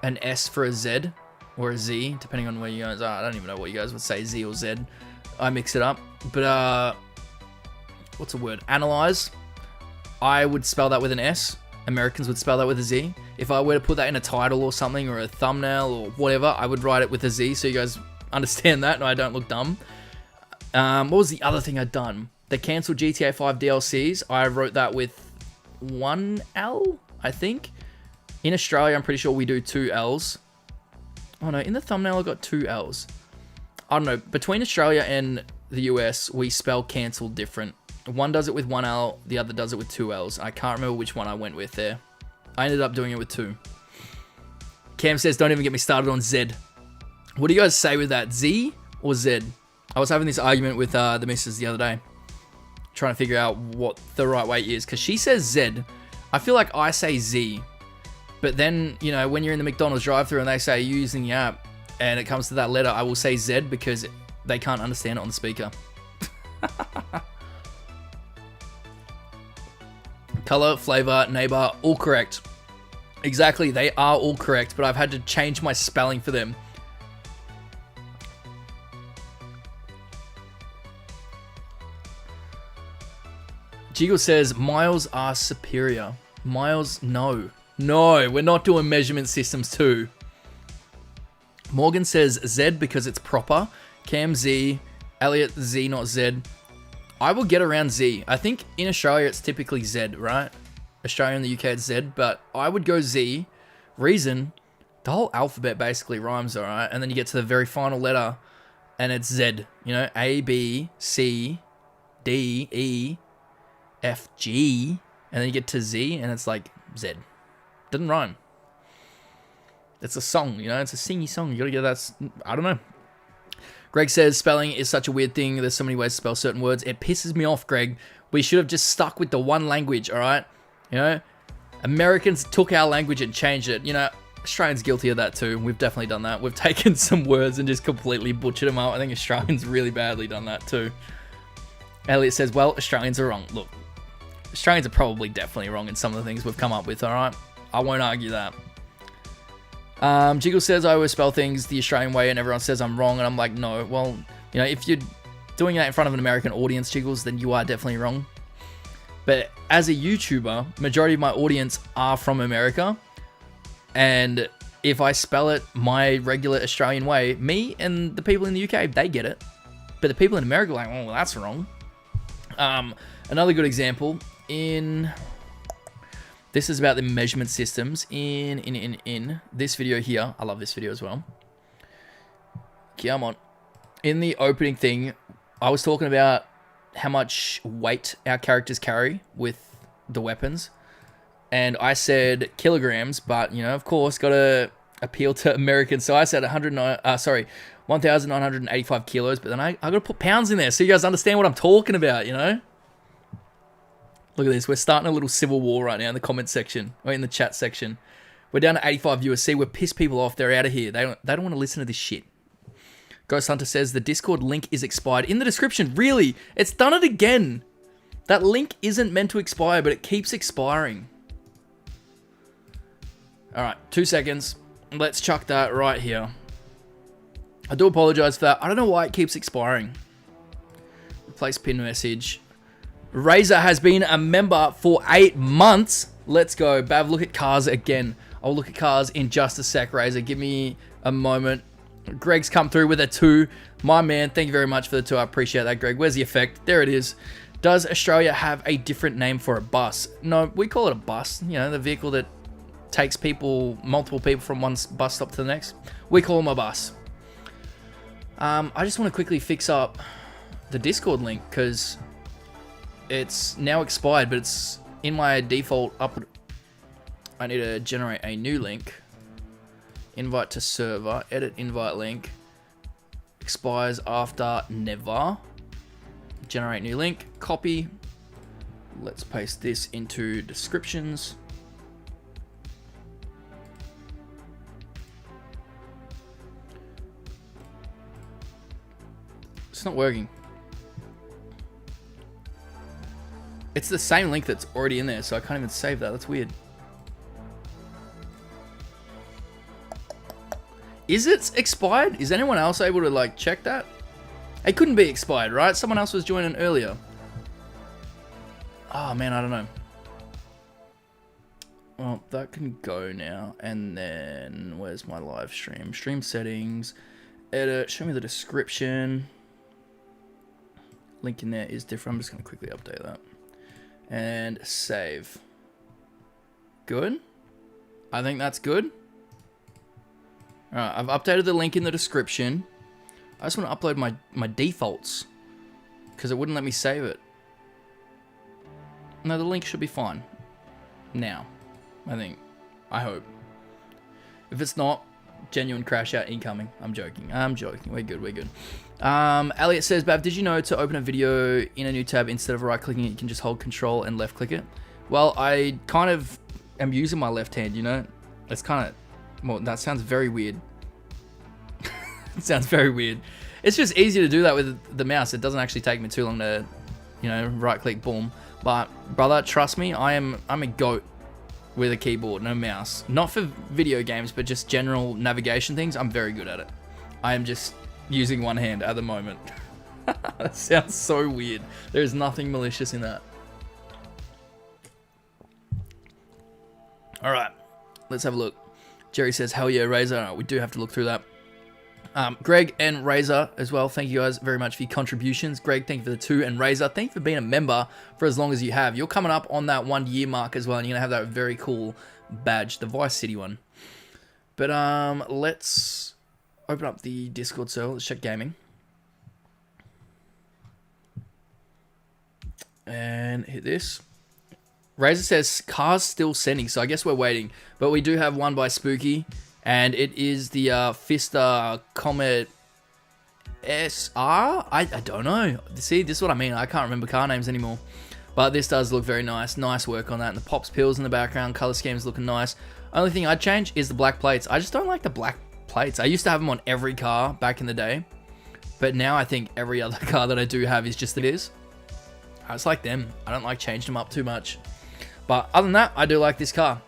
an S for a Z or a Z, depending on where you guys are. I don't even know what you guys would say, Z or Z. I mix it up. But, what's the word? Analyze. I would spell that with an S. Americans would spell that with a Z. If I were to put that in a title or something, or a thumbnail or whatever, I would write it with a Z so you guys understand that and I don't look dumb. What was the other thing I'd done? The cancelled GTA 5 DLCs. I wrote that with one L, I think. In Australia, I'm pretty sure we do 2 L's. Oh no, in the thumbnail I got 2 L's. I don't know. Between Australia and the US, we spell cancelled different. One does it with 1 L, the other does it with 2 L's. I can't remember which one I went with there. I ended up doing it with 2. Cam says, don't even get me started on Z. What do you guys say with that? Z or Z? I was having this argument with the missus the other day, trying to figure out what the right way is, because she says Z. I feel like I say Z. But then, you know, when you're in the McDonald's drive-thru and they say you're using the app and it comes to that letter, I will say Z because they can't understand it on the speaker. Color, flavor, neighbor, all correct. Exactly, they are all correct, but I've had to change my spelling for them. Jiggle says, miles are superior. Miles, no. No, we're not doing measurement systems too. Morgan says Z because it's proper. Cam Z. Elliot Z, not Z. I will get around Z. I think in Australia it's typically Z, right? Australia and the UK it's Z, but I would go Z. Reason, the whole alphabet basically rhymes, alright? And then you get to the very final letter and it's Z. You know, A, B, C, D, E, F, G. And then you get to Z and it's like Z. Doesn't rhyme. It's a song, you know? It's a singy song. You gotta get that. I don't know. Greg says, spelling is such a weird thing. There's so many ways to spell certain words. It pisses me off, Greg. We should have just stuck with the one language, alright? You know? Americans took our language and changed it. You know, Australians guilty of that too. We've definitely done that. We've taken some words and just completely butchered them up. I think Australians really badly done that too. Elliot says, well, Australians are wrong. Look, Australians are probably definitely wrong in some of the things we've come up with, alright? I won't argue that. Jiggle says, I always spell things the Australian way and everyone says I'm wrong. And I'm like, no. Well, you know, if you're doing that in front of an American audience, Jiggles, then you are definitely wrong. But as a YouTuber, majority of my audience are from America. And if I spell it my regular Australian way, me and the people in the UK, they get it. But the people in America are like, oh, well, that's wrong. Another good example in... This is about the measurement systems in this video here. I love this video as well. Come on. In the opening thing, I was talking about how much weight our characters carry with the weapons. And I said kilograms, but, you know, of course, got to appeal to Americans. So I said 1,985 kilos, but then I got to put pounds in there so you guys understand what I'm talking about, you know? Look at this. We're starting a little civil war right now in the comment section or in the chat section. We're down to 85 viewers. See, we're pissed people off. They're out of here. They don't want to listen to this shit. Ghost Hunter says the Discord link is expired. In the description. Really? It's done it again. That link isn't meant to expire, but it keeps expiring. Alright, 2 seconds. Let's chuck that right here. I do apologize for that. I don't know why it keeps expiring. Replace pin message. Razor has been a member for 8 months. Let's go. Bav, look at cars again. I'll look at cars in just a sec, Razor. Give me a moment. Greg's come through with a 2. My man, thank you very much for the 2. I appreciate that, Greg. Where's the effect? There it is. Does Australia have a different name for a bus? No, we call it a bus. You know, the vehicle that takes people, multiple people from one bus stop to the next. We call them a bus. I just want to quickly fix up the Discord link because it's now expired, but it's in my default upload. I need to generate a new link. Invite to server, edit invite link. Expires after never. Generate new link, copy. Let's paste this into descriptions. It's not working. It's the same link that's already in there, so I can't even save that. That's weird. Is it expired? Is anyone else able to like check that? It couldn't be expired, right? Someone else was joining earlier. Oh man, I don't know. Well, that can go now. And then where's my live stream? Stream settings, edit, show me the description. Link in there is different. I'm just going to quickly update that. And save. Good. I think that's good. Alright, I've updated the link in the description. I just want to upload my defaults. Because it wouldn't let me save it. No, the link should be fine. Now. I think. I hope. If it's not, genuine crash out incoming. I'm joking. We're good, we're good. Elliot says, Bav, did you know to open a video in a new tab, instead of right clicking it, you can just hold control and left click it? Well, I kind of am using my left hand, you know? It's kind of, well, that sounds very weird. It sounds very weird. It's just easier to do that with the mouse. It doesn't actually take me too long to, you know, right click, boom. But brother, trust me, I'm a goat with a keyboard, no mouse. Not for video games, but just general navigation things. I'm very good at it. I am just using one hand at the moment. That sounds so weird. There's nothing malicious in that. All right, let's have a look. Jerry says, hell yeah, Razor. We do have to look through that. Greg and Razor as well, thank you guys very much for your contributions. Greg, thank you for the 2, and Razor, thank you for being a member for as long as you have. You're coming up on that 1 year mark as well, and you're gonna have that very cool badge, the Vice City one. But let's open up the Discord server. Let's check gaming. And hit this. Razor says cars still sending, so I guess we're waiting. But we do have one by Spooky. And it is the Fister Comet SR? I don't know. See, this is what I mean. I can't remember car names anymore. But this does look very nice. Nice work on that. And the Pops Pills in the background. Color scheme's looking nice. Only thing I'd change is the black plates. I just don't like the black plates. I used to have them on every car back in the day. But now I think every other car that I do have is just it is. I just like them. I don't like changing them up too much. But other than that, I do like this car.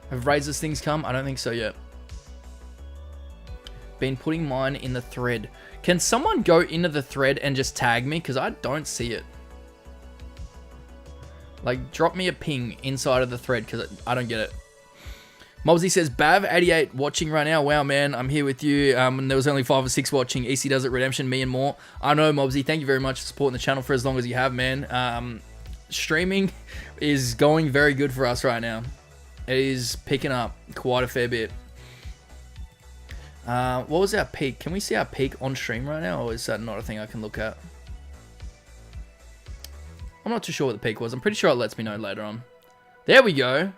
Have Razor's things come? I don't think so yet. Been putting mine in the thread. Can someone go into the thread and just tag me? Because I don't see it. Like, drop me a ping inside of the thread because I don't get it. Mobsy says, Bav88 watching right now. Wow, man, I'm here with you. And there was only 5 or 6 watching. EC Does It, Redemption, me and more. I know, Mobsy. Thank you very much for supporting the channel for as long as you have, man. Streaming is going very good for us right now. It is picking up quite a fair bit. What was our peak? Can we see our peak on stream right now, or is that not a thing I can look at? I'm not too sure what the peak was. I'm pretty sure it lets me know later on. There we go.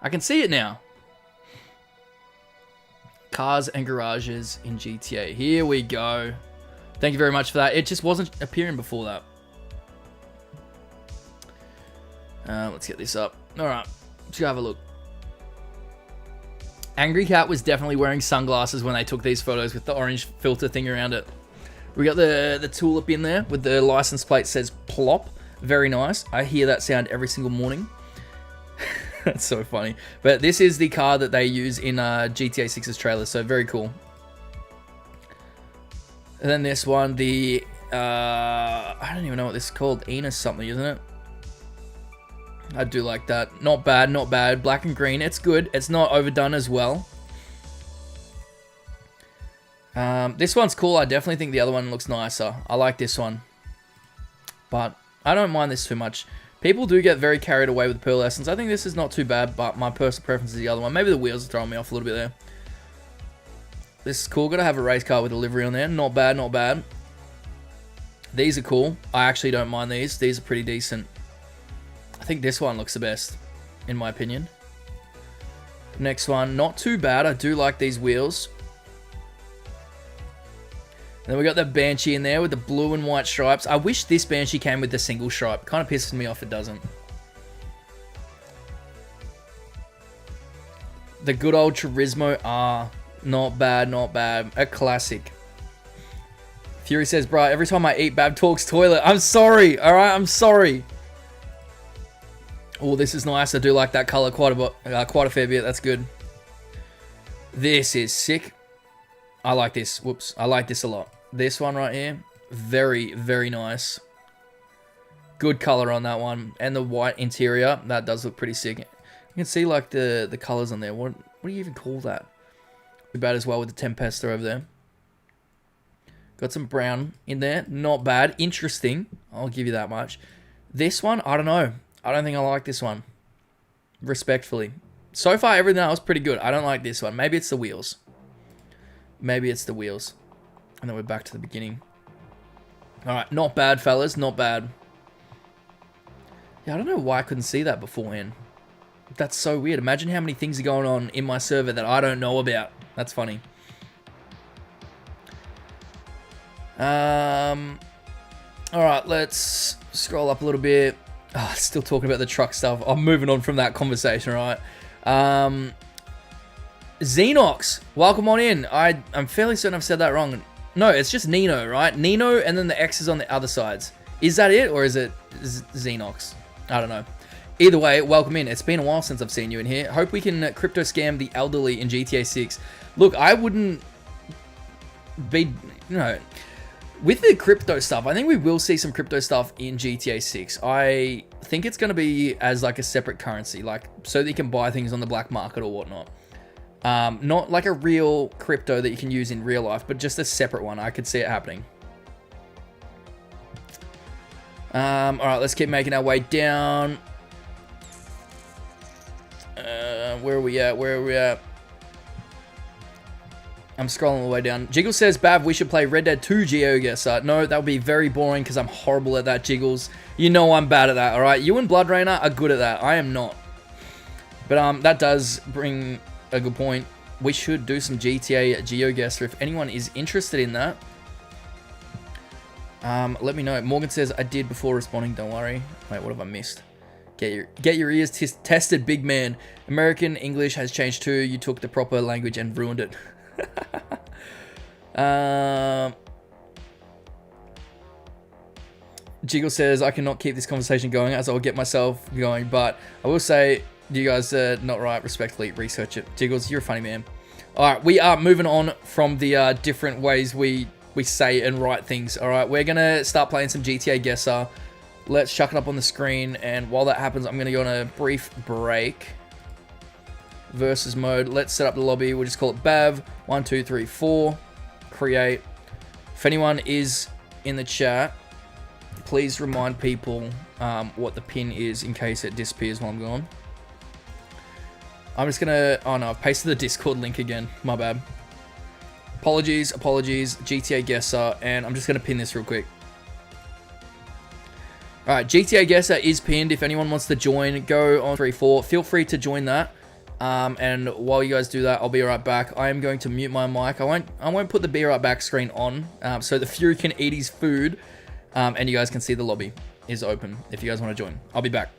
I can see it now. Cars and garages in GTA. Here we go. Thank you very much for that. It just wasn't appearing before that. Let's get this up. All right, let's go have a look. Angry Cat was definitely wearing sunglasses when they took these photos with the orange filter thing around it. We got the tulip in there with the license plate says plop. Very nice. I hear that sound every single morning. That's so funny. But this is the car that they use in GTA 6's trailer, so very cool. And then this one, the I don't even know what this is called. Enos something, isn't it? I do like that. Not bad, not bad. Black and green, it's good. It's not overdone as well. This one's cool. I definitely think the other one looks nicer. I like this one. But I don't mind this too much. People do get very carried away with Pearl Essence. I think this is not too bad, but my personal preference is the other one. Maybe the wheels are throwing me off a little bit there. This is cool. Got to have a race car with a livery on there. Not bad, not bad. These are cool. I actually don't mind these. These are pretty decent. I think this one looks the best, in my opinion. Next one, not too bad. I do like these wheels. And then we got the Banshee in there with the blue and white stripes. I wish this Banshee came with the single stripe. Kind of pisses me off it doesn't. The good old Turismo R. Not bad, not bad. A classic. Fury says, bro, every time I eat, Bab talks toilet. I'm sorry, alright? I'm sorry. Oh, this is nice. I do like that color quite a fair bit. That's good. This is sick. I like this. Whoops. I like this a lot. This one right here. Very, very nice. Good color on that one. And the white interior. That does look pretty sick. You can see like the colors on there. What do you even call that? Be bad as well with the Tempesta over there. Got some brown in there. Not bad. Interesting. I'll give you that much. This one, I don't know. I don't think I like this one. Respectfully. So far, everything else pretty good. I don't like this one. Maybe it's the wheels. Maybe it's the wheels. And then we're back to the beginning. Alright, not bad, fellas. Not bad. Yeah, I don't know why I couldn't see that beforehand. That's so weird. Imagine how many things are going on in my server that I don't know about. That's funny. Alright, let's scroll up a little bit. Oh, still talking about the truck stuff. I'm moving on from that conversation, right? Xenox, welcome on in. I'm fairly certain I've said that wrong. No, it's just Nino, right? Nino, and then the X is on the other sides. Is that it, or is it Xenox? I don't know. Either way, welcome in. It's been a while since I've seen you in here. Hope we can crypto scam the elderly in GTA 6. Look, I wouldn't be, with the crypto stuff, I think we will see some crypto stuff in GTA 6. I think it's going to be as like a separate currency, like so that you can buy things on the black market or whatnot. Not like a real crypto that you can use in real life, but just a separate one. I could see it happening. Alright, let's keep making our way down. Where are we at? Where are we at? I'm scrolling all the way down. Jiggle says, Bav, we should play Red Dead 2 GeoGuessr. No, that would be very boring because I'm horrible at that, Jiggles. You know I'm bad at that, alright? You and Blood Rainer are good at that. I am not. But that does bring a good point. We should do some GTA GeoGuessr if anyone is interested in that. Let me know. Morgan says, I did before responding, don't worry. Wait, what have I missed? Get your ears tested, big man. American English has changed too. You took the proper language and ruined it. Jiggle says, I cannot keep this conversation going as I'll get myself going, but I will say, you guys are not right. Respectfully, research it. Jiggles, you're a funny man. Alright, we are moving on from the different ways we say and write things. Alright, we're going to start playing some GTA Guesser. Let's chuck it up on the screen, and while that happens, I'm going to go on a brief break. Versus mode. Let's set up the lobby. We'll just call it Bav. 1, 2, 3, 4. Create. If anyone is in the chat, please remind people what the pin is in case it disappears while I'm gone. I'm just gonna... Oh no, I've pasted the Discord link again. My bad. Apologies. GTA Guesser, and I'm just gonna pin this real quick. Alright, GTA Guesser is pinned. If anyone wants to join, go on 3-4. Feel free to join that. And while you guys do that, I'll be right back. I am going to mute my mic. I won't put the be right back screen on, so the Fury can eat his food, and you guys can see the lobby is open if you guys want to join. I'll be back.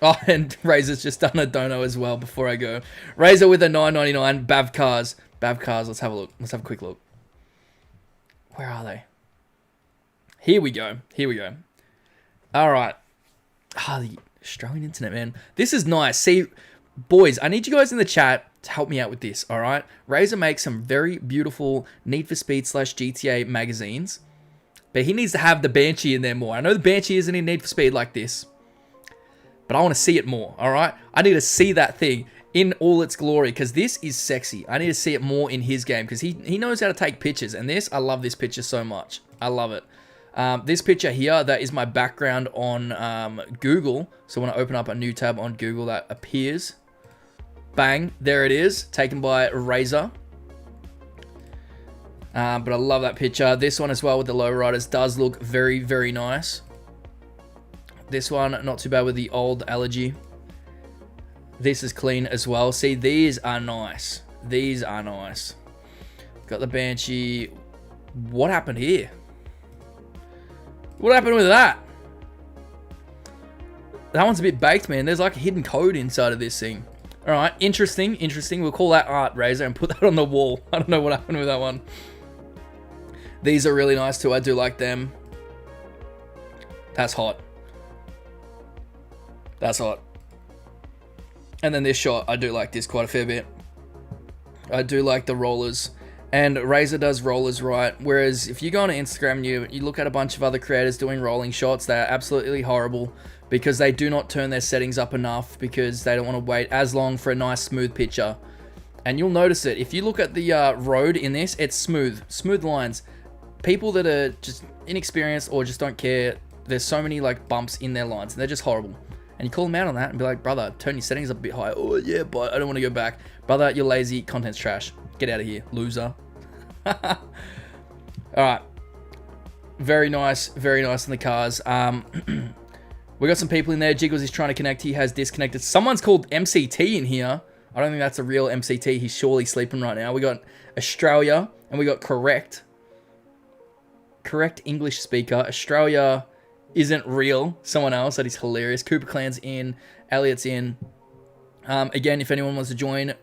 Oh, and Razor's just done a dono as well before I go. Razor with a 9.99. Bav Cars. Bav Cars. Let's have a look. Let's have a quick look. Where are they? Here we go. Here we go. All right. Ah, the Australian internet, man. This is nice. See, boys, I need you guys in the chat to help me out with this, all right? Razor makes some very beautiful Need for Speed / GTA magazines, but he needs to have the Banshee in there more. I know the Banshee isn't in Need for Speed like this, but I want to see it more, all right? I need to see that thing in all its glory, because this is sexy. I need to see it more in his game, because he knows how to take pictures, and this, I love this picture so much. I love it. This picture here, that is my background on Google. So when I open up a new tab on Google, that appears. Bang, there it is, taken by Razor. But I love that picture. This one as well with the lowriders does look very, very nice. This one, not too bad with the old Allergy. This is clean as well. See, these are nice. These are nice. Got the Banshee. What happened here? What happened with that? That one's a bit baked, man. There's like a hidden code inside of this thing. All right, interesting, interesting. We'll call that art, Razor, and put that on the wall. I don't know what happened with that one. These are really nice too. I do like them. That's hot. That's hot. And then this shot, I do like this quite a fair bit. I do like the rollers. And Razor does rollers right. Whereas if you go on Instagram and you look at a bunch of other creators doing rolling shots, they're absolutely horrible because they do not turn their settings up enough because they don't want to wait as long for a nice smooth picture. And you'll notice it. If you look at the road in this, it's smooth. Smooth lines. People that are just inexperienced or just don't care, there's so many like bumps in their lines and they're just horrible. And you call them out on that and be like, brother, turn your settings up a bit higher. Oh yeah, but I don't want to go back. Brother, you're lazy, content's trash. Get out of here, loser. Alright. Very nice in the cars. We got some people in there. Jiggles is trying to connect. He has disconnected. Someone's called MCT in here. I don't think that's a real MCT. He's surely sleeping right now. We got Australia and we got Correct English speaker. Australia isn't real. Someone else. That is hilarious. Cooper Clan's in. Elliot's in. Again, if anyone wants to join,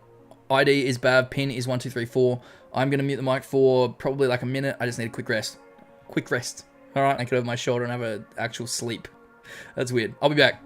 ID is Bav. Pin is 1234. I'm going to mute the mic for probably like a minute. I just need a quick rest. Quick rest. Alright, I can over my shoulder and have an actual sleep. That's weird. I'll be back.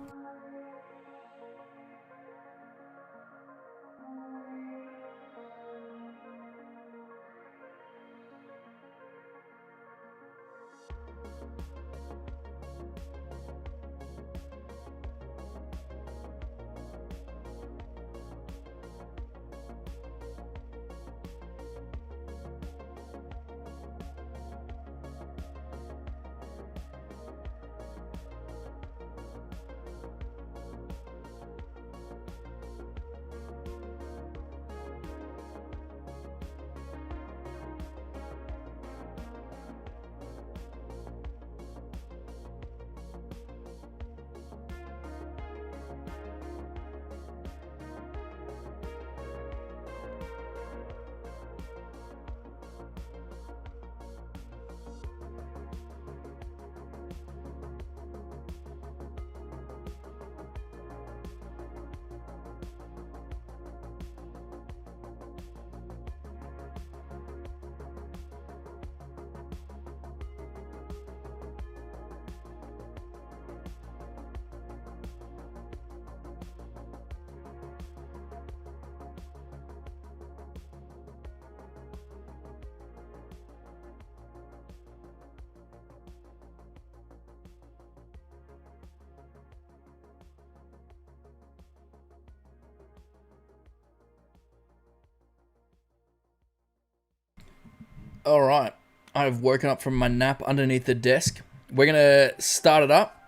Alright, I've woken up from my nap underneath the desk. We're going to start it up.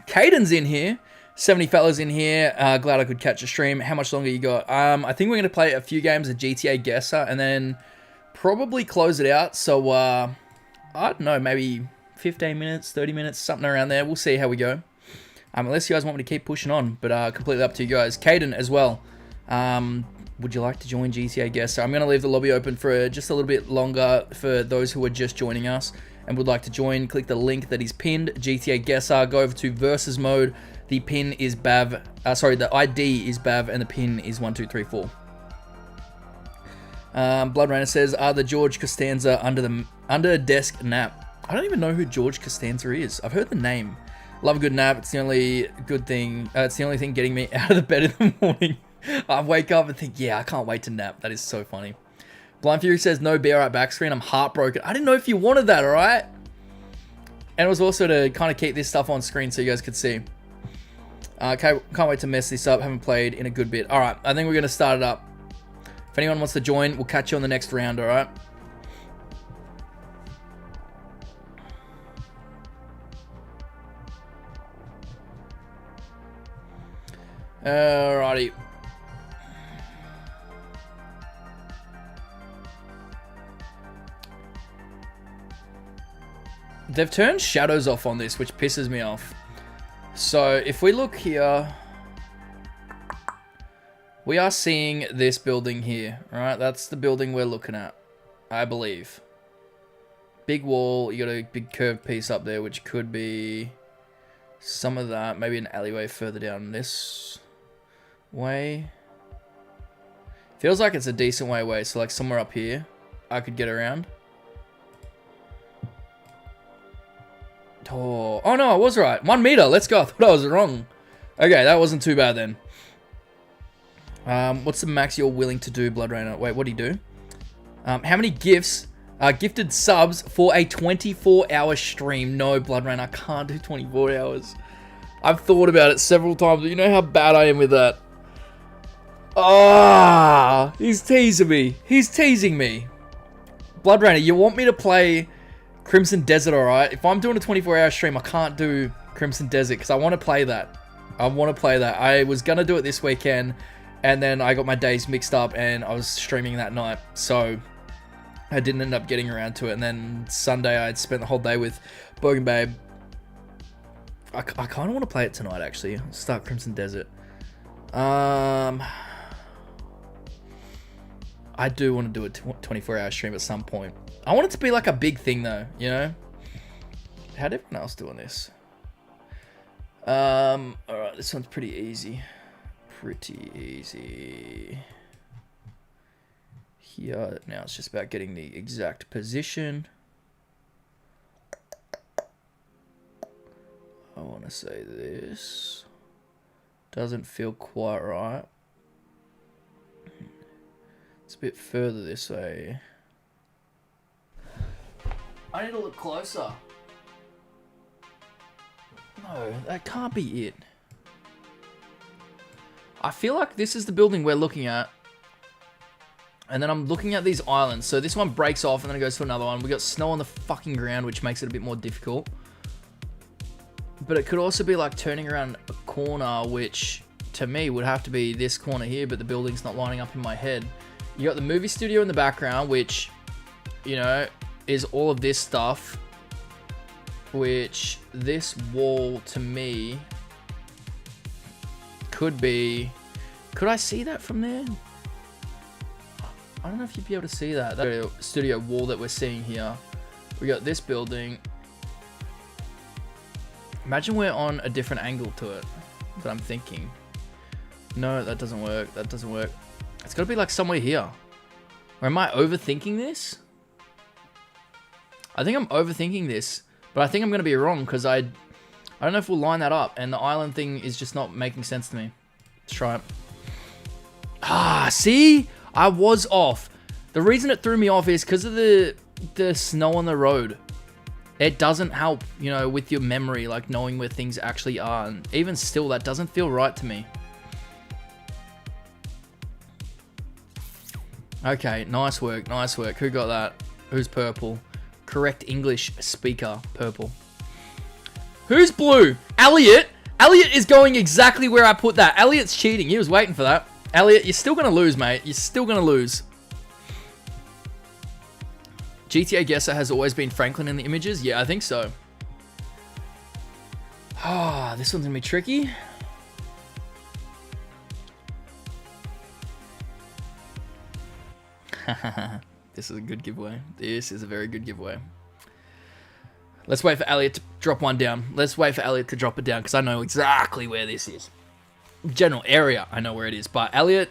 Caden's in here. 70 fellas in here. Glad I could catch a stream. How much longer you got? I think we're going to play a few games of GTA Guesser and then probably close it out. So, I don't know, maybe 15 minutes, 30 minutes, something around there. We'll see how we go. Unless you guys want me to keep pushing on, but completely up to you guys. Caden as well. Would you like to join GTA Guest? So I'm going to leave the lobby open for just a little bit longer for those who are just joining us and would like to join. Click the link that is pinned, GTA Guesser. Go over to Versus Mode. The pin is Bav. The ID is Bav, and the pin is 1234. Blood Rainer says, "Are the George Costanza under desk nap?" I don't even know who George Costanza is. I've heard the name. Love a good nap. It's the only good thing. It's the only thing getting me out of the bed in the morning. I wake up and think, yeah, I can't wait to nap. That is so funny. Blind Fury says, "No BRI back screen. I'm heartbroken." I didn't know if you wanted that. All right. And it was also to kind of keep this stuff on screen so you guys could see. Okay, can't wait to mess this up. Haven't played in a good bit. All right, I think we're gonna start it up. If anyone wants to join, we'll catch you on the next round. All right. Alrighty. They've turned shadows off on this, which pisses me off. So if we look here, we are seeing this building here, right? That's the building we're looking at, I believe. Big wall, you got a big curved piece up there, which could be some of that. Maybe an alleyway further down this way. Feels like it's a decent way away, so like somewhere up here, I could get around. Oh no, I was right. 1 meter. Let's go. I thought I was wrong. Okay, that wasn't too bad then. What's the max you're willing to do, Blood Rainer? Wait, what do you do? How many gifted subs for a 24-hour stream? No, Blood Rainer, I can't do 24 hours. I've thought about it several times, but you know how bad I am with that. Ah, he's teasing me. He's teasing me. Blood Rainer, you want me to play Crimson Desert, alright? If I'm doing a 24-hour stream, I can't do Crimson Desert because I want to play that. I want to play that. I was going to do it this weekend, and then I got my days mixed up, and I was streaming that night, so I didn't end up getting around to it. And then Sunday, I'd spent the whole day with Bogan Babe. I kind of want to play it tonight, actually. I'll start Crimson Desert. I do want to do a 24-hour stream at some point. I want it to be like a big thing, though, you know? How'd everyone else doing this? Alright, this one's pretty easy. Pretty easy. Here, now it's just about getting the exact position. I want to say this. Doesn't feel quite right. It's a bit further this way. I need to look closer. No, that can't be it. I feel like this is the building we're looking at. And then I'm looking at these islands. So this one breaks off and then it goes to another one. We got snow on the fucking ground, which makes it a bit more difficult. But it could also be like turning around a corner, which to me would have to be this corner here, but the building's not lining up in my head. You got the movie studio in the background, which, you know, is all of this stuff, which this wall to me could be, could I see that from there? I don't know if you'd be able to see that. That studio wall that we're seeing here. We got this building. Imagine we're on a different angle to it that I'm thinking. No, that doesn't work. That doesn't work. It's got to be like somewhere here. Or am I overthinking this? I think I'm overthinking this, but I think I'm going to be wrong because I don't know if we'll line that up, and the island thing is just not making sense to me. Let's try it. Ah, see? I was off. The reason it threw me off is because of the snow on the road. It doesn't help, you know, with your memory, like knowing where things actually are. And even still, that doesn't feel right to me. Okay, nice work, nice work. Who got that? Who's purple? Correct English speaker, purple. Who's blue? Elliot? Elliot is going exactly where I put that. Elliot's cheating. He was waiting for that. Elliot, you're still going to lose, mate. You're still going to lose. GTA Guesser has always been Franklin in the images? Yeah, I think so. Ah, this one's going to be tricky. This is a good giveaway. This is a very good giveaway. Let's wait for Elliot to drop one down. Let's wait for Elliot to drop it down because I know exactly where this is. General area, I know where it is. But Elliot,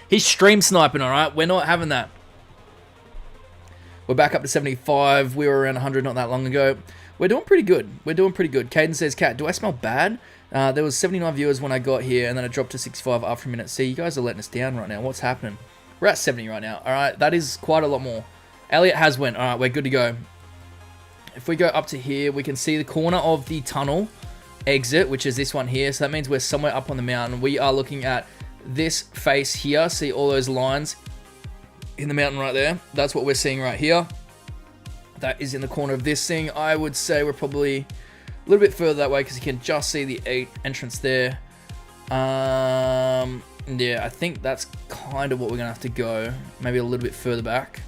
he's stream sniping, all right? We're not having that. We're back up to 75. We were around 100 not that long ago. We're doing pretty good. Caden says, Cat, do I smell bad? There was 79 viewers when I got here, and then it dropped to 65 after a minute. See, you guys are letting us down right now. What's happening? We're at 70 right now. All right, that is quite a lot more. Elliot has went. All right, we're good to go. If we go up to here, we can see the corner of the tunnel exit, which is this one here. So that means we're somewhere up on the mountain. We are looking at this face here. See all those lines in the mountain right there? That's what we're seeing right here. That is in the corner of this thing. I would say we're probably a little bit further that way because you can just see the 8 entrance there. Yeah, I think that's kind of what we're going to have to go. Maybe a little bit further back.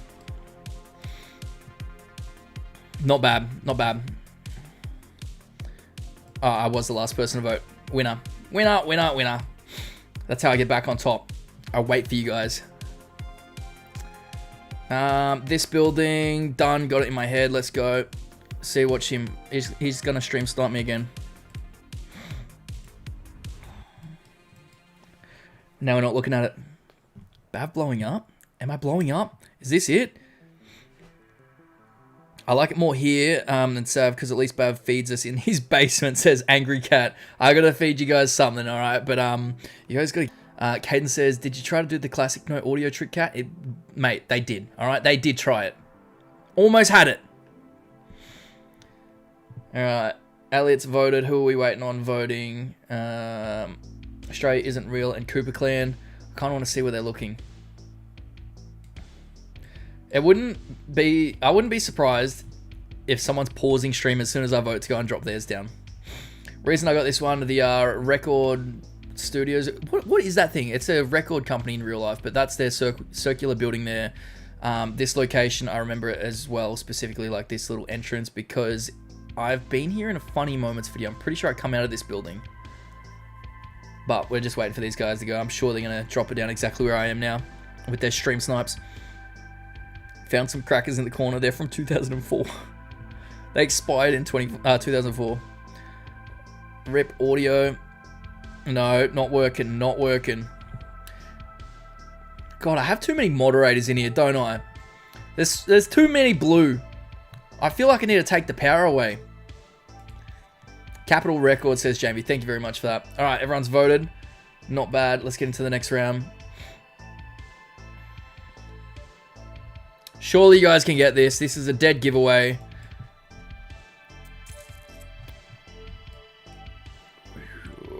Not bad. Not bad. Oh, I was the last person to vote. Winner. Winner, winner, winner. That's how I get back on top. I'll wait for you guys. This building, done. Got it in my head. Let's go. See, watch him. He's going to stream start me again. Now we're not looking at it. Bav blowing up? Am I blowing up? Is this it? I like it more here than Sav because at least Bav feeds us in his basement, says Angry Cat. I gotta feed you guys something, alright? But you guys gotta... Caden says, did you try to do the classic no audio trick, Cat? Mate, they did, alright? They did try it. Almost had it. Alright, Elliot's voted. Who are we waiting on voting? Australia isn't real and Cooper Clan. I kind of want to see where they're looking. I wouldn't be surprised if someone's pausing stream as soon as I vote to go and drop theirs down. Reason I got this one, the Record Studios. What is that thing? It's a record company in real life, but that's their circular building there. This location, I remember it as well, specifically like this little entrance, because I've been here in a funny moments video. I'm pretty sure I come out of this building. But we're just waiting for these guys to go. I'm sure they're going to drop it down exactly where I am now with their stream snipes. Found some crackers in the corner. They're from 2004. They expired in 2004. Rip audio. No, not working. Not working. God, I have too many moderators in here, don't I? There's too many blue. I feel like I need to take the power away. Capital Record, says Jamie. Thank you very much for that. All right, everyone's voted. Not bad. Let's get into the next round. Surely you guys can get this. This is a dead giveaway.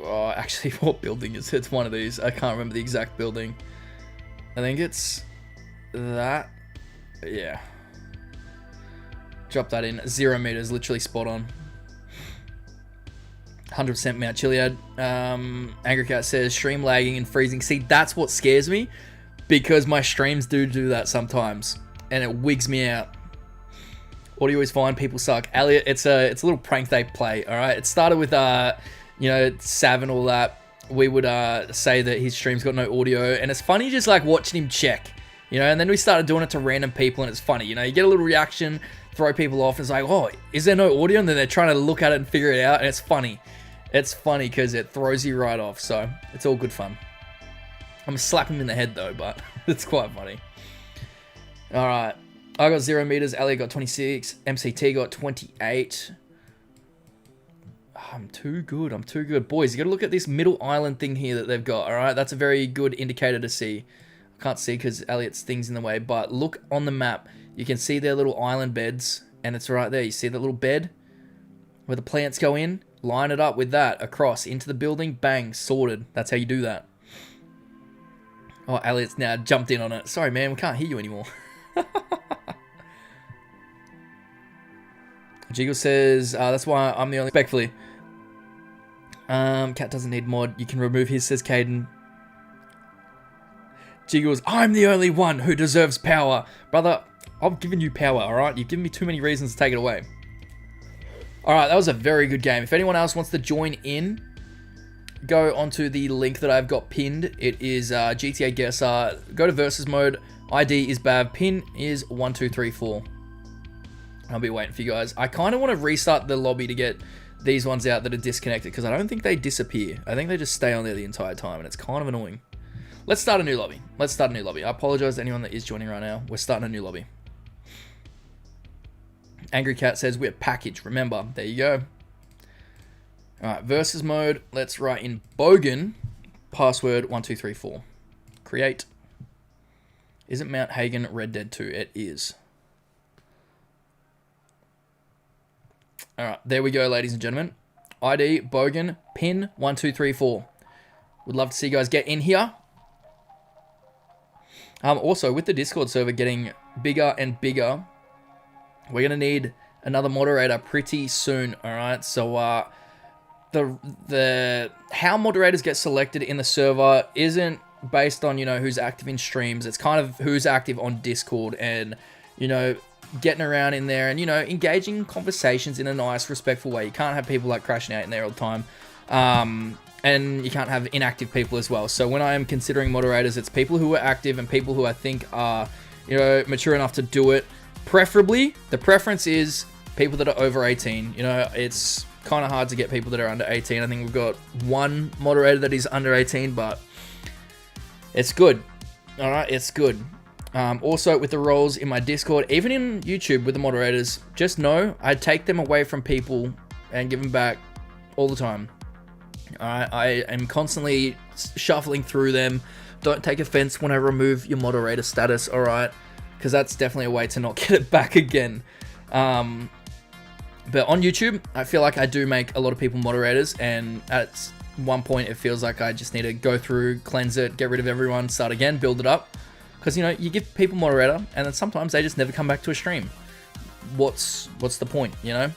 Oh, actually, what building is it? It's one of these. I can't remember the exact building. I think it's that. Yeah. Drop that in. 0 meters. Literally spot on. 100% Mount Chiliad. Angry Cat says, stream lagging and freezing. See, that's what scares me. Because my streams do that sometimes. And it wigs me out. Audio is fine. People suck. Elliot, it's a little prank they play. All right. It started with Sav and all that. We would say that his stream's got no audio, and it's funny just like watching him check. And then we started doing it to random people, and it's funny. You get a little reaction, throw people off. And it's like, oh, is there no audio? And then they're trying to look at it and figure it out, and it's funny. It's funny because it throws you right off. So it's all good fun. I'm gonna slap him in the head though, but it's quite funny. All right, I got 0 meters. Elliot got 26. MCT got 28. I'm too good. I'm too good. Boys, you got to look at this middle island thing here that they've got, all right? That's a very good indicator to see. I can't see because Elliot's thing's in the way, but look on the map. You can see their little island beds, and it's right there. You see that little bed where the plants go in? Line it up with that across into the building. Bang, sorted. That's how you do that. Oh, Elliot's now jumped in on it. Sorry, man. We can't hear you anymore. Jiggle says, that's why I'm the only... Respectfully. Cat doesn't need mod. You can remove his, says Caden. Jiggles, I'm the only one who deserves power. Brother, I've given you power, alright? You've given me too many reasons to take it away. Alright, that was a very good game. If anyone else wants to join in, go onto the link that I've got pinned. It is GTA Guesser. Go to versus mode. ID is Bav. Pin is 1234. I'll be waiting for you guys. I kind of want to restart the lobby to get these ones out that are disconnected, because I don't think they disappear. I think they just stay on there the entire time, and it's kind of annoying. Let's start a new lobby. I apologize to anyone that is joining right now. We're starting a new lobby. Angry Cat says we're packaged. Remember, there you go. All right, versus mode. Let's write in Bogan. Password 1234. Create. Isn't Mount Hagen Red Dead 2? It is. All right, there we go, ladies and gentlemen. ID Bogan pin 1234. Would love to see you guys get in here. Also, with the Discord server getting bigger and bigger, we're gonna need another moderator pretty soon. All right, so the how moderators get selected in the server isn't based on, you know, who's active in streams. It's kind of who's active on Discord and, you know, getting around in there and, you know, engaging conversations in a nice, respectful way. You can't have people like crashing out in there all the time. And you can't have inactive people as well. So when I am considering moderators, it's people who are active and people who I think are, you know, mature enough to do it. Preferably, the preference is people that are over 18. You know, it's kind of hard to get people that are under 18. I think we've got one moderator that is under 18, but it's good. All right, it's good. Also, with the roles in my Discord, even in YouTube with the moderators, just know I take them away from people and give them back all the time. Alright, I am constantly shuffling through them. Don't take offense when I remove your moderator status, alright? Because that's definitely a way to not get it back again. But on YouTube, I feel like I do make a lot of people moderators, and at one point it feels like I just need to go through, cleanse it, get rid of everyone, start again, build it up. Because, you know, you give people moderator, and then sometimes they just never come back to a stream. What's the point, you know?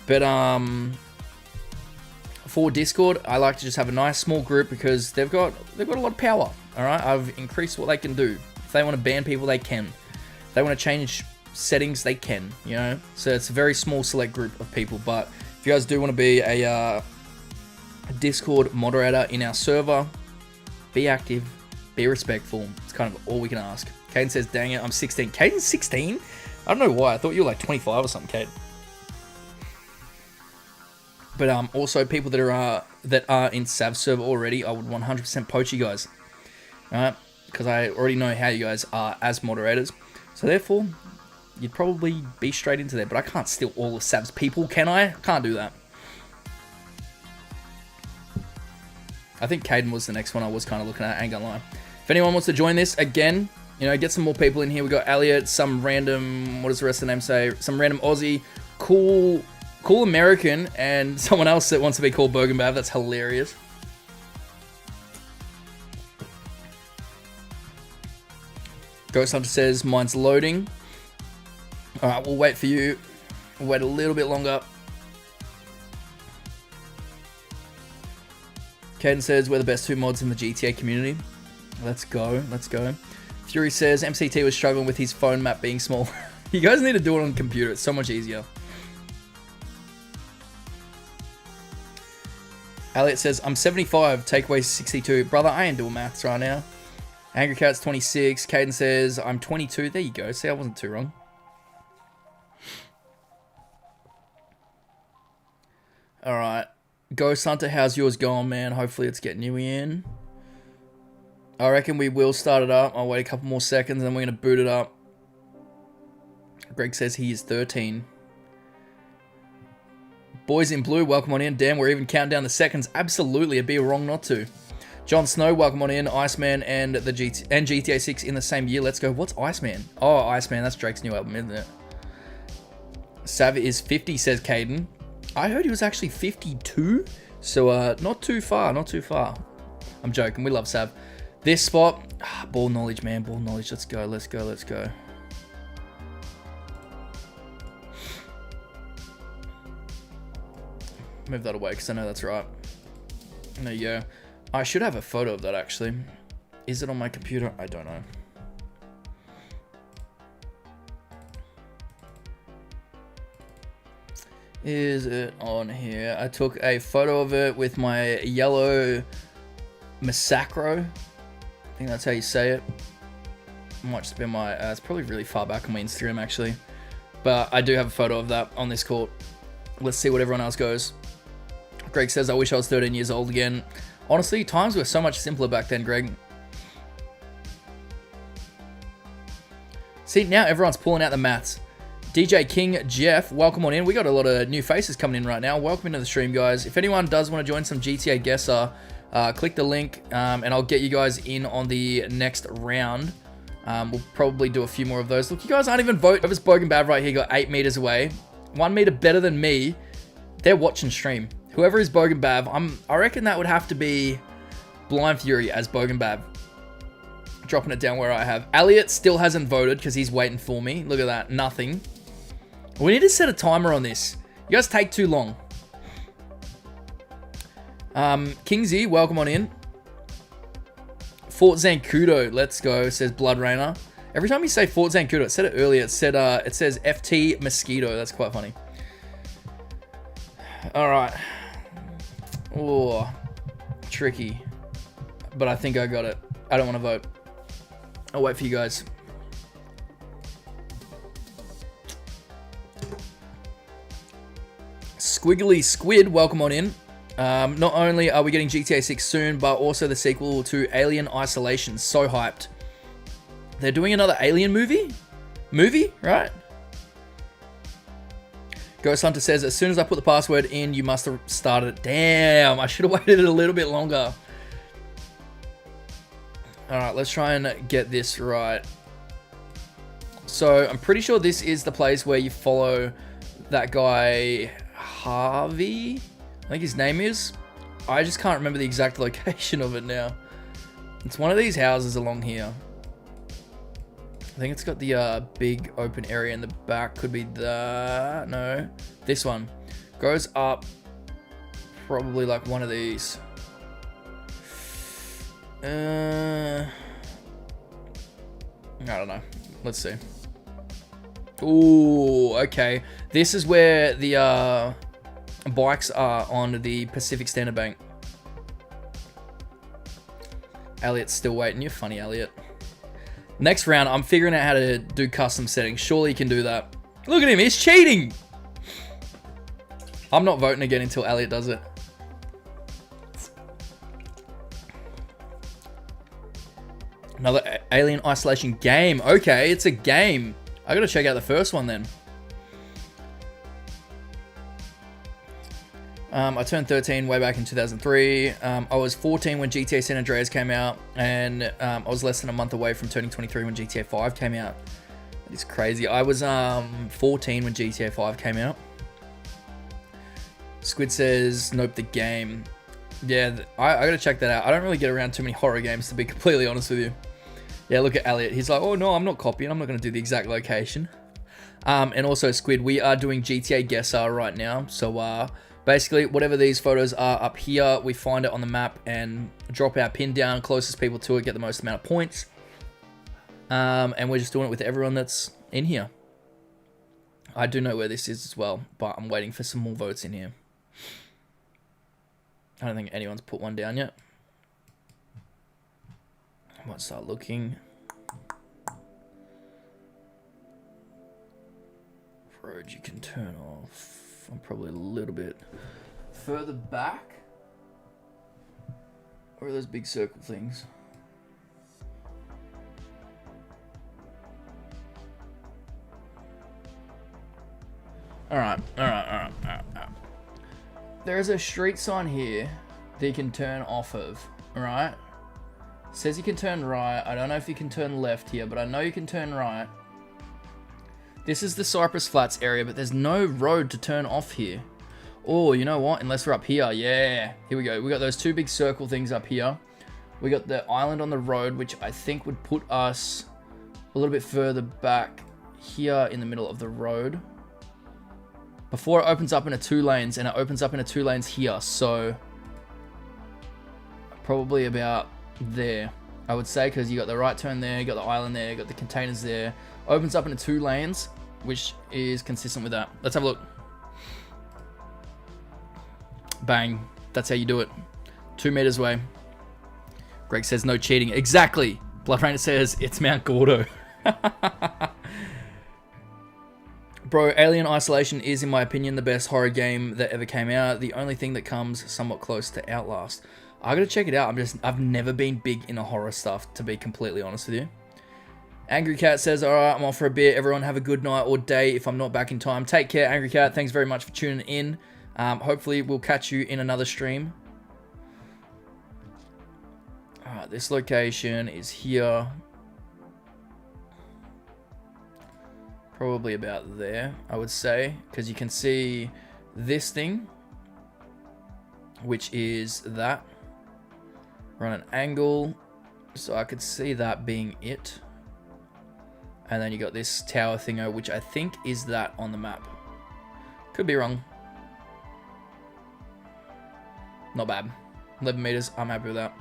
But, for Discord, I like to just have a nice small group because they've got a lot of power. All right, I've increased what they can do. If they want to ban people, they can. If they want to change settings, they can. You know, so it's a very small select group of people. But if you guys do want to be a Discord moderator in our server, be active, be respectful. It's kind of all we can ask. Caden says, "Dang it, I'm 16." Caden's 16? I don't know why. I thought you were like 25 or something, Caden. But also people that are in Sav server already, I would 100% poach you guys, alright? Because I already know how you guys are as moderators, so therefore you'd probably be straight into there. But I can't steal all of Sav's people, can I? Can't do that. I think Caden was the next one I was kind of looking at. I ain't gonna lie. If anyone wants to join this again, you know, get some more people in here. We got Elliot, some random, what does the rest of the name say? Some random Aussie, cool American, and someone else that wants to be called Bogenbav. That's hilarious. Ghost Hunter says, mine's loading. Alright, we'll wait for you. We'll wait a little bit longer. Caden says, we're the best 2 mods in the GTA community. Let's go, let's go. Fury says, MCT was struggling with his phone map being small. You guys need to do it on the computer. It's so much easier. Elliot says, I'm 75, takeaway 62. Brother, I ain't doing maths right now. Angry Cat's 26. Caden says, I'm 22. There you go. See, I wasn't too wrong. Alright. Ghost Hunter, how's yours going, man? Hopefully it's getting you in. I reckon we will start it up. I'll wait a couple more seconds and then we're going to boot it up. Greg says he is 13. Boys in blue, welcome on in. Damn, we're even counting down the seconds. Absolutely, it'd be wrong not to. Jon Snow, welcome on in. Iceman and GTA 6 in the same year. Let's go. What's Iceman? Oh, Iceman, that's Drake's new album, isn't it? Sav is 50, says Caden. I heard he was actually 52. So, not too far, not too far. I'm joking, we love Sav. This spot, ball knowledge, man, ball knowledge. Let's go, let's go, let's go. Move that away because I know that's right. There you go. I should have a photo of that actually. Is it on my computer? I don't know. Is it on here? I took a photo of it with my yellow Massacro. I think that's how you say it. Might just be my, it's probably really far back on my Instagram actually. But I do have a photo of that on this court. Let's see what everyone else goes. Greg says, I wish I was 13 years old again. Honestly, times were so much simpler back then, Greg. See, now everyone's pulling out the maths. DJ King Jeff, welcome on in. We got a lot of new faces coming in right now. Welcome into the stream, guys. If anyone does want to join some GTA Guesser, click the link, and I'll get you guys in on the next round. We'll probably do a few more of those. Look, you guys aren't even voting. Whoever's Bogan Bab right here got 8 meters away. 1 meter better than me. They're watching stream. Whoever is Bogan Bab, I reckon that would have to be Blind Fury as Bogan Bab. Dropping it down where I have. Elliot still hasn't voted because he's waiting for me. Look at that. Nothing. We need to set a timer on this. You guys take too long. Kingsy, welcome on in. Fort Zancudo, let's go, says Blood Rainer. Every time you say Fort Zancudo, it said it earlier. It says FT Mosquito. That's quite funny. All right. Oh, tricky. But I think I got it. I don't want to vote. I'll wait for you guys. Squiggly Squid, welcome on in. Not only are we getting GTA 6 soon, but also the sequel to Alien Isolation. So hyped. They're doing another Alien movie? Right? Ghost Hunter says, as soon as I put the password in, you must have started it. Damn, I should have waited a little bit longer. Alright, let's try and get this right. So, I'm pretty sure this is the place where you follow that guy, Harvey? I think his name is. I just can't remember the exact location of it now. It's one of these houses along here. I think it's got the big open area in the back. Could be that. No. This one. Goes up probably like one of these. I don't know. Let's see. Ooh, okay. This is where the bikes are on the Pacific Standard Bank. Elliot's still waiting. You're funny, Elliot. Next round, I'm figuring out how to do custom settings. Surely you can do that. Look at him. He's cheating. I'm not voting again until Elliot does it. Another Alien Isolation game. Okay, it's a game. I gotta check out the first one then. I turned 13 way back in 2003. I was 14 when GTA San Andreas came out, and I was less than a month away from turning 23 when GTA 5 came out. It's crazy. I was 14 when GTA 5 came out. Squid says, nope, the game. Yeah, I gotta check that out. I don't really get around too many horror games, to be completely honest with you. Yeah, look at Elliot. He's like, oh no, I'm not copying. I'm not gonna do the exact location. And also, Squid, we are doing GTA Guesser right now. So, basically, whatever these photos are up here, we find it on the map and drop our pin down. Closest people to it get the most amount of points. And we're just doing it with everyone that's in here. I do know where this is as well, but I'm waiting for some more votes in here. I don't think anyone's put one down yet. I might start looking. Road you can turn off. I'm probably a little bit further back. Or are those big circle things? Alright. There is a street sign here that you can turn off of, alright? Says you can turn right. I don't know if you can turn left here, but I know you can turn right. This is the Cypress Flats area, but there's no road to turn off here. Oh, you know what? Unless we're up here. Yeah. Here we go. We got those two big circle things up here. We got the island on the road, which I think would put us a little bit further back here in the middle of the road. Before it opens up into 2 lanes, and it opens up into 2 lanes here. So, probably about there, I would say, because you got the right turn there, you got the island there, you got the containers there. Opens up into 2 lanes, which is consistent with that. Let's have a look. Bang. That's how you do it. 2 meters away. Greg says no cheating. Exactly. Blood Rainer says it's Mount Gordo. Bro, Alien Isolation is, in my opinion, the best horror game that ever came out. The only thing that comes somewhat close to Outlast. I gotta check it out. I've never been big into horror stuff, to be completely honest with you. Angry Cat says, alright, I'm off for a bit. Everyone have a good night or day if I'm not back in time. Take care, Angry Cat. Thanks very much for tuning in. Hopefully, we'll catch you in another stream. Alright, this location is here. Probably about there, I would say. Because you can see this thing, which is that. We're on an angle, so I could see that being it. And then you got this tower thingo, which I think is that on the map. Could be wrong. Not bad. 11 meters, I'm happy with that.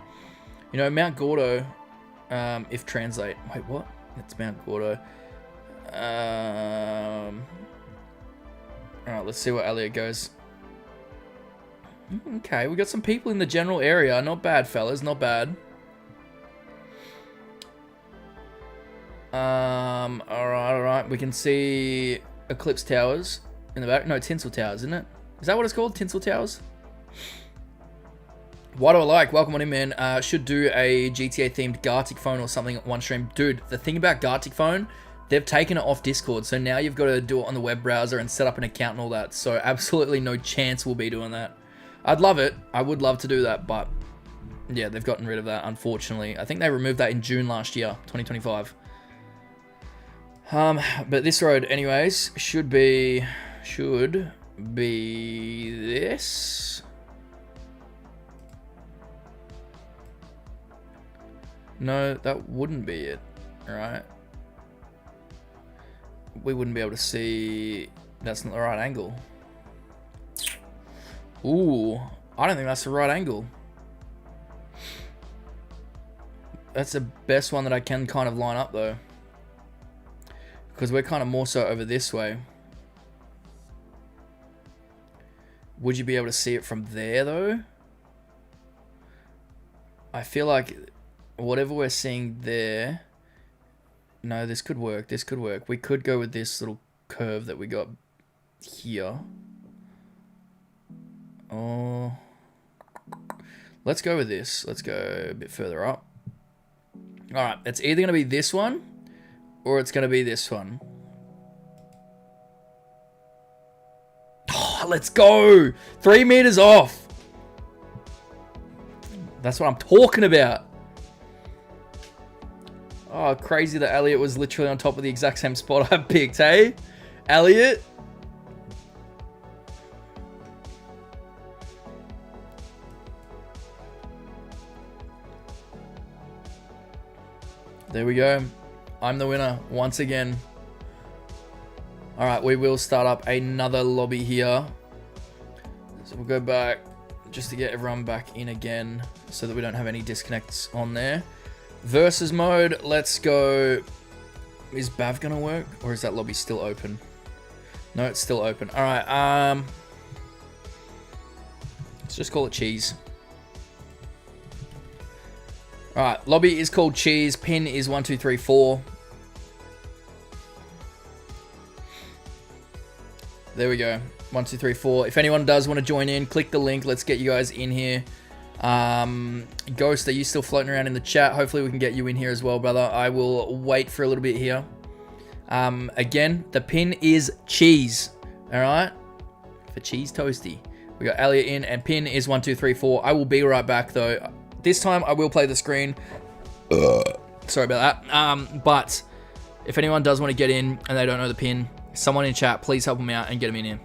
You know, Mount Gordo, if translate... Wait, what? It's Mount Gordo. Alright, let's see where Elliot goes. Okay, we got some people in the general area. Not bad, fellas. Not bad. Alright. We can see Eclipse Towers in the back. No, Tinsel Towers, isn't it? Is that what it's called? Tinsel Towers? What do I like? Welcome on in, man. Should do a GTA-themed Gartic phone or something at one stream. Dude, the thing about Gartic phone, they've taken it off Discord, so now you've got to do it on the web browser and set up an account and all that. So absolutely no chance we'll be doing that. I'd love it. I would love to do that, but yeah, they've gotten rid of that, unfortunately. I think they removed that in June last year, 2025. But this road, anyways, should be this. No, that wouldn't be it, right? We wouldn't be able to see. That's not the right angle. Ooh, I don't think that's the right angle. That's the best one that I can kind of line up though, because we're kind of more so over this way. Would you be able to see it from there though? I feel like whatever we're seeing there... No, this could work. This could work. We could go with this little curve that we got here. Oh. Let's go with this. Let's go a bit further up. Alright, it's either going to be this one, or it's going to be this one. Oh, let's go! 3 meters off! That's what I'm talking about. Oh, crazy that Elliot was literally on top of the exact same spot I picked, hey? Elliot? There we go. I'm the winner once again. Alright, we will start up another lobby here. So we'll go back just to get everyone back in again so that we don't have any disconnects on there. Versus mode, let's go. Is Bav gonna work, or is that lobby still open? No, it's still open. All right, let's just call it cheese. All right, lobby is called cheese. Pin is 1, 2, 3, 4. There we go. 1, 2, 3, 4. If anyone does want to join in, click the link. Let's get you guys in here. Ghost, are you still floating around in the chat? Hopefully we can get you in here as well, brother. I will wait for a little bit here. Again, the pin is cheese. All right, for cheese toasty. We got Elliot in, and pin is 1, 2, 3, 4. I will be right back though. This time I will play the screen. Sorry about that. But if anyone does want to get in and they don't know the pin, someone in chat, please help them out and get them in here.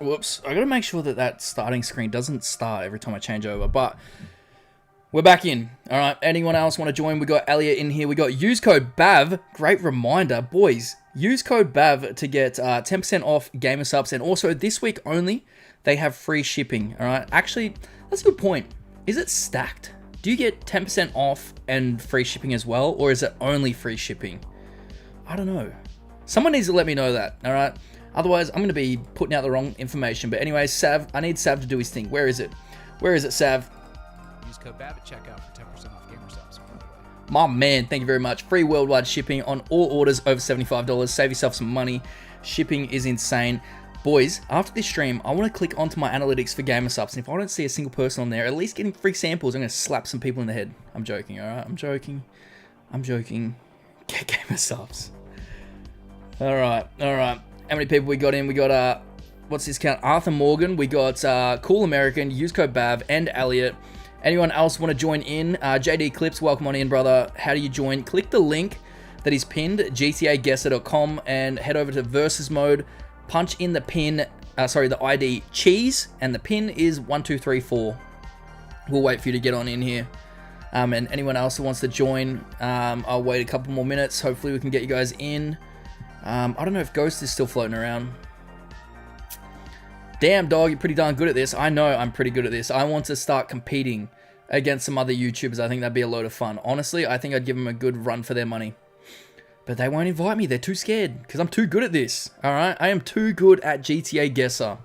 Whoops. I gotta make sure that that starting screen doesn't start every time I change over. But we're back in. All right. Anyone else want to join? We got Elliot in here. We got use code BAV. Great reminder, boys. Use code BAV to get 10% off Gamer Subs. And also this week only, they have free shipping. All right. Actually, that's a good point. Is it stacked? Do you get 10% off and free shipping as well? Or is it only free shipping? I don't know. Someone needs to let me know that. All right. Otherwise, I'm going to be putting out the wrong information. But anyway, Sav, I need Sav to do his thing. Where is it? Where is it, Sav? Use code BAB at checkout for 10% off Gamer Subs. My man, thank you very much. Free worldwide shipping on all orders over $75. Save yourself some money. Shipping is insane. Boys, after this stream, I want to click onto my analytics for Gamer Subs. And if I don't see a single person on there, at least getting free samples, I'm going to slap some people in the head. I'm joking, all right? I'm joking. Get Gamer Subs. All right. How many people we got in? We got, what's this count? Arthur Morgan. We got Cool American, use code BAV, and Elliot. Anyone else want to join in? JD Clips, welcome on in, brother. How do you join? Click the link that is pinned, gtaguesser.com, and head over to versus mode. Punch in the pin, the ID cheese, and the pin is 1234. We'll wait for you to get on in here. And anyone else who wants to join, I'll wait a couple more minutes. Hopefully we can get you guys in. I don't know if Ghost is still floating around. Damn, dog, you're pretty darn good at this. I know I'm pretty good at this. I want to start competing against some other YouTubers. I think that'd be a load of fun. Honestly, I think I'd give them a good run for their money. But they won't invite me. They're too scared because I'm too good at this. All right? I am too good at GTA Guesser.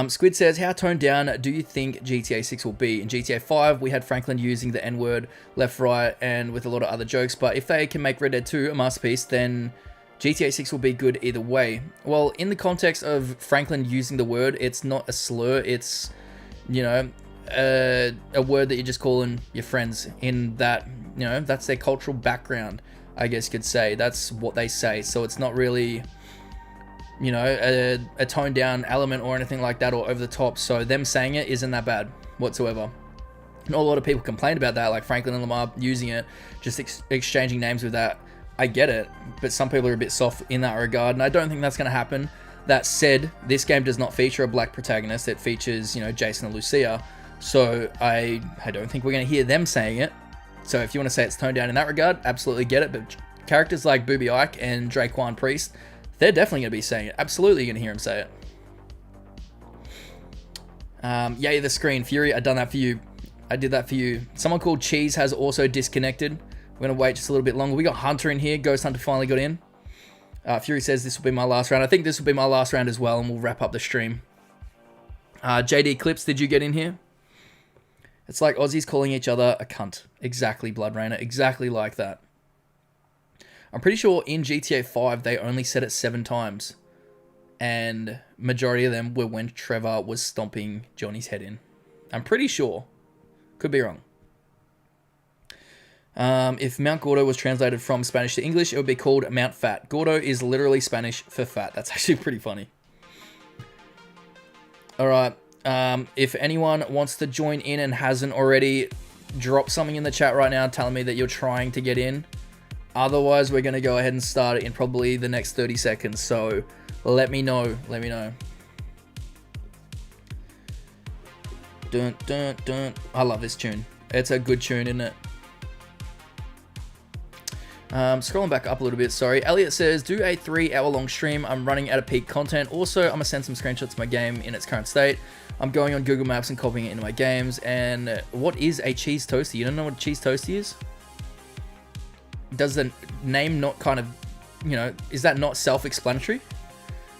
Squid says, how toned down do you think GTA 6 will be? In GTA 5, we had Franklin using the N-word left, right, and with a lot of other jokes. But if they can make Red Dead 2 a masterpiece, then GTA 6 will be good either way. Well, in the context of Franklin using the word, it's not a slur. It's, you know, a word that you're just calling your friends in that, you know, that's their cultural background, I guess you could say. That's what they say. So it's not really, you know, a toned down element or anything like that or over the top. So them saying it isn't that bad whatsoever. And a lot of people complained about that, like Franklin and Lamar using it, just exchanging names with that. I get it, but some people are a bit soft in that regard, and I don't think that's going to happen. That said, this game does not feature a black protagonist. It features, you know, Jason and Lucia. So I don't think we're going to hear them saying it. So if you want to say it's toned down in that regard, absolutely get it. But characters like Booby Ike and Draquan Priest, they're definitely going to be saying it. Absolutely going to hear him say it. Yay, the screen. Fury, I done that for you. I did that for you. Someone called Cheese has also disconnected. We're going to wait just a little bit longer. We got Hunter in here. Ghost Hunter finally got in. Fury says this will be my last round. I think this will be my last round as well, and we'll wrap up the stream. JD Clips, did you get in here? It's like Aussies calling each other a cunt. Exactly, Blood Rainer. Exactly like that. I'm pretty sure in GTA 5, they only said it 7 times. And majority of them were when Trevor was stomping Johnny's head in. I'm pretty sure. Could be wrong. If Mount Gordo was translated from Spanish to English, it would be called Mount Fat. Gordo is literally Spanish for fat. That's actually pretty funny. Alright. If anyone wants to join in and hasn't already, drop something in the chat right now telling me that you're trying to get in. Otherwise, we're going to go ahead and start it in probably the next 30 seconds. So let me know. Let me know. Dun, dun, dun. I love this tune. It's a good tune, isn't it? Scrolling back up a little bit, sorry. Elliot says, do a 3-hour-long stream. I'm running out of peak content. Also, I'm going to send some screenshots of my game in its current state. I'm going on Google Maps and copying it into my games. And what is a cheese toasty? You don't know what a cheese toasty is? Does the name not kind of, you know, is that not self-explanatory?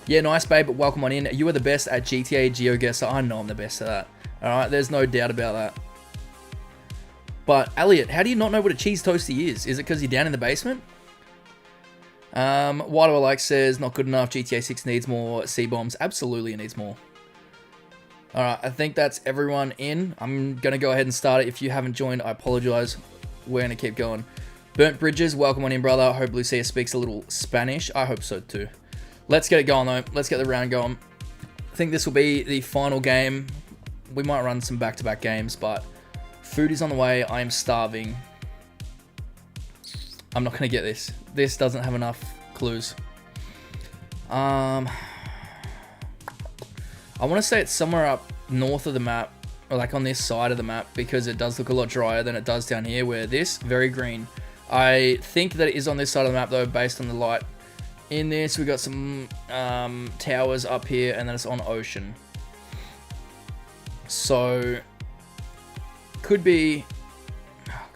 Yeah, nice, babe, but welcome on in. You are the best at GTA GeoGuessr. I know I'm the best at that. Alright, there's no doubt about that. But, Elliot, how do you not know what a cheese toasty is? Is it because you're down in the basement? Why do I like says, not good enough. GTA 6 needs more C-bombs. Absolutely, it needs more. Alright, I think that's everyone in. I'm going to go ahead and start it. If you haven't joined, I apologize. We're going to keep going. Burnt Bridges, welcome on in, brother. I hope Lucia speaks a little Spanish. I hope so, too. Let's get it going, though. Let's get the round going. I think this will be the final game. We might run some back-to-back games, but food is on the way. I am starving. I'm not going to get this. This doesn't have enough clues. I want to say it's somewhere up north of the map, or like on this side of the map, because it does look a lot drier than it does down here, where this, very green. I think that it is on this side of the map though, based on the light. In this, we got some towers up here, and then it's on ocean. So, could be.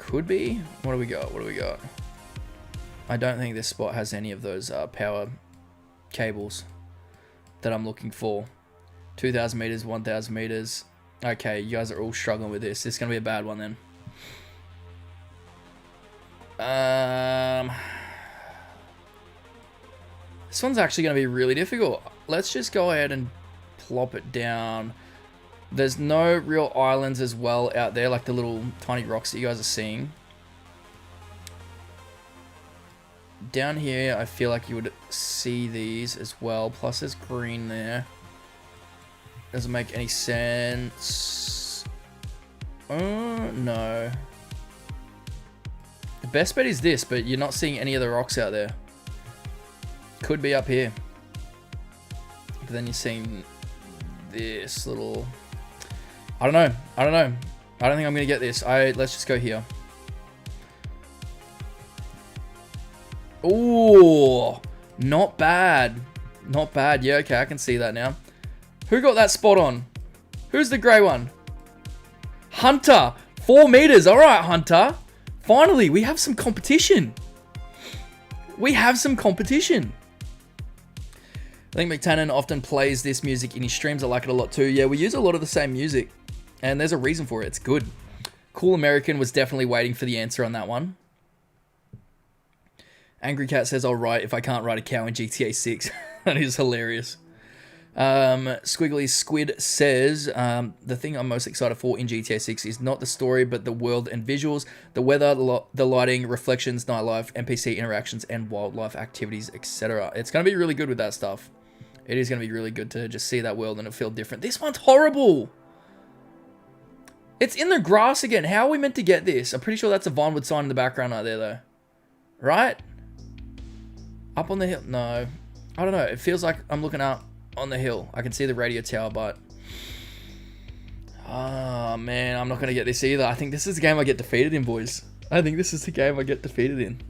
What do we got? I don't think this spot has any of those power cables that I'm looking for. 2,000 meters, 1,000 meters. Okay, you guys are all struggling with this. This is going to be a bad one then. This one's actually going to be really difficult. Let's just go ahead and plop it down. There's no real islands as well out there, like the little tiny rocks that you guys are seeing. Down here, I feel like you would see these as well. Plus, there's green there. Doesn't make any sense. No. The best bet is this, but you're not seeing any of the rocks out there. Could be up here. But then you're seeing this little... I don't know. I don't think I'm going to get this. Let's just go here. Ooh, not bad. Not bad. Yeah, okay, I can see that now. Who got that spot on? Who's the grey one? Hunter. 4 meters. All right, Hunter. Finally, we have some competition. I think McTannen often plays this music in his streams. I like it a lot too. Yeah, we use a lot of the same music. And there's a reason for it. It's good. Cool American was definitely waiting for the answer on that one. Angry Cat says, I'll write if I can't write a cow in GTA 6. That is hilarious. Squiggly Squid says, the thing I'm most excited for in GTA 6 is not the story, but the world and visuals, the weather, the lighting, reflections, nightlife, NPC interactions, and wildlife activities, etc. It's going to be really good with that stuff. It is going to be really good to just see that world and it feel different. This one's horrible. It's in the grass again. How are we meant to get this? I'm pretty sure that's a Vinewood sign in the background right there, though. Right? Up on the hill? No. I don't know. It feels like I'm looking up on the hill. I can see the radio tower, but... Oh, man. I'm not going to get this either. I think this is the game I get defeated in, boys. I think this is the game I get defeated in.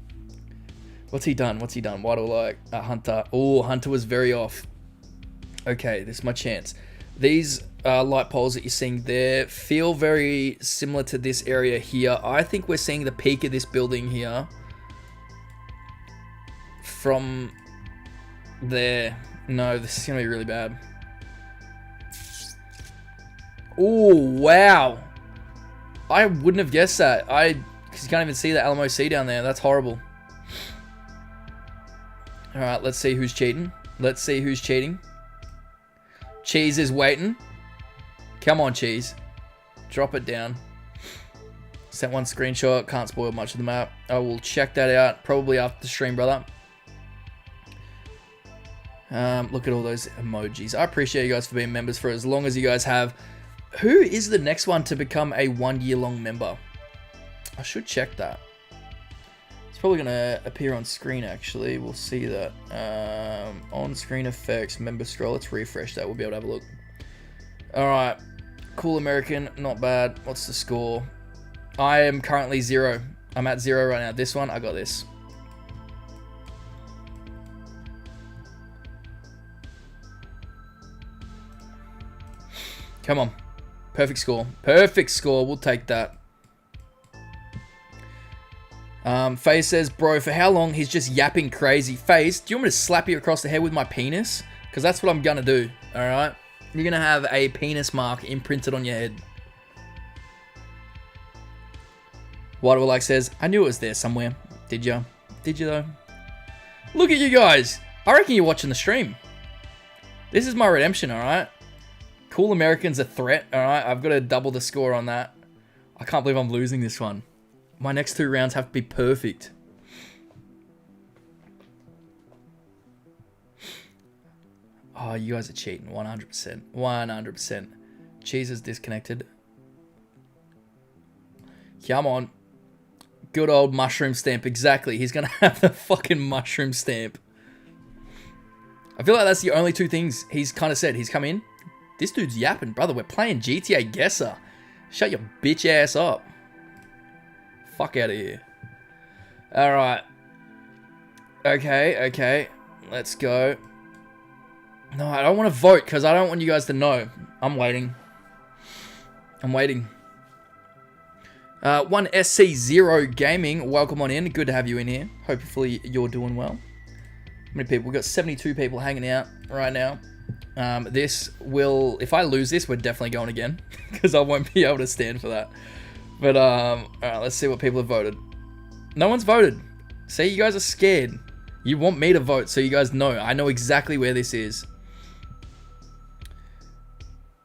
What's he done? Why do I like? Hunter. Oh, Hunter was very off. Okay, this is my chance. These light poles that you're seeing there feel very similar to this area here. I think we're seeing the peak of this building here. From there. No, this is going to be really bad. Oh, wow. I wouldn't have guessed that. Because you can't even see the Alamo Sea down there. That's horrible. Alright, let's see who's cheating. Cheese is waiting. Come on, Cheese. Drop it down. Sent one screenshot. Can't spoil much of the map. I will check that out probably after the stream, brother. Look at all those emojis. I appreciate you guys for being members for as long as you guys have. Who is the next one to become a 1 year long member? I should check that. It's probably going to appear on screen, actually. We'll see that. On screen effects, member scroll. Let's refresh that. We'll be able to have a look. Alright. Cool American. Not bad. What's the score? I am currently 0. I'm at 0 right now. This one, I got this. Come on. Perfect score. Perfect score. We'll take that. FaZe says, bro, for how long he's just yapping crazy. FaZe, do you want me to slap you across the head with my penis? Because that's what I'm going to do. Alright? You're going to have a penis mark imprinted on your head. Waterlike says, I knew it was there somewhere. Did you? Did you though? Look at you guys. I reckon you're watching the stream. This is my redemption, alright? Cool American's a threat, alright? I've got to double the score on that. I can't believe I'm losing this one. My next 2 rounds have to be perfect. Oh, you guys are cheating. 100%. 100%. Cheese is disconnected. Come on. Good old mushroom stamp. Exactly. He's going to have the fucking mushroom stamp. I feel like that's the only 2 things he's kind of said. He's come in, This dude's yapping, brother. We're playing GTA Guesser. Shut your bitch ass up. Fuck out of here. Alright. Okay. Let's go. No, I don't want to vote because I don't want you guys to know. I'm waiting. One SC0 Gaming, welcome on in. Good to have you in here. Hopefully you're doing well. How many people? We've got 72 people hanging out right now. This will, if I lose this, we're definitely going again because I won't be able to stand for that. But alright, let's see what people have voted. No one's voted. See, you guys are scared. You want me to vote so you guys know. I know exactly where this is.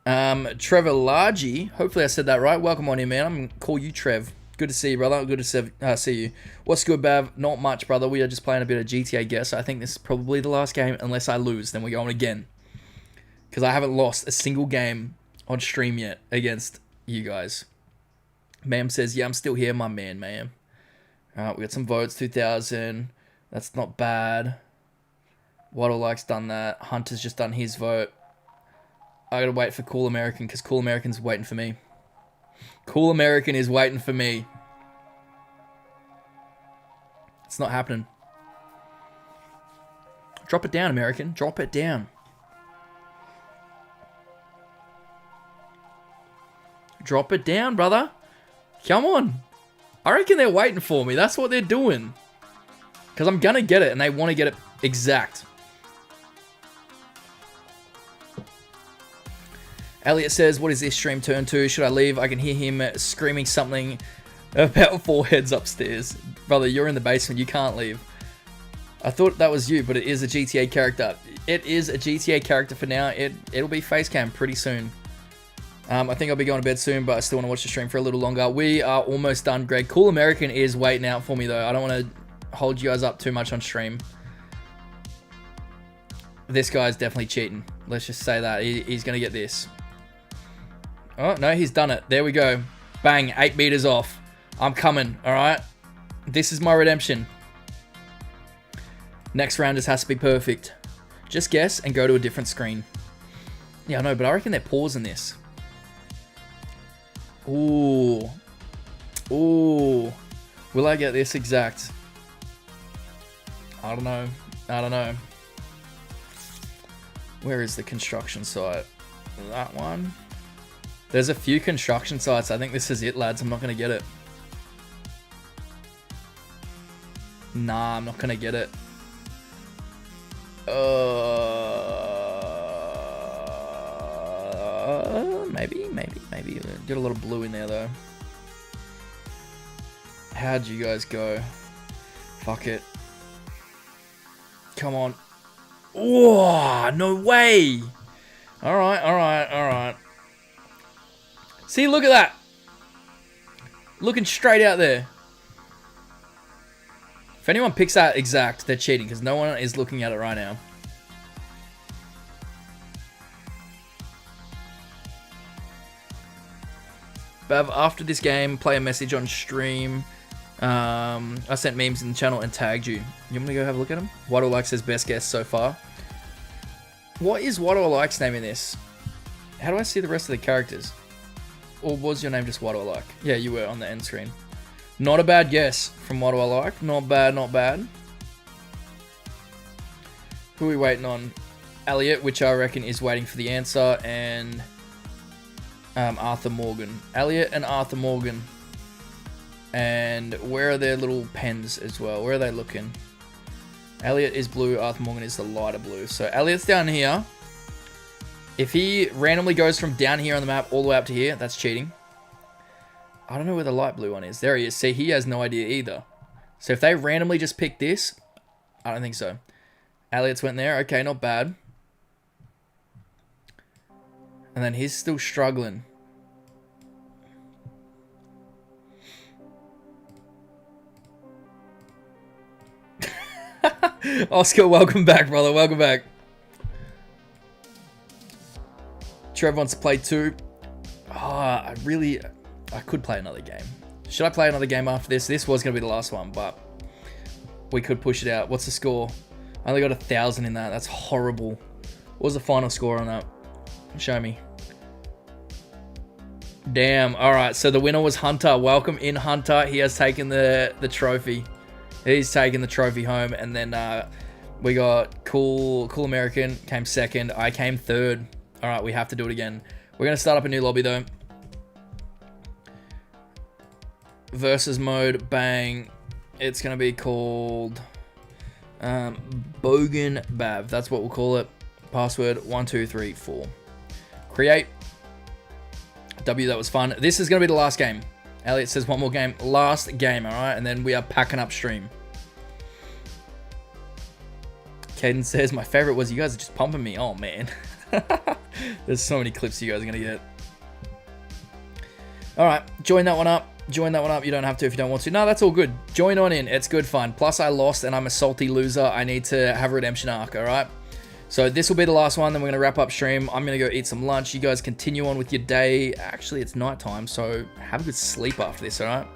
Trevor Largy, hopefully I said that right. Welcome on in, man. I'm gonna call you Trev. Good to see you, brother. Good to see you. What's good, Bav? Not much, brother. We are just playing a bit of GTA Guess. I think this is probably the last game. Unless I lose, then we're going again. Because I haven't lost a single game on stream yet against you guys. Ma'am says, yeah, I'm still here, my man, ma'am. Alright, we got some votes. 2,000. That's not bad. Waddle Like's done that. Hunter's just done his vote. I gotta wait for Cool American because Cool American's waiting for me. Cool American is waiting for me. It's not happening. Drop it down, American. Drop it down. Drop it down, brother. Come on. I reckon they're waiting for me. That's what they're doing. Because I'm gonna get it and they want to get it exact. Elliot says, what is this stream turn to? Should I leave? I can hear him screaming something about 4 heads upstairs. Brother, you're in the basement. You can't leave. I thought that was you, but it is a GTA character. It is a GTA character for now. It'll be facecam pretty soon. I think I'll be going to bed soon, but I still want to watch the stream for a little longer. We are almost done, Greg. Cool American is waiting out for me, though. I don't want to hold you guys up too much on stream. This guy's definitely cheating. Let's just say that. He's going to get this. Oh, no, he's done it. There we go. Bang, 8 meters off. I'm coming, all right? This is my redemption. Next round just has to be perfect. Just guess and go to a different screen. Yeah, I know, but I reckon they're pausing this. Ooh. Ooh. Will I get this exact? I don't know. Where is the construction site? That one? There's a few construction sites. I think this is it, lads. I'm not going to get it. Nah, I'm not going to get it. Maybe. Get a lot of blue in there, though. How'd you guys go? Fuck it. Come on. Whoa, no way. All right. See, look at that. Looking straight out there. If anyone picks that exact, they're cheating because no one is looking at it right now. Bav, after this game, play a message on stream. I sent memes in the channel and tagged you. You want me to go have a look at them? Waddle Like says best guess so far. What is Waddle Like's name in this? How do I see the rest of the characters? Or was your name just Waddle Like? Yeah, you were on the end screen. Not a bad guess from Waddle Like. Not bad. Who are we waiting on? Elliot, which I reckon is waiting for the answer, and Arthur Morgan. Elliot and Arthur Morgan. And where are their little pens as well? Where are they looking? Elliot is blue, Arthur Morgan is the lighter blue. So Elliot's down here. If he randomly goes from down here on the map all the way up to here, that's cheating. I don't know where the light blue one is. There he is. See, he has no idea either. So if they randomly just pick this, I don't think so. Elliot's went there. Okay, not bad. And then he's still struggling. Oscar, welcome back, brother. Welcome back. Trev wants to play too. I could play another game. Should I play another game after this? This was going to be the last one, but we could push it out. What's the score? I only got 1,000 in that. That's horrible. What was the final score on that? Show me. Damn. All right. So the winner was Hunter. Welcome in, Hunter. He has taken the trophy. He's taken the trophy home. And then we got Cool American came second. I came third. All right. We have to do it again. We're going to start up a new lobby, though. Versus mode. Bang. It's going to be called Bogan Bav. That's what we'll call it. Password 1234. Create. W, that was fun. This is going to be the last game. Elliot says one more game. Last game, all right? And then we are packing up stream. Caden says, my favorite was you guys are just pumping me. Oh, man. There's so many clips you guys are going to get. All right. Join that one up. Join that one up. You don't have to if you don't want to. No, that's all good. Join on in. It's good fun. Plus, I lost and I'm a salty loser. I need to have a redemption arc, all right? So this will be the last one. Then we're going to wrap up stream. I'm going to go eat some lunch. You guys continue on with your day. Actually, it's nighttime, so have a good sleep after this, all right?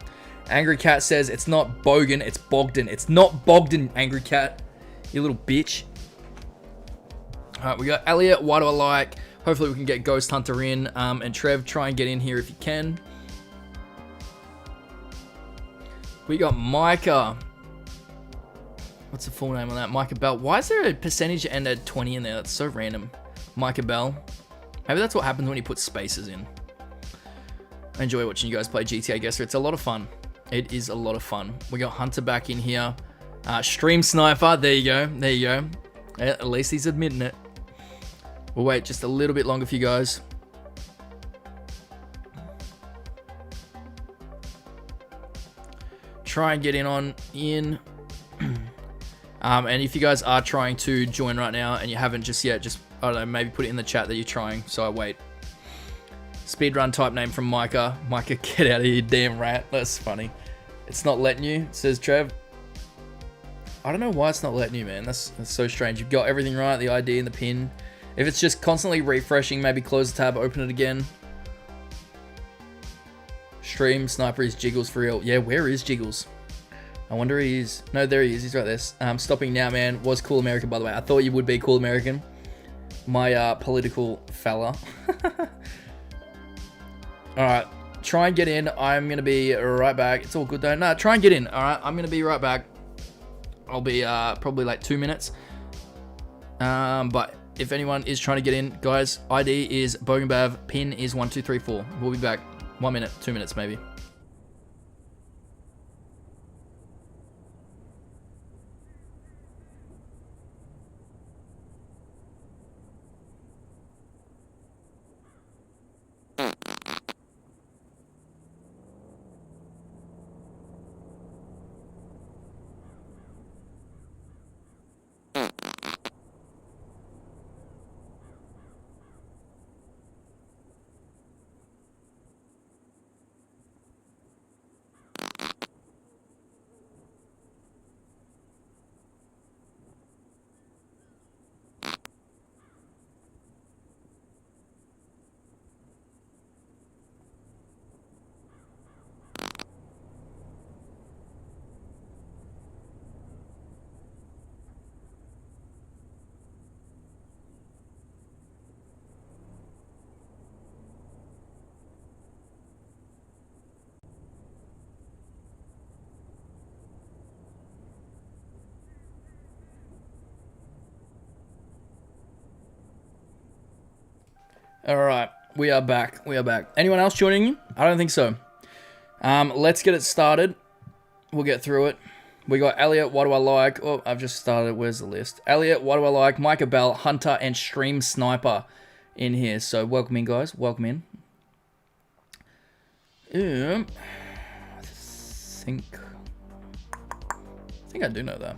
Angry Cat says, it's not Bogan, it's Bogdan. It's not Bogdan, Angry Cat. You little bitch. All right, we got Elliot. Why do I like? Hopefully we can get Ghost Hunter in. And Trev, try and get in here if you can. We got Micah. What's the full name on that? Micah Bell. Why is there a percentage and a 20 in there? That's so random. Micah Bell. Maybe that's what happens when you put spaces in. I enjoy watching you guys play GTA Guesser. It's a lot of fun. It is a lot of fun. We got Hunter back in here. Stream Sniper. There you go. There you go. At least he's admitting it. We'll wait just a little bit longer for you guys. Try and get in. And if you guys are trying to join right now and you haven't just yet, just, I don't know, maybe put it in the chat that you're trying, so I wait. Speedrun type name from Micah. Micah, get out of here, damn rat. That's funny. It's not letting you, says Trev. I don't know why it's not letting you, man. That's so strange. You've got everything right, the ID and the pin. If it's just constantly refreshing, maybe close the tab, open it again. Stream, Sniper is Jiggles for real. Yeah, where is Jiggles? I wonder he is. No, there he is. He's right there. Stopping now, man. Was Cool American, by the way. I thought you would be Cool American. My political fella. Alright. Try and get in. I'm going to be right back. It's all good, though. No, try and get in. Alright. I'm going to be right back. I'll be probably like 2 minutes. But if anyone is trying to get in, guys, ID is Bogenbav. Pin is 1234. We'll be back. 1 minute, 2 minutes, maybe. All right, we are back. We are back. Anyone else joining you? I don't think so. Let's get it started. We'll get through it. We got Elliot, what do I like? Oh, I've just started. Where's the list? Elliot, what do I like? Micah Bell, Hunter, and Stream Sniper in here. So welcome in, guys. Welcome in. I think I do know that.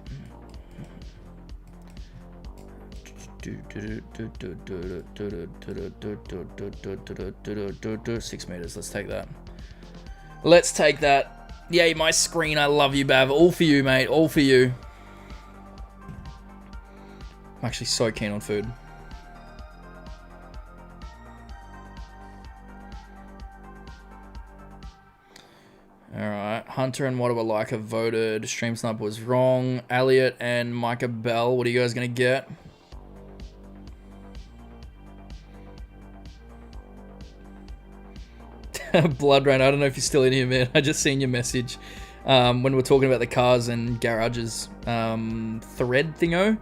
6 meters. Let's take that. Let's take that. Yay, my screen. I love you, Bav. All for you, mate. All for you. I'm actually so keen on food. Alright, Hunter and What Do I Like have voted. Stream Sniper was wrong. Elliot and Micah Bell, what are you guys going to get? Blood Rain, I don't know if you're still in here, man. I just seen your message when we were talking about the cars and garages thread thingo.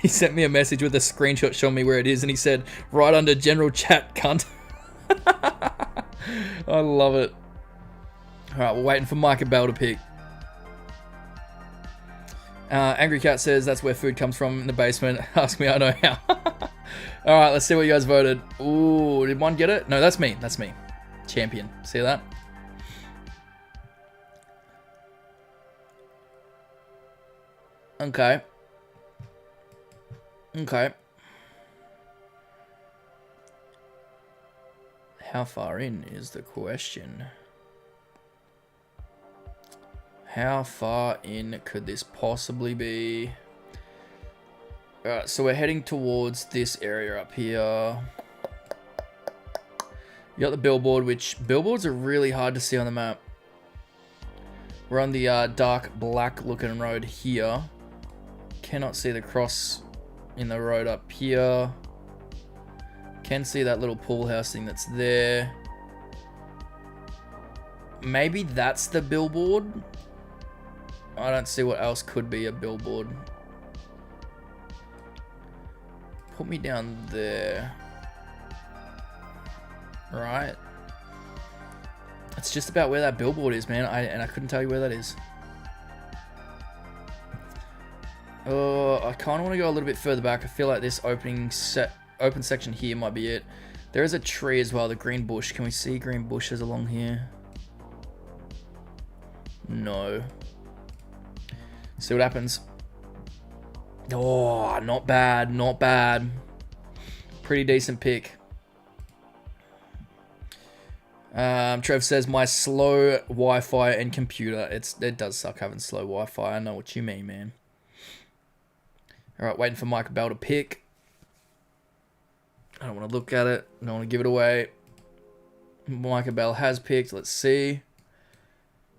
He sent me a message with a screenshot showing me where it is, and he said, right under general chat, cunt. I love it. Alright, we're waiting for Micah Bell to pick. Angry Cat says that's where food comes from, in the basement. Ask me, I know how. Alright, let's see what you guys voted. Ooh, did one get it? No, that's me. That's me. Champion. See that? Okay. Okay. How far in is the question? How far in could this possibly be? Alright, so we're heading towards this area up here. You got the billboard, which billboards are really hard to see on the map. We're on the dark black looking road here. Cannot see the cross in the road up here. Can see that little pool house thing that's there. Maybe that's the billboard. I don't see what else could be a billboard. Put me down there. Right. It's just about where that billboard is, man. And I couldn't tell you where that is. I kind of want to go a little bit further back. I feel like this open section here might be it. There is a tree as well, the green bush. Can we see green bushes along here? No. See what happens. Oh, not bad, not bad. Pretty decent pick. Trev says, my slow Wi-Fi and computer. It does suck having slow Wi-Fi. I know what you mean, man. Alright, waiting for Mike Bell to pick. I don't want to look at it. I don't want to give it away. Micah Bell has picked. Let's see.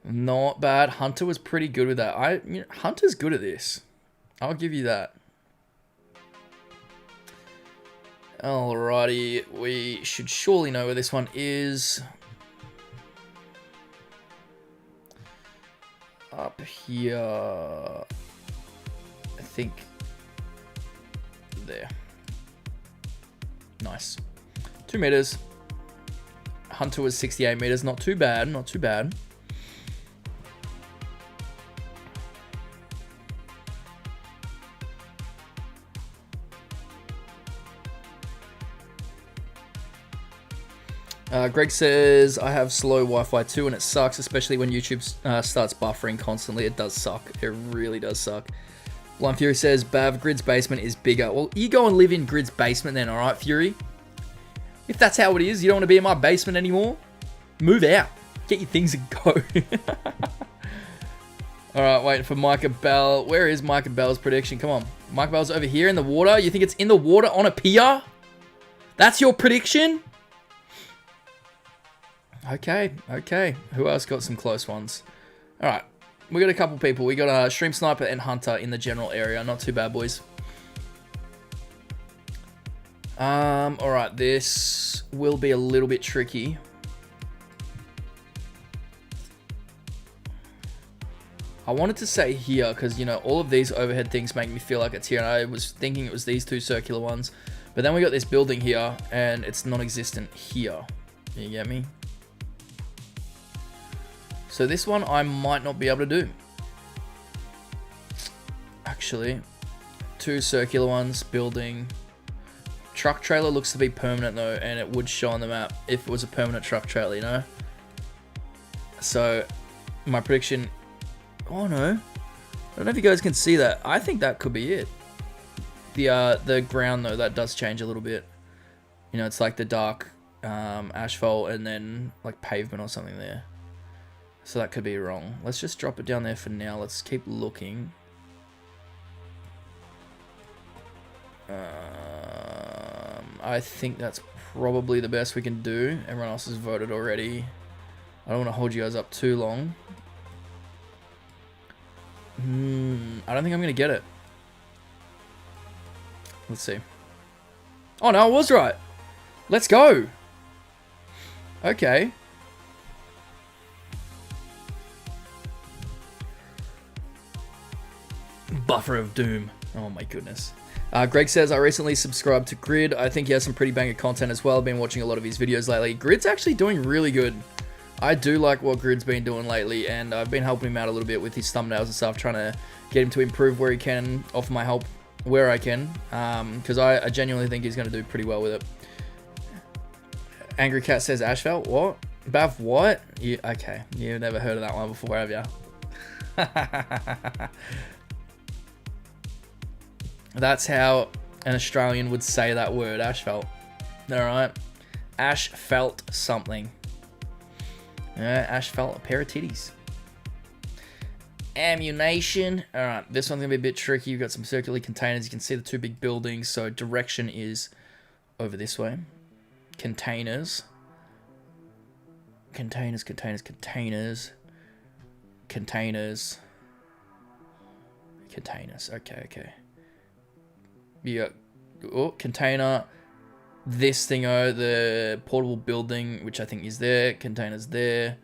Not bad. Hunter was pretty good with that. Hunter's good at this. I'll give you that. Alrighty. We should surely know where this one is. Up here. I think. There. Nice. 2 meters. Hunter was 68 meters. Not too bad. Not too bad. Greg says, I have slow Wi-Fi too, and it sucks, especially when YouTube starts buffering constantly. It does suck. It really does suck. Blind Fury says, Bav, Grid's basement is bigger. Well, you go and live in Grid's basement then, alright, Fury? If that's how it is, you don't want to be in my basement anymore, move out. Get your things and go. Alright, waiting for Micah Bell. Where is Micah Bell's prediction? Come on. Micah Bell's over here in the water. You think it's in the water on a pier? That's your prediction? Okay, okay. Who else got some close ones? Alright. We got a couple people. We got Stream Sniper and Hunter in the general area. Not too bad, boys. Alright. This will be a little bit tricky. I wanted to say here because, you know, all of these overhead things make me feel like it's here. And I was thinking it was these 2 circular ones. But then we got this building here and it's non-existent here. You get me? So this one I might not be able to do. Actually, 2 circular ones, building. Truck trailer looks to be permanent though, and it would show on the map if it was a permanent truck trailer, you know? So, my prediction... Oh no. I don't know if you guys can see that. I think that could be it. The ground though, that does change a little bit. You know, it's like the dark asphalt and then like pavement or something there. So that could be wrong. Let's just drop it down there for now. Let's keep looking. I think that's probably the best we can do. Everyone else has voted already. I don't want to hold you guys up too long. I don't think I'm going to get it. Let's see. Oh no, I was right. Let's go. Okay. buffer of doom. Oh my goodness. Greg says, I recently subscribed to Grid. I think he has some pretty banger content as well. I've been watching a lot of his videos lately. Grid's actually doing really good. I do like what Grid's been doing lately, and I've been helping him out a little bit with his thumbnails and stuff, trying to get him to improve where he can, offer my help where I can, because I genuinely think he's going to do pretty well with it. Angry Cat says, Ashfelt, what? Bav, what? Okay, you've never heard of that one before, have you? That's how an Australian would say that word, Ashfelt. Alright. Ash felt something. Yeah, Ash felt a pair of titties. Ammunition. Alright, this one's going to be a bit tricky. You've got some circular containers. You can see the two big buildings. So direction is over this way. Containers. Containers. Okay. You got container. This thingo, the portable building, which I think is there. Containers there.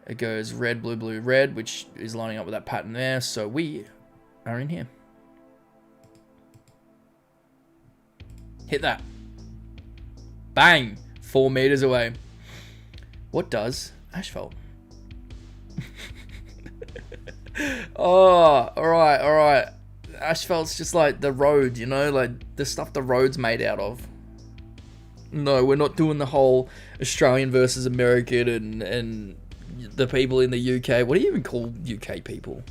It goes red, blue, blue, red, which is lining up with that pattern there. So we are in here. Hit that. Bang! 4 meters away. What does Ashfelt? Oh, alright. Asphalt's just like the road, you know, like the stuff the road's made out of. No, we're not doing the whole Australian versus American and the people in the UK. What do you even call UK people?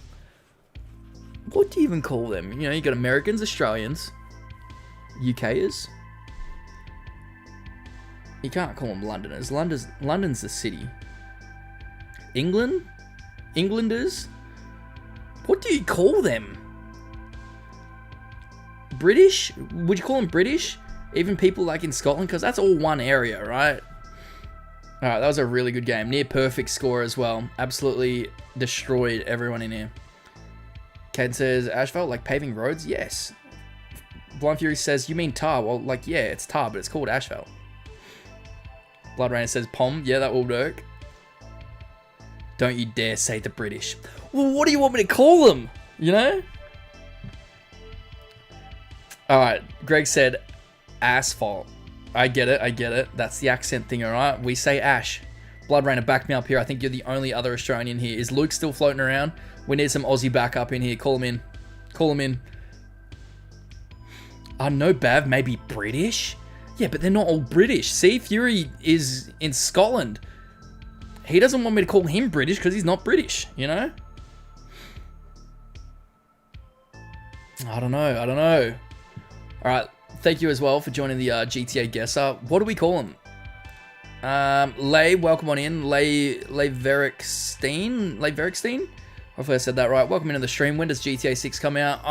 What do you even call them? You know, you got Americans, Australians, UKers. You can't call them Londoners. London's the city. Englanders? What do you call them? British? Would you call them British? Even people like in Scotland? Because that's all one area, right? Alright, that was a really good game. Near perfect score as well. Absolutely destroyed everyone in here. Ken says, Ashfelt, like paving roads? Yes. Blind Fury says, you mean tar? Well, like, yeah, it's tar, but it's called Ashfelt. Blood Rainer says, Pom? Yeah, that will work. Don't you dare say the British. Well, what do you want me to call them? You know? Alright, Greg said, asphalt. I get it. That's the accent thing, alright? We say ash. Blood Rainer, back me up here. I think you're the only other Australian here. Is Luke still floating around? We need some Aussie backup in here. Call him in. No, Bav, maybe British? Yeah, but they're not all British. See, Fury is in Scotland. He doesn't want me to call him British because he's not British, you know? I don't know. Alright, thank you as well for joining the GTA Guesser. What do we call him? Lay, welcome on in. Lay Verikstein? Hopefully I said that right. Welcome into the stream. When does GTA 6 come out?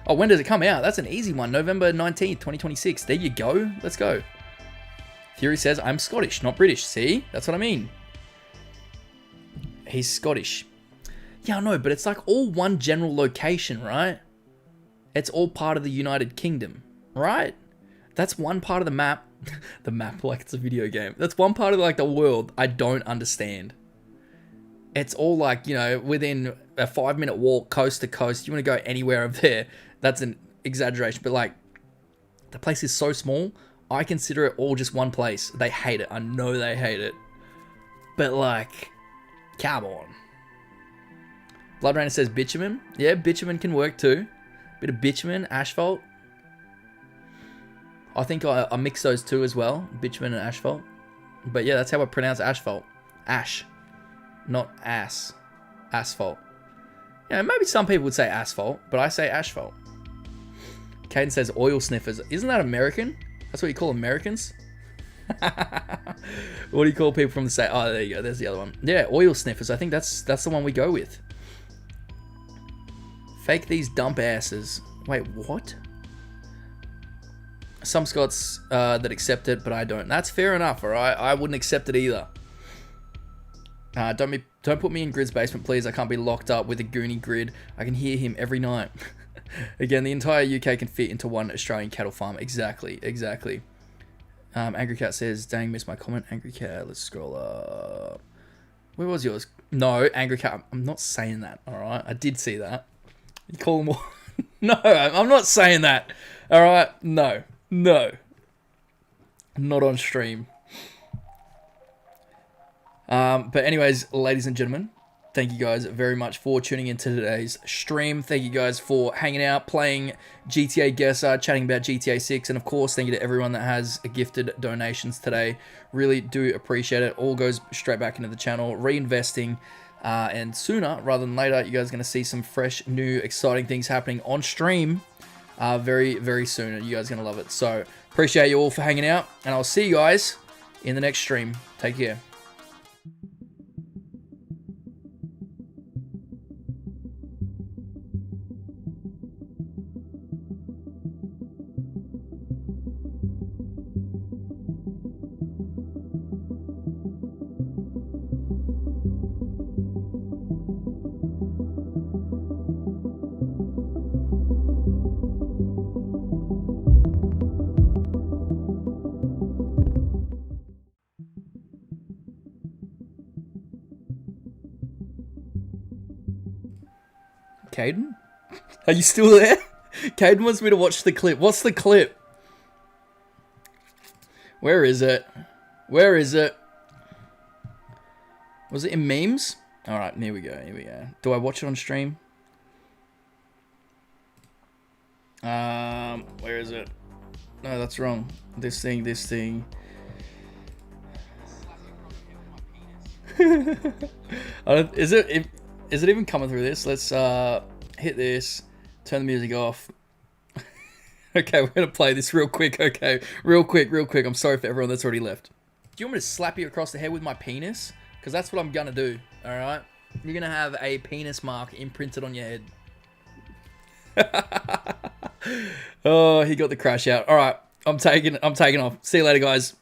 When does it come out? That's an easy one. November 19th, 2026. There you go. Let's go. Fury says, I'm Scottish, not British. See? That's what I mean. He's Scottish. Yeah, I know, but it's like all one general location, right? It's all part of the United Kingdom, right? That's one part of the map. The map, like it's a video game. That's one part of like the world I don't understand. It's all like, you know, within a 5-minute walk coast to coast. You want to go anywhere up there. That's an exaggeration. But like, the place is so small. I consider it all just one place. They hate it. I know they hate it. But like, come on. Blood Rainer says bitumen. Yeah, bitumen can work too. Bit of bitumen, asphalt. I think I mix those two as well. Bitumen and asphalt. But yeah, that's how I pronounce asphalt. Ash. Not ass. Asphalt. Yeah, maybe some people would say asphalt, but I say asphalt. Caden says oil sniffers. Isn't that American? That's what you call Americans? What do you call people from the state? Oh, there you go. There's the other one. Yeah, oil sniffers. I think that's the one we go with. Fake these dump asses. Wait, what? Some Scots that accept it, but I don't. That's fair enough, alright? I wouldn't accept it either. Don't put me in Grid's basement, please. I can't be locked up with a Goonie Grid. I can hear him every night. Again, the entire UK can fit into one Australian cattle farm. Exactly. Angry Cat says, dang, missed my comment. Angry Cat, let's scroll up. Where was yours? No, Angry Cat, I'm not saying that, alright? I did see that. You call them all. No, I'm not saying that. All right, no, not on stream. But anyways, ladies and gentlemen, thank you guys very much for tuning into today's stream. Thank you guys for hanging out, playing GTA Gesser, chatting about GTA 6, and of course, thank you to everyone that has gifted donations today. Really do appreciate it. All goes straight back into the channel, reinvesting, and sooner rather than later, you guys are going to see some fresh, new, exciting things happening on stream very, very soon, and you guys are going to love it. So, appreciate you all for hanging out, and I'll see you guys in the next stream. Take care. Caden? Are you still there? Caden wants me to watch the clip. What's the clip? Where is it? Where is it? Was it in memes? Alright, here we go. Here we go. Do I watch it on stream? Where is it? No, that's wrong. This thing. Is it even coming through this? Let's hit this, turn the music off. Okay, we're gonna play this real quick. Okay, real quick. I'm sorry for everyone that's already left. Do you want me to slap you across the head with my penis? Because that's what I'm gonna do. All right, you're gonna have a penis mark imprinted on your head. Oh, he got the crash out. All right, I'm taking off. See you later, guys.